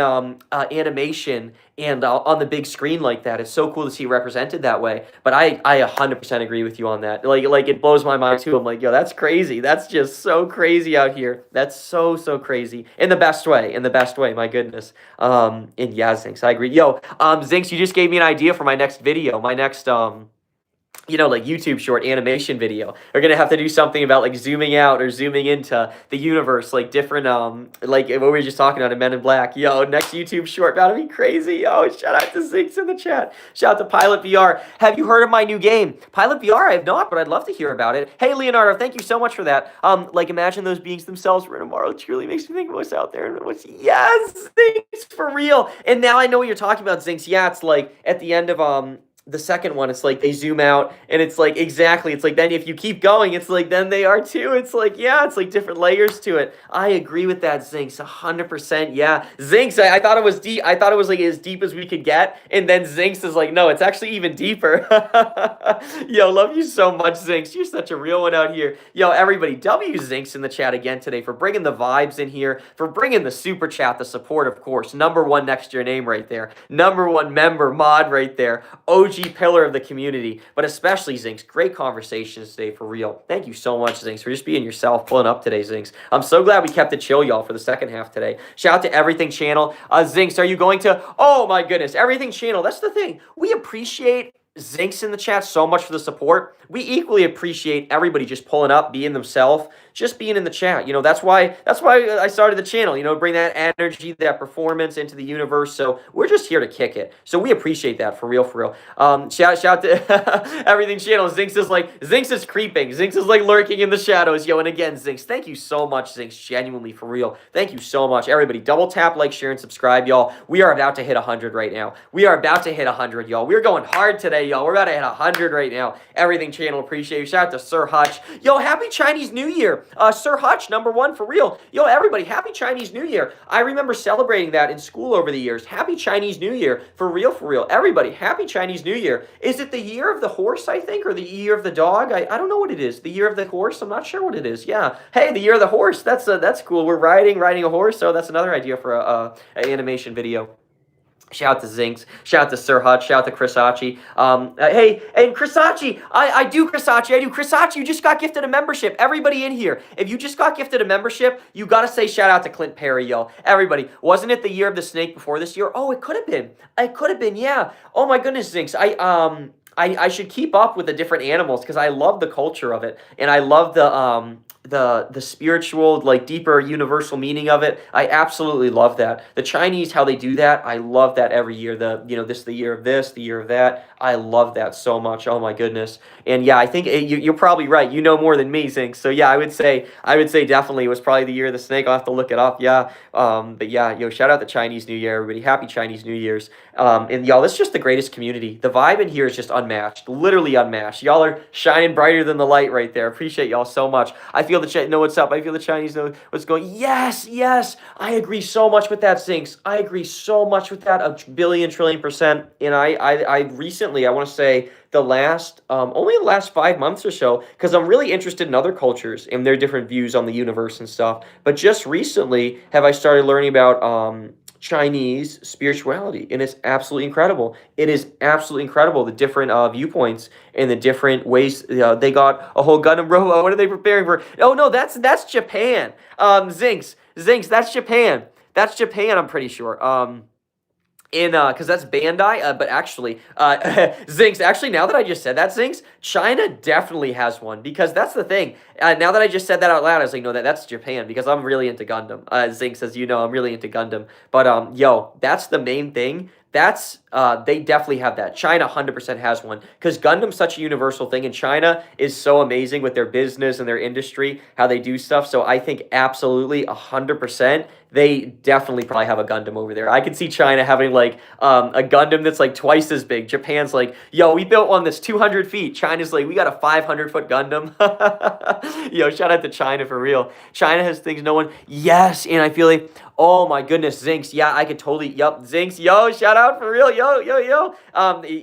animation and on the big screen like that. It's so cool to see it represented that way. But I 100% agree with you on that. Like it blows my mind too. I'm like, yo, that's crazy. That's just so crazy out here. That's so crazy in the best way. In the best way. My goodness. And yeah, Zinx, I agree. Yo, Zinx, you just gave me an idea for my next video. My next you know, like YouTube short animation video. We're gonna have to do something about like zooming out or zooming into the universe, like different like what we were just talking about in Men in Black. Yo, next YouTube short, that'll be crazy. Yo, shout out to Zinx in the chat. Shout out to Pilot VR. Have you heard of my new game? Pilot VR, I have not, but I'd love to hear about it. Hey Leonardo, thank you so much for that. Like imagine those beings themselves were tomorrow. It truly makes me think of what's out there and what's yes, Zinx for real. And now I know what you're talking about, Zinx. Yeah, it's like at the end of the second one, it's like they zoom out and it's like exactly, it's like then if you keep going, it's like then they are too. It's like, yeah, it's like different layers to it. I agree with that, Zinx, 100%. Yeah, Zinx, I thought it was deep. I thought it was like as deep as we could get, and then Zinx is like, no, it's actually even deeper. Yo, love you so much, Zinx. You're such a real one out here. Yo, everybody, W Zinx in the chat again today for bringing the vibes in here, for bringing the super chat, the support, of course. Number one next to your name right there. Number one member mod right there. OG pillar of the community, but especially Zinx. Great conversations today for real. Thank you so much, Zinx, for just being yourself, pulling up today, Zinx. I'm so glad we kept it chill, y'all, for the second half today. Shout out to Everything Channel. Zinx, are you going to? Oh my goodness, Everything Channel. That's the thing. We appreciate Zinx in the chat so much for the support. We equally appreciate everybody just pulling up, being themselves, just being in the chat. You know, that's why I started the channel, you know, bring that energy, that performance into the universe. So we're just here to kick it. So we appreciate that for real, for real. Shout out to Everything Channel. Zinx is creeping. Zinx is like lurking in the shadows. Yo, and again, Zinx, thank you so much, Zinx, genuinely for real. Thank you so much. Everybody, double tap, like, share, and subscribe, y'all. We are about to hit 100 right now. We are about to hit 100, y'all. We're going hard today, y'all. We're about to hit 100 right now. Everything Channel, appreciate you. Shout out to Sir Hutch. Yo, happy Chinese New Year. Sir Hutch, number one for real. Yo, everybody, happy Chinese New Year. I remember celebrating that in school over the years. Happy Chinese New Year. For real, for real. Everybody, happy Chinese New Year. Is it the year of the horse, I think, or the year of the dog? I don't know what it is. The year of the horse? I'm not sure what it is. Yeah. Hey, the year of the horse. That's cool. We're riding a horse. So that's another idea for an animation video. Shout out to Zinx. Shout out to Sir Hutch. Shout out to Chrisachi. Hey, and Chrisachi, I do Chrisachi, you just got gifted a membership. Everybody in here, if you just got gifted a membership, you got to say shout out to Clint Perry, yo. Everybody, wasn't it the year of the snake before this year? Oh, it could have been. It could have been, yeah. Oh my goodness, Zinx. I should keep up with the different animals because I love the culture of it, and I love the spiritual, like, deeper universal meaning of it. I absolutely love that. The Chinese, how they do that, I love that every year. This the year of this, the year of that. I love that so much. Oh my goodness. And yeah, I think you're probably right. You know more than me, Zinc. So yeah, I would say definitely it was probably the year of the snake. I'll have to look it up. Yeah. But yeah, yo, shout out the Chinese New Year, everybody. Happy Chinese New Year's. And y'all, it's just the greatest community. The vibe in here is just unmatched, literally unmatched. Y'all are shining brighter than the light right there. Appreciate y'all so much. I feel feel the know what's up. I feel the Chinese know what's going. Yes, yes. I agree so much with that, Zinks. I agree so much with that, a billion trillion percent. And I recently, I want to say the last, only the last 5 months or so, because I'm really interested in other cultures and their different views on the universe and stuff. But just recently have I started learning about Chinese spirituality, and it's absolutely incredible. It is absolutely incredible, the different viewpoints and the different ways. They got a whole Gundam robot. What are they preparing for? Oh no, that's Japan. Zinks, that's Japan. That's Japan. I'm pretty sure. Because that's Bandai, but actually, Zinks, actually, now that I just said that, Zinks, China definitely has one, because that's the thing. Now that I just said that out loud, I was like, no, that's Japan, because I'm really into Gundam. Zinks, as you know, I'm really into Gundam. But, yo, that's the main thing. That's, they definitely have that. China 100% has one, because Gundam's such a universal thing, and China is so amazing with their business and their industry, how they do stuff. So I think absolutely 100%. They definitely probably have a Gundam over there. I could see China having like a Gundam that's like twice as big. Japan's like, yo, we built one that's 200 feet. China's like, we got a 500-foot Gundam. Yo, shout out to China for real. China has things no one. Yes, and I feel like, oh my goodness, Zinks. Yeah, I could totally. Yup, Zinks. Yo, shout out for real. Yo.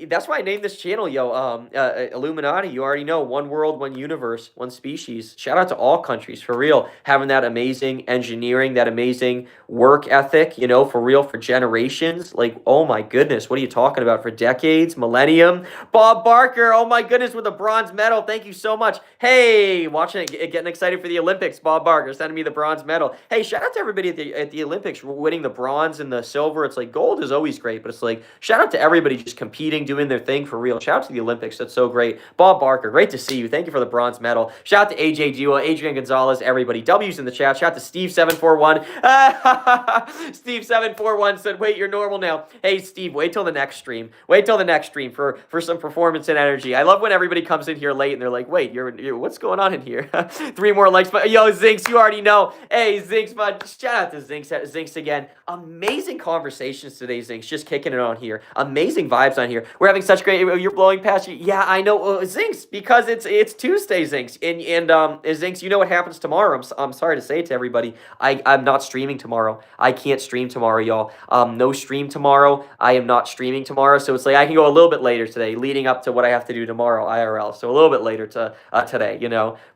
That's why I named this channel. Yo, Illuminati. You already know. One world, one universe, one species. Shout out to all countries for real, having that amazing engineering, that amazing work ethic, for real, for generations. Like, oh my goodness, what are you talking about? For decades, millennium. Bob Barker, oh my goodness, with a bronze medal. Thank you so much. Hey, watching it, getting excited for the Olympics. Bob Barker sending me the bronze medal. Hey, shout out to everybody at the Olympics winning the bronze and the silver. It's like gold is always great, but it's like shout out to everybody just competing, doing their thing for real. Shout out to the Olympics. That's so great. Bob Barker, great to see you. Thank you for the bronze medal. Shout out to AJ Duo, Adrian Gonzalez, everybody. W's in the chat. Shout out to Steve741. Steve741 said, wait, you're normal now. Hey, Steve, wait till the next stream. Wait till the next stream for some performance and energy. I love when everybody comes in here late and they're like, wait, you're what's going on in here? 3 more likes. But yo, Zinks, you already know. Hey, Zinks, bud. Shout out to Zinks again. Amazing conversations today, Zinks. Just kicking it on here. Amazing vibes on here. We're having such great. You're blowing past you. Yeah, I know, Zinks, because it's Tuesday, Zinks, and Zinks, you know what happens tomorrow. I'm sorry to say it to everybody. I'm not streaming tomorrow. I can't stream tomorrow, y'all. No stream tomorrow. I am not streaming tomorrow, so it's like I can go a little bit later today, leading up to what I have to do tomorrow, IRL. So a little bit later to today,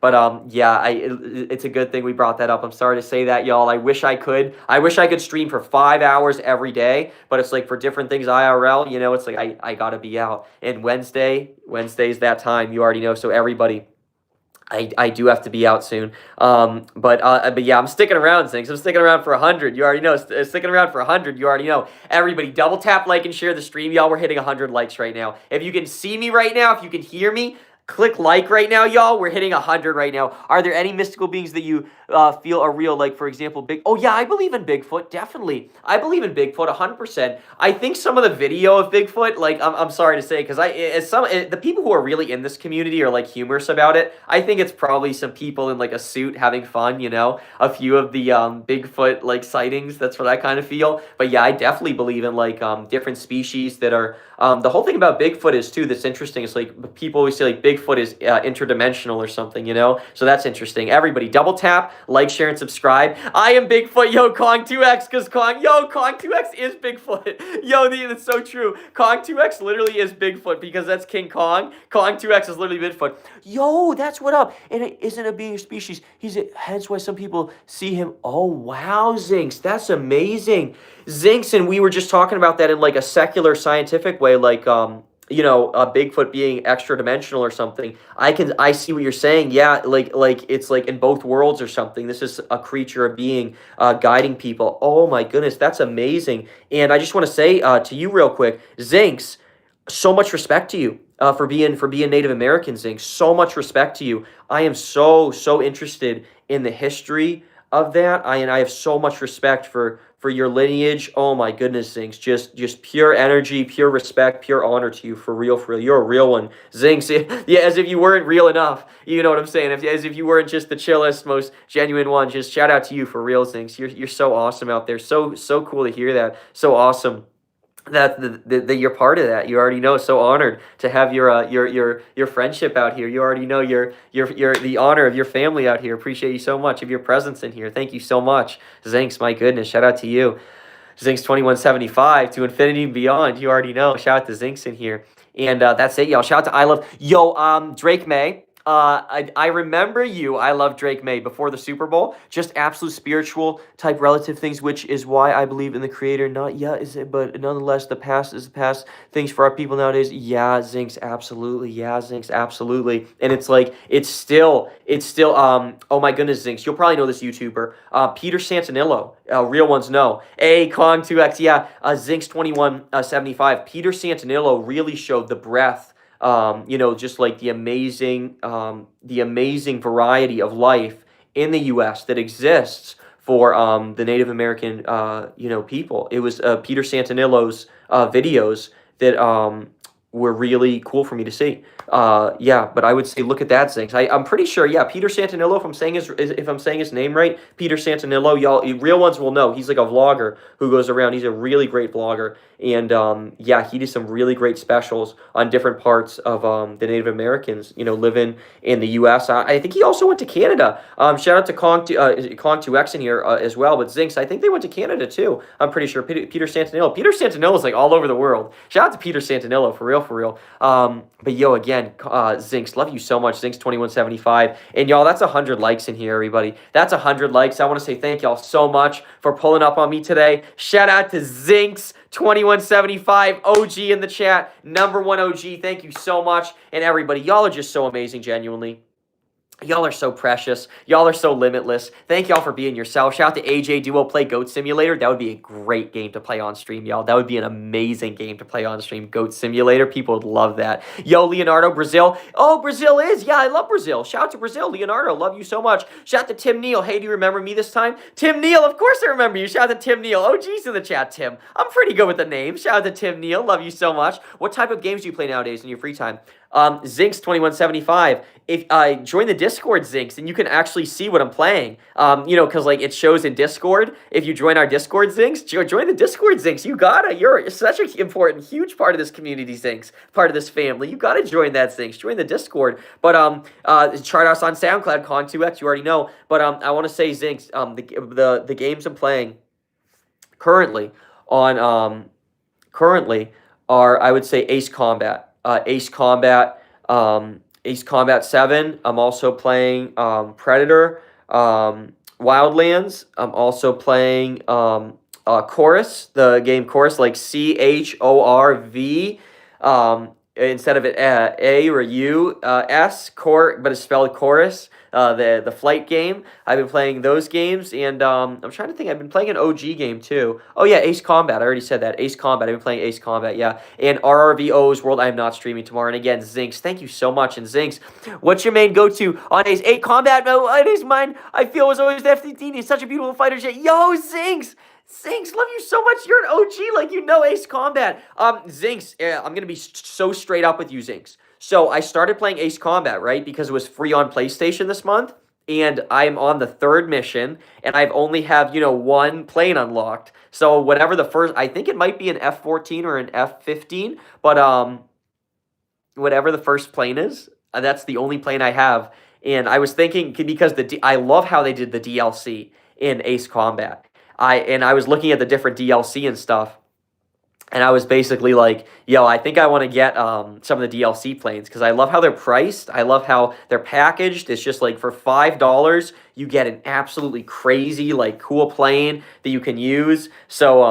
But yeah, it's a good thing we brought that up. I'm sorry to say that, y'all. I wish I could. I wish I could stream for 5 hours every day, but it's like for different things IRL, it's like I gotta be out. And Wednesday's that time. You already know. So everybody. I do have to be out soon. But yeah, I'm sticking around, Zinks. I'm sticking around for 100. You already know. Sticking around for 100. You already know. Everybody, double tap, like, and share the stream, y'all. We're hitting 100 likes right now. If you can see me right now, if you can hear me, click like right now, y'all. We're hitting 100 right now. Are there any mystical beings that you feel are real? Like, for example, Oh, yeah, I believe in Bigfoot. Definitely. I believe in Bigfoot 100%. I think some of the video of Bigfoot, like, I'm sorry to say, because the people who are really in this community are, like, humorous about it. I think it's probably some people in, like, a suit having fun, a few of the Bigfoot, like, sightings. That's what I kind of feel. But, yeah, I definitely believe in, like, different species that are... the whole thing about Bigfoot is, too, that's interesting. It's, like, people always say, like, Bigfoot is interdimensional or something, So that's interesting. Everybody, double tap, like, share, and subscribe. I am Bigfoot. Yo, Kong2X, because Kong2X is Bigfoot. Yo, that's so true. Kong2X literally is Bigfoot because that's King Kong. Kong2X is literally Bigfoot. Yo, that's what up. And it isn't a being or species. Hence why some people see him. Oh, wow, Zinks. That's amazing. Zinks, and we were just talking about that in like a secular scientific way, like, a Bigfoot being extra dimensional or something. I see what you're saying. Yeah, like it's like in both worlds or something. This is a creature, a being, guiding people. Oh my goodness, that's amazing. And I just want to say to you real quick, Zinks, so much respect to you for being Native American, Zinks. So much respect to you. I am so interested in the history of that. I have so much respect for your lineage. Oh my goodness, Zinks. Just pure energy, pure respect, pure honor to you. For real. You're a real one. Zinks, yeah, as if you weren't real enough. You know what I'm saying? As if you weren't just the chillest, most genuine one. Just shout out to you for real, Zinks. You're so awesome out there. So cool to hear that. So awesome. that you're part of that. You already know. So honored to have your friendship out here. You already know your the honor of your family out here. Appreciate you so much of your presence in here. Thank you so much, Zinks. My goodness, shout out to you, Zinks 2175 to infinity and beyond. You already know. Shout out to Zinks in here, and that's it, y'all. Shout out to I love Drake May. I remember you. I love Drake May before the Super Bowl. Just absolute spiritual type relative things, which is why I believe in the Creator. Not yet, is it? But nonetheless, the past is the past. Things for our people nowadays. Yeah, Zinks, absolutely. Yeah, Zinks, absolutely. And it's like it's still. Oh my goodness, Zinks. You'll probably know this YouTuber, Peter Santanillo. Real ones know. Kong2X. Yeah, Zinks 2175. Peter Santanillo really showed the breadth, just like the amazing variety of life in the U.S. that exists for the Native American, people. It was Peter Santanillo's videos that were really cool for me to see. But I would say look at that, Zinks. I'm pretty sure, Peter Santanillo, if I'm saying his name right, Peter Santanillo, y'all, real ones will know. He's like a vlogger who goes around. He's a really great vlogger. And he did some really great specials on different parts of the Native Americans, living in the U.S. I think he also went to Canada. Shout out to Kong2X in here as well. But Zinks, I think they went to Canada too. I'm pretty sure. Peter Santanillo. Peter Santanillo is like all over the world. Shout out to Peter Santanillo, for real. But yo, again, Zinks, love you so much. Zinks 2175. And y'all, that's 100 likes in here, everybody. That's 100 likes. I want to say thank y'all so much for pulling up on me today. Shout out to Zinks 2175 OG in the chat. #1 OG. Thank you so much. And everybody, y'all are just so amazing, genuinely. Y'all are so precious. Y'all are so limitless. Thank y'all for being yourself. Shout out to AJ Duo Play Goat Simulator. That would be a great game to play on stream, y'all. That would be an amazing game to play on stream. Goat Simulator. People would love that. Yo, Leonardo, Brazil. Oh, Brazil is. Yeah, I love Brazil. Shout out to Brazil. Leonardo, love you so much. Shout out to Tim Neal. Hey, do you remember me this time? Tim Neal, of course I remember you. Shout out to Tim Neal. OG's in the chat, Tim. I'm pretty good with the names. Shout out to Tim Neal. Love you so much. What type of games do you play nowadays in your free time? Zinks 2175. If I join the Discord, Zinks, and you can actually see what I'm playing. Because like it shows in Discord. If you join our Discord, Zinks, join the Discord, Zinks. You gotta. You're such an important, huge part of this community, Zinks. Part of this family. You gotta join that, Zinks. Join the Discord. But chart us on SoundCloud, Con2X. You already know. But I want to say, Zinks. The games I'm playing currently are, I would say, Ace Combat. Ace Combat 7. I'm also playing Predator, Wildlands. I'm also playing Chorus, the game Chorus, like CHORV. Instead of A or U, S, but it's spelled Chorus. The flight game. I've been playing those games, and I'm trying to think. I've been playing an OG game too. Oh yeah, Ace Combat. I already said that. Ace Combat. I've been playing Ace Combat. Yeah, and RRVO's World. I'm not streaming tomorrow. And again, Zinks. Thank you so much. And Zinks, what's your main go-to on Ace 8 Combat? No, it is mine. I feel was always the F-15. He's such a beautiful fighter jet. Yo, Zinks. Zinks, love you so much. You're an OG, like you know Ace Combat. Zinks, I'm gonna be so straight up with you, Zinks. So I started playing Ace Combat, right? Because it was free on PlayStation this month. And I'm on the 3rd mission. And I've only have, 1 plane unlocked. So whatever the first, I think it might be an F-14 or an F-15. But whatever the first plane is, that's the only plane I have. And I was thinking, because I love how they did the DLC in Ace Combat. I was looking at the different DLC and stuff. And I was basically like, yo, I think I want to get some of the DLC planes because I love how they're priced. I love how they're packaged. It's just like for $5, you get an absolutely crazy, like cool plane that you can use. So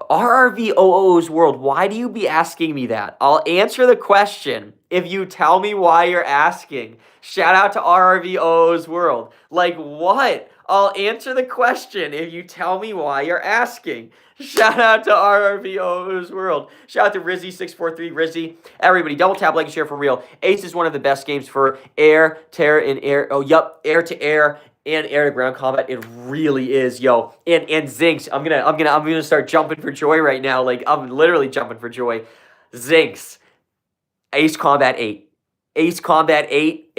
RRVOO's World, why do you be asking me that? I'll answer the question if you tell me why you're asking. Shout out to RRVOO's World. Like what? I'll answer the question if you tell me why you're asking. Shout out to RRVO's World. Shout out to Rizzy643. Rizzy, everybody, double tap, like, and share for real. Ace is one of the best games for air, terror, and air. Oh, yup, air to air and air to ground combat. It really is, yo. And Zinks, I'm gonna start jumping for joy right now. Like I'm literally jumping for joy. Zinks, Ace Combat 8. Ace Combat 8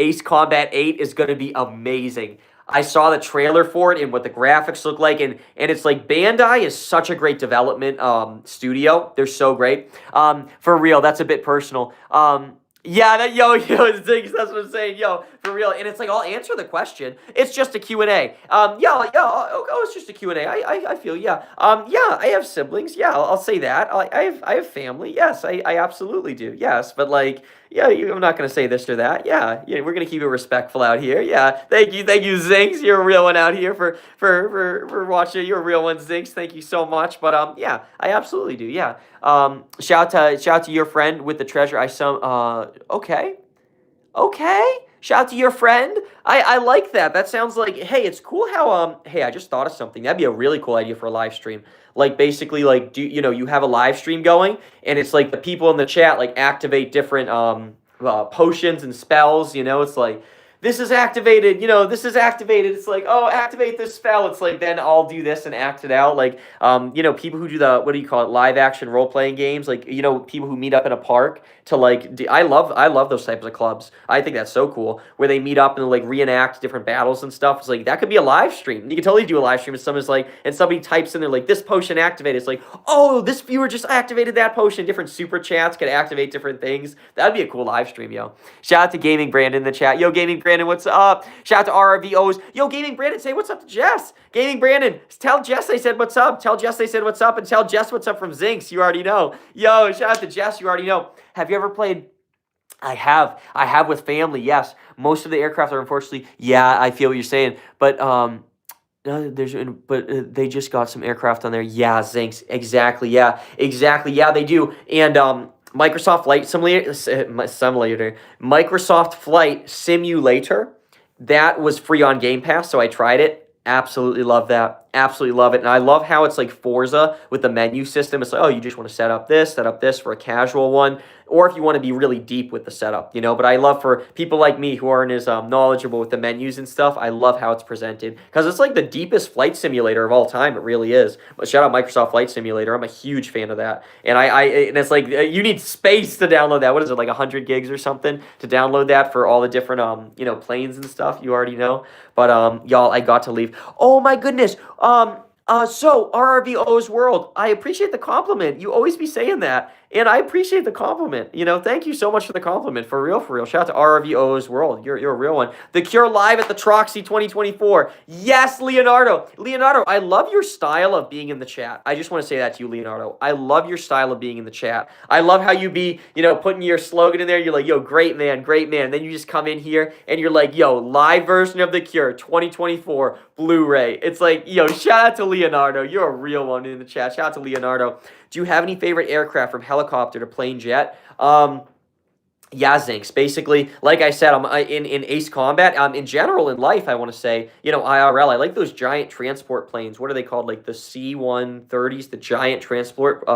is gonna be amazing. I saw the trailer for it and what the graphics look like, and it's like Bandai is such a great development studio. They're so great. For real, that's a bit personal. Yeah, Ziggs, that's what I'm saying, yo, for real. And it's like, I'll answer the question. It's just a Q&A. It's just a Q&A. I feel, yeah. Yeah, I have siblings. Yeah, I'll say that. I have family. Yes, I absolutely do. Yes, but like, yeah, I'm not gonna say this or that. Yeah, we're gonna keep it respectful out here. Yeah, thank you, Zinks. You're a real one out here for watching. You're a real one, Zinks. Thank you so much. But yeah, I absolutely do. Yeah. Shout out to your friend with the treasure. Okay. Shout out to your friend. I like that. That sounds like, hey, it's cool how hey, I just thought of something. That'd be a really cool idea for a live stream. Like basically like you have a live stream going and it's like the people in the chat like activate different potions and spells, it's like this is activated, this is activated. It's like, oh, activate this spell. It's like, then I'll do this and act it out. Like, people who do what do you call it? Live action role playing games. Like, people who meet up in a park to like, I love those types of clubs. I think that's so cool where they meet up and like reenact different battles and stuff. It's like, that could be a live stream. You can totally do a live stream if someone's like, and somebody types in there like, this potion activated. It's like, oh, this viewer just activated that potion. Different super chats could activate different things. That'd be a cool live stream, yo. Shout out to Gaming Brandon in the chat. Yo, Gaming Brandon, what's up? Shout out to RRVOs. Yo, Gaming Brandon, say what's up to Jess. Gaming Brandon, tell Jess I said what's up. Tell Jess I said what's up, and tell Jess what's up from Zinks. You already know. Yo, shout out to Jess. You already know. Have you ever played? I have with family. Yes, most of the aircraft are unfortunately. Yeah, I feel what you're saying, but they just got some aircraft on there. Yeah, Zinks. Exactly. Yeah, exactly. Yeah, they do. And Microsoft Flight Simulator, that was free on Game Pass, so I tried it. Absolutely love that. Absolutely love it. And I love how it's like Forza with the menu system. It's like, oh, you just want to set up this for a casual one, or if you want to be really deep with the setup, But I love for people like me who aren't as knowledgeable with the menus and stuff, I love how it's presented because it's like the deepest flight simulator of all time. It really is. But shout out Microsoft Flight Simulator. I'm a huge fan of that. And and it's like you need space to download that. What is it, like 100 gigs or something to download that for all the different planes and stuff. You already know. But y'all, I got to leave. Oh my goodness. So RRVO's World, I appreciate the compliment. You always be saying that, and I appreciate the compliment. Thank you so much for the compliment. For real, for real. Shout out to RRVO's World. You're a real one. The Cure live at the Troxy 2024. Yes, Leonardo. Leonardo, I love your style of being in the chat. I just want to say that to you, Leonardo. I love your style of being in the chat. I love how you be, putting your slogan in there. You're like, yo, great man, great man. Then you just come in here and you're like, yo, live version of The Cure 2024 Blu-ray. It's like, yo, shout out to Leonardo. You're a real one in the chat. Shout out to Leonardo. Do you have any favorite aircraft from helicopter to plane jet? Yeah, Zinks. Basically, like I said, I'm in Ace Combat. In general, in life, I want to say, IRL. I like those giant transport planes. What are they called? Like the C-130s, the giant transport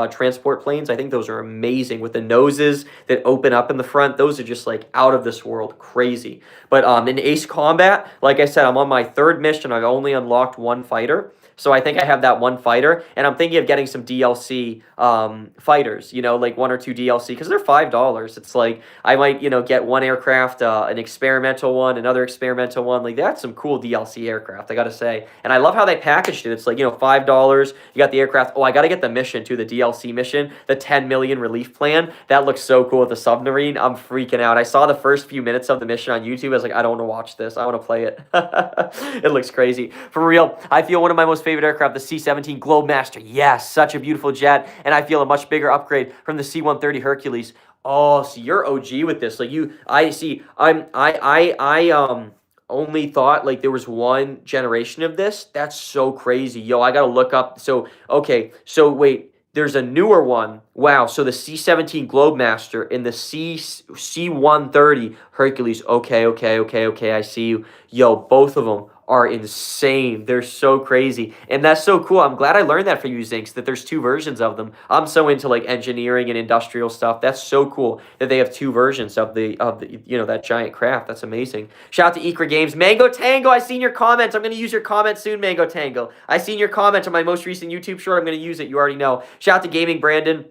planes. I think those are amazing with the noses that open up in the front. Those are just like out of this world, crazy. But in Ace Combat, like I said, I'm on my third mission. I've only unlocked one fighter. So I think I have that one fighter, and I'm thinking of getting some DLC fighters, like 1 or 2 DLC, because they're $5. It's like, I might, get one aircraft, an experimental one, another experimental one. Like, that's some cool DLC aircraft, I gotta say. And I love how they packaged it. It's like, $5, you got the aircraft. Oh, I gotta get the mission, too, the DLC mission, the 10 million relief plan. That looks so cool with the submarine. I'm freaking out. I saw the first few minutes of the mission on YouTube. I was like, I don't want to watch this. I want to play it. It looks crazy. For real, I feel one of my most favorite aircraft, the C-17 Globemaster. Yes, such a beautiful jet, and I feel a much bigger upgrade from the C-130 Hercules. Oh, so you're OG with this. Like I only thought like there was one generation of this. That's so crazy. Yo, I gotta look up. So wait, there's a newer one. Wow, so the C-17 Globemaster and the C-130 Hercules. Okay, I see you. Yo, both of them are insane. They're so crazy. And that's so cool. I'm glad I learned that for you, Zinks, that there's 2 versions of them. I'm so into like engineering and industrial stuff. That's so cool that they have 2 versions of the that giant craft. That's amazing. Shout out to Ikra Games. Mango Tango, I seen your comment. I'm going to use your comment soon, Mango Tango. I seen your comment on my most recent YouTube short. I'm going to use it. You already know. Shout out to Gaming Brandon.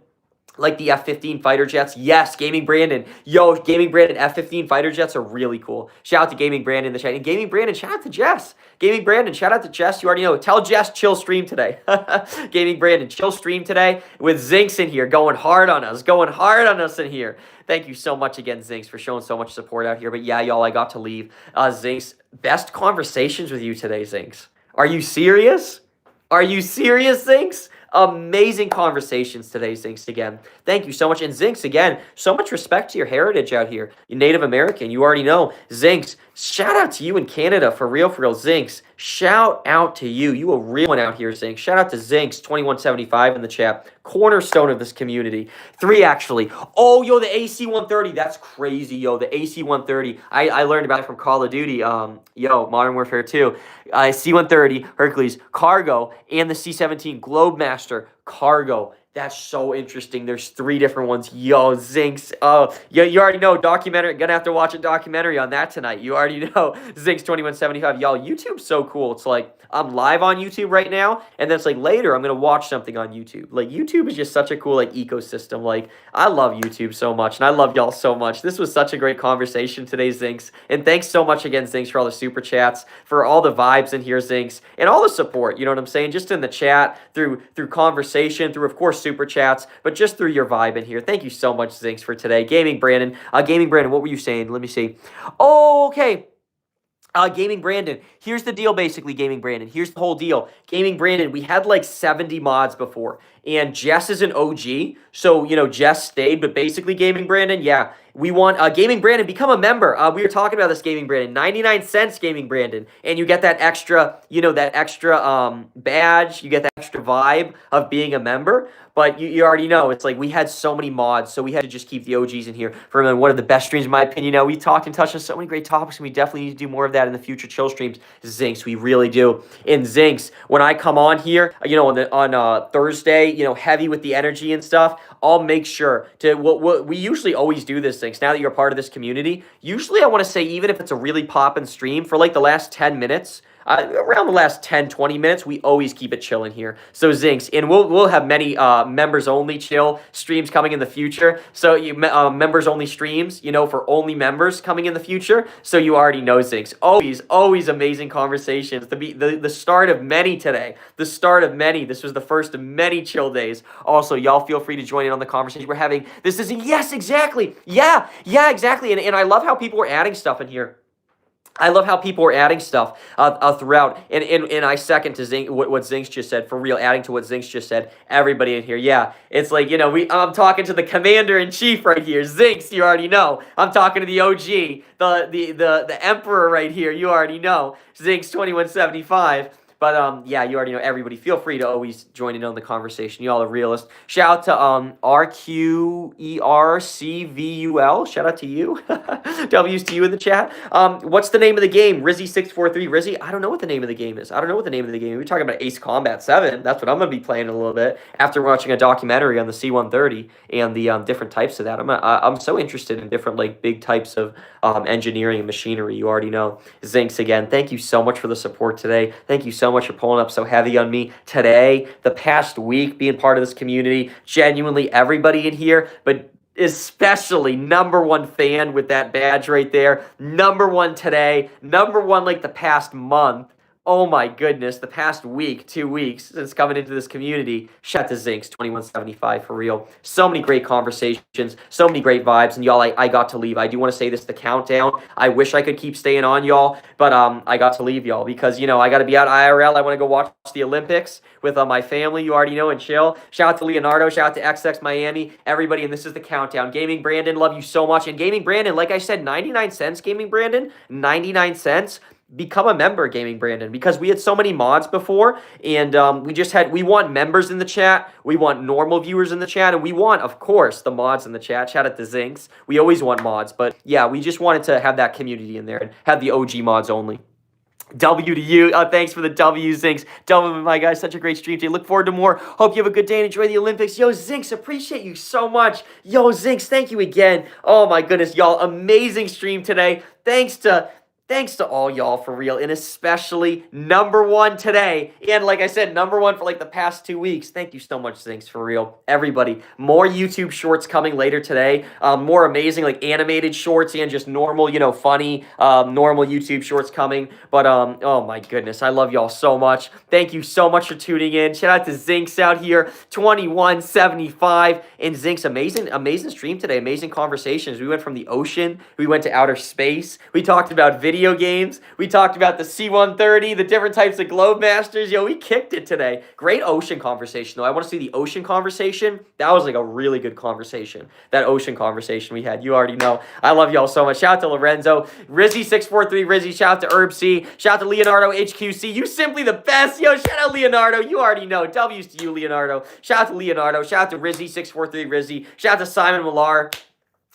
like the F-15 fighter jets. Yes, Gaming Brandon. Yo, Gaming Brandon, F-15 fighter jets are really cool. Shout out to Gaming Brandon in the chat. And Gaming Brandon, shout out to Jess. Gaming Brandon, shout out to Jess. You already know. Tell Jess, chill stream today. Gaming Brandon, chill stream today with Zinx in here, going hard on us. Going hard on us in here. Thank you so much again, Zinx, for showing so much support out here. But yeah, y'all, I got to leave. Zinx, best conversations with you today, Zinx. Are you serious? Are you serious, Zinx? Amazing conversations today, Zinx, again. Thank you so much. And Zinx, again, so much respect to your heritage out here. You're Native American. You already know. Zinx, shout out to you in Canada. For real, Zinx, shout out to you. You a real one out here, Zinx. Shout out to Zinx2175 in the chat. Cornerstone of this community. 3, actually. Oh, yo, the AC-130. That's crazy, yo. The AC-130. I learned about it from Call of Duty. Yo, Modern Warfare 2. C-130, Hercules, Cargo, and the C-17 Globemaster Cargo. That's so interesting. There's 3 different ones. Yo, Zinx. You already know. Documentary. Gonna have to watch a documentary on that tonight. You already know. Zinx2175. Y'all, YouTube's so cool. It's like I'm live on YouTube right now, and then it's like later I'm gonna watch something on YouTube. Like YouTube is just such a cool like ecosystem. Like I love YouTube so much, and I love y'all so much. This was such a great conversation today, Zinx. And thanks so much again, Zinx, for all the super chats, for all the vibes in here, Zinx, and all the support. You know what I'm saying? Just in the chat, through conversation, through of course super chats, but just through your vibe in here. Thank you so much, Zinx, for today. Gaming Brandon, what were you saying? Let me see. Oh, okay. Gaming Brandon, here's the deal basically, Gaming Brandon. Here's the whole deal. Gaming Brandon, we had like 70 mods before, and Jess is an OG, so, you know, Jess stayed, but basically, Gaming Brandon, yeah, we want, Gaming Brandon, become a member. We were talking about this, Gaming Brandon, 99 cents, Gaming Brandon, and you get that extra, you know, that extra badge, you get that extra vibe of being a member, but you already know, it's like we had so many mods, so we had to just keep the OGs in here for one of the best streams, in my opinion. You know, we talked and touched on so many great topics, and we definitely need to do more of that in the future chill streams. Zinx, we really do. And Zinx, when I come on here, you know, on Thursday, you know, heavy with the energy and stuff, I'll make sure to, we usually always do this, Zinx, now that you're a part of this community, usually I want to say, even if it's a really poppin' stream, for like the last 10 minutes, around the last 10-20 minutes, we always keep it chilling here. So Zinx, and we'll have many members only chill streams coming in the future. So you members only streams, you know, for only members coming in the future. So you already know, Zinx. Always amazing conversations. The start of many today. The start of many. This was the first of many chill days. Also, y'all feel free to join in on the conversation we're having. This is yes, exactly. Yeah, exactly. And I love how people are adding stuff in here. I love how people are adding stuff throughout, and I second to Zinx, what Zinx just said, for real, adding to what Zinx just said, everybody in here, yeah, it's like, you know, I'm talking to the commander-in-chief right here, Zinx, you already know, I'm talking to the OG, the emperor right here, you already know, Zinx2175, but yeah, you already know, everybody, feel free to always join in on the conversation, y'all are realists. Shout out to RQERCVUL, shout out to you, W's to you in the chat. What's the name of the game? Rizzy643, Rizzy, I don't know what the name of the game is. I don't know what the name of the game is. We're talking about Ace Combat 7, that's what I'm going to be playing in a little bit, after watching a documentary on the C-130, and the different types of that. I'm so interested in different, like, big types of engineering and machinery, you already know. Zinx, again, thank you so much for the support today. Thank you so much for pulling up so heavy on me today, the past week, being part of this community. Genuinely, everybody in here, but especially #1 fan with that badge right there. #1 today. #1 like the past month. Oh my goodness, the past week, 2 weeks since coming into this community. Shout out to Zinx2175 for real. So many great conversations, so many great vibes, and y'all, I got to leave. I do want to say this, the countdown. I wish I could keep staying on, y'all, but I got to leave, y'all, because, you know, I got to be out IRL. I want to go watch the Olympics with my family, you already know, and chill. Shout out to Leonardo, shout out to XX Miami, everybody, and this is the countdown. Gaming Brandon, love you so much. And Gaming Brandon, like I said, 99 cents, Gaming Brandon, 99 cents. Become a member, Gaming Brandon, because we had so many mods before, and we want members in the chat, we want normal viewers in the chat, and we want, of course, the mods in the chat. Shout out to Zinx. We always want mods, but yeah, we just wanted to have that community in there and have the OG mods only. W to you. Thanks for the W, Zinx. W, my guys, such a great stream today. Look forward to more. Hope you have a good day and enjoy the Olympics. Yo, Zinx, appreciate you so much. Yo, Zinx, thank you again. Oh my goodness, y'all, amazing stream today. Thanks Thanks to all y'all for real, and especially number one today. And like I said, number one for like the past 2 weeks. Thank you so much, Zinks, for real. Everybody, more YouTube shorts coming later today. More amazing like animated shorts and just normal, funny, normal YouTube shorts coming. But oh my goodness, I love y'all so much. Thank you so much for tuning in. Shout out to Zinks out here, 2175. And Zinks, amazing stream today. Amazing conversations. We went from the ocean, we went to outer space. We talked about video games. We talked about the C-130, the different types of Globemasters. Yo, we kicked it today. Great ocean conversation, though. I want to see the ocean conversation. That was like a really good conversation. That ocean conversation we had. You already know. I love y'all so much. Shout out to Lorenzo. Rizzy643. Rizzy. Shout out to Herbc. Shout out to Leonardo HQC. You simply the best. Yo, shout out Leonardo. You already know. W's to you, Leonardo. Shout out to Leonardo. Shout out to Rizzy643. Rizzy. Shout out to Simon Millar.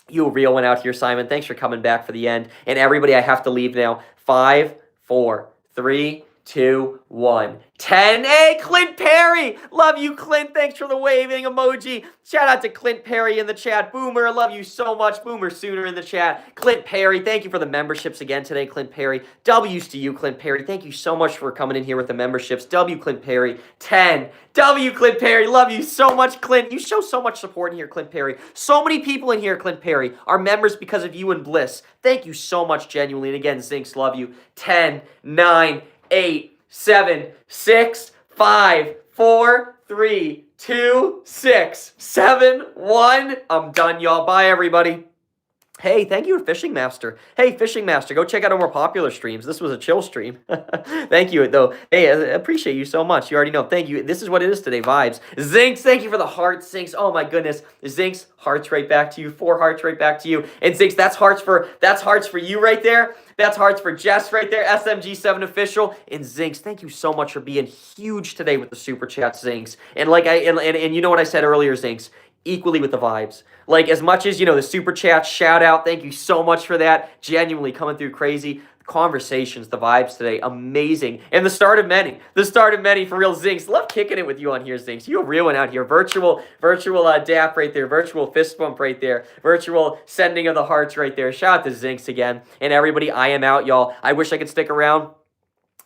You a real one out here, Simon. Thanks for coming back for the end. And everybody, I have to leave now. 5, 4, 3, 2, 1. 10. Hey, Clint Perry. Love you, Clint. Thanks for the waving emoji. Shout out to Clint Perry in the chat. Boomer, love you so much. Boomer Sooner in the chat. Clint Perry, thank you for the memberships again today, Clint Perry. W's to you, Clint Perry. Thank you so much for coming in here with the memberships. W, Clint Perry. 10. W, Clint Perry. Love you so much, Clint. You show so much support in here, Clint Perry. So many people in here, Clint Perry, are members because of you and Bliss. Thank you so much, genuinely. And again, Zinks, love you. 10, 9, 8, 7, 6, 5, 4, 3, 2, 6, 7, 1. I'm done, y'all. Bye, everybody. Hey, thank you, Fishing Master. Hey, Fishing Master, go check out our more popular streams. This was a chill stream. Thank you, though. Hey, I appreciate you so much. You already know. Thank you. This is what it is today, vibes. Zinks, thank you for the hearts, Zinks. Oh, my goodness. Zinks, hearts right back to you. 4 hearts right back to you. And Zinks, that's hearts for you right there. That's hearts for Jess right there, SMG7 official. And Zinks, thank you so much for being huge today with the super chat, Zinks. And like and you know what I said earlier, Zinks, equally with the vibes. Like as much as, the super chat, shout out, thank you so much for that. Genuinely coming through crazy. Conversations, the vibes today, amazing. And the start of many for real, Zinks. Love kicking it with you on here, Zinks. You a real one out here. Virtual dap right there, virtual fist bump right there, virtual sending of the hearts right there. Shout out to Zinks again. And everybody, I am out, y'all. I wish I could stick around.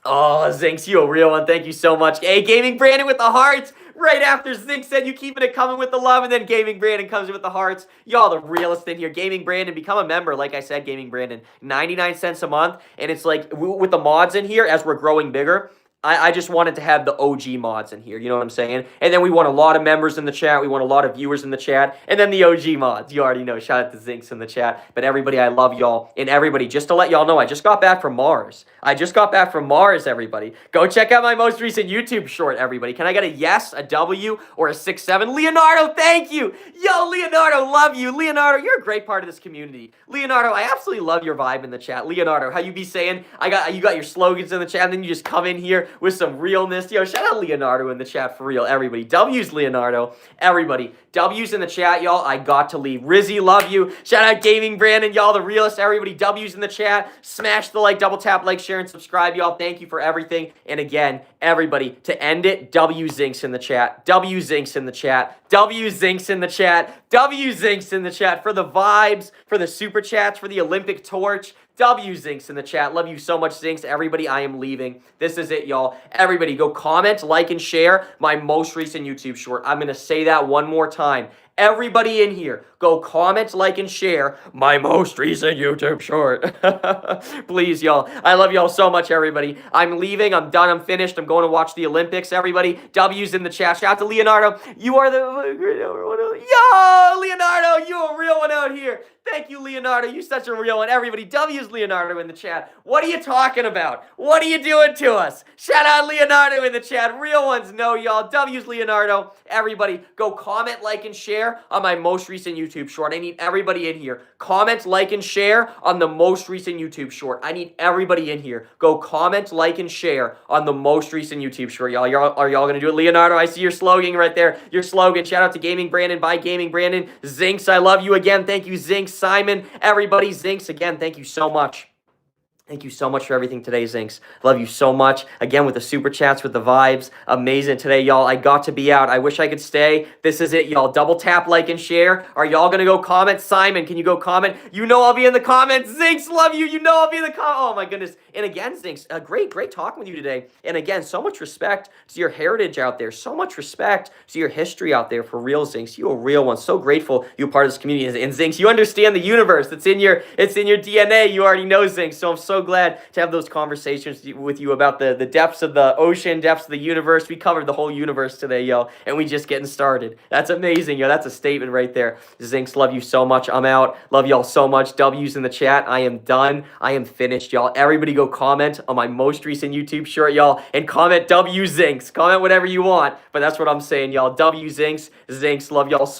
Oh, Zinks, you a real one. Thank you so much. Hey, Gaming Brandon with the hearts. Right after Zinks said you keeping it coming with the love, and then Gaming Brandon comes in with the hearts. Y'all the realest in here. Gaming Brandon, become a member. Like I said, Gaming Brandon, 99 cents a month. And it's like, with the mods in here, as we're growing bigger, I just wanted to have the OG mods in here, you know what I'm saying? And then we want a lot of members in the chat. We want a lot of viewers in the chat. And then the OG mods. You already know. Shout out to Zinks in the chat. But everybody, I love y'all. And everybody, just to let y'all know, I just got back from Mars. Everybody. Go check out my most recent YouTube short, everybody. Can I get a yes, a W, or a 6-7? Leonardo, thank you. Yo, Leonardo, love you. Leonardo, you're a great part of this community. Leonardo, I absolutely love your vibe in the chat. Leonardo, how you be saying, you got your slogans in the chat, and then you just come in here with some realness. Yo, shout out Leonardo in the chat for real, everybody. W's Leonardo, everybody. W's in the chat, y'all. I got to leave. Rizzy, love you. Shout out Gaming Brandon, y'all, the realest, everybody. W's in the chat. Smash the like, double tap, like, share, and subscribe, y'all. Thank you for everything. And again, everybody, to end it, W Zinks in the chat. W Zinks in the chat. W Zinks in the chat. W Zinks in the chat for the vibes, for the super chats, for the Olympic torch. W Zinks in the chat. Love you so much, Zinks. Everybody, I am leaving. This is it, y'all. Everybody, go comment, like, and share my most recent YouTube short. I'm going to say that one more time. Everybody in here, go comment, like, and share my most recent YouTube short. Please, y'all. I love y'all so much, everybody. I'm leaving. I'm done. I'm finished. I'm going to watch the Olympics, everybody. W's in the chat. Shout out to Leonardo. You are the... Yo, Leonardo, you a real one out here. Thank you, Leonardo. You such a real one. Everybody, W's Leonardo in the chat. What are you talking about? What are you doing to us? Shout out Leonardo in the chat. Real ones know, y'all. W's Leonardo. Everybody, go comment, like, and share on my most recent YouTube short. I need everybody in here. Comment, like, and share on the most recent YouTube short. I need everybody in here. Go comment, like, and share on the most recent YouTube short, y'all. Are y'all going to do it? Leonardo, I see your slogan right there. Your slogan. Shout out to Gaming Brandon. Bye, Gaming Brandon. Zinks, I love you again. Thank you, Zinks. Simon, everybody, Zinks, again, thank you so much. Thank you so much for everything today, Zinks. Love you so much. Again, with the super chats, with the vibes. Amazing today, y'all. I got to be out. I wish I could stay. This is it, y'all. Double tap, like, and share. Are y'all going to go comment? Simon, can you go comment? You know I'll be in the comments. Zinks, love you. You know I'll be in the comments. Oh, my goodness. And again, Zinks, great talking with you today. And again, so much respect to your heritage out there. So much respect to your history out there for real, Zinks. You a real one. So grateful you're part of this community. And Zinks, you understand the universe. It's in your DNA. You already know, Zinks. So I'm so glad to have those conversations with you about the depths of the ocean, depths of the universe. We covered the whole universe today, yo, and we just getting started. That's amazing, yo. That's a statement right there. Zinks, love you so much. I'm out. Love y'all so much. W's in the chat. I am done. I am finished, y'all. Everybody go comment on my most recent YouTube short, y'all, and comment W Zinks. Comment whatever you want, but that's what I'm saying, y'all. W Zinks. Zinks, love y'all so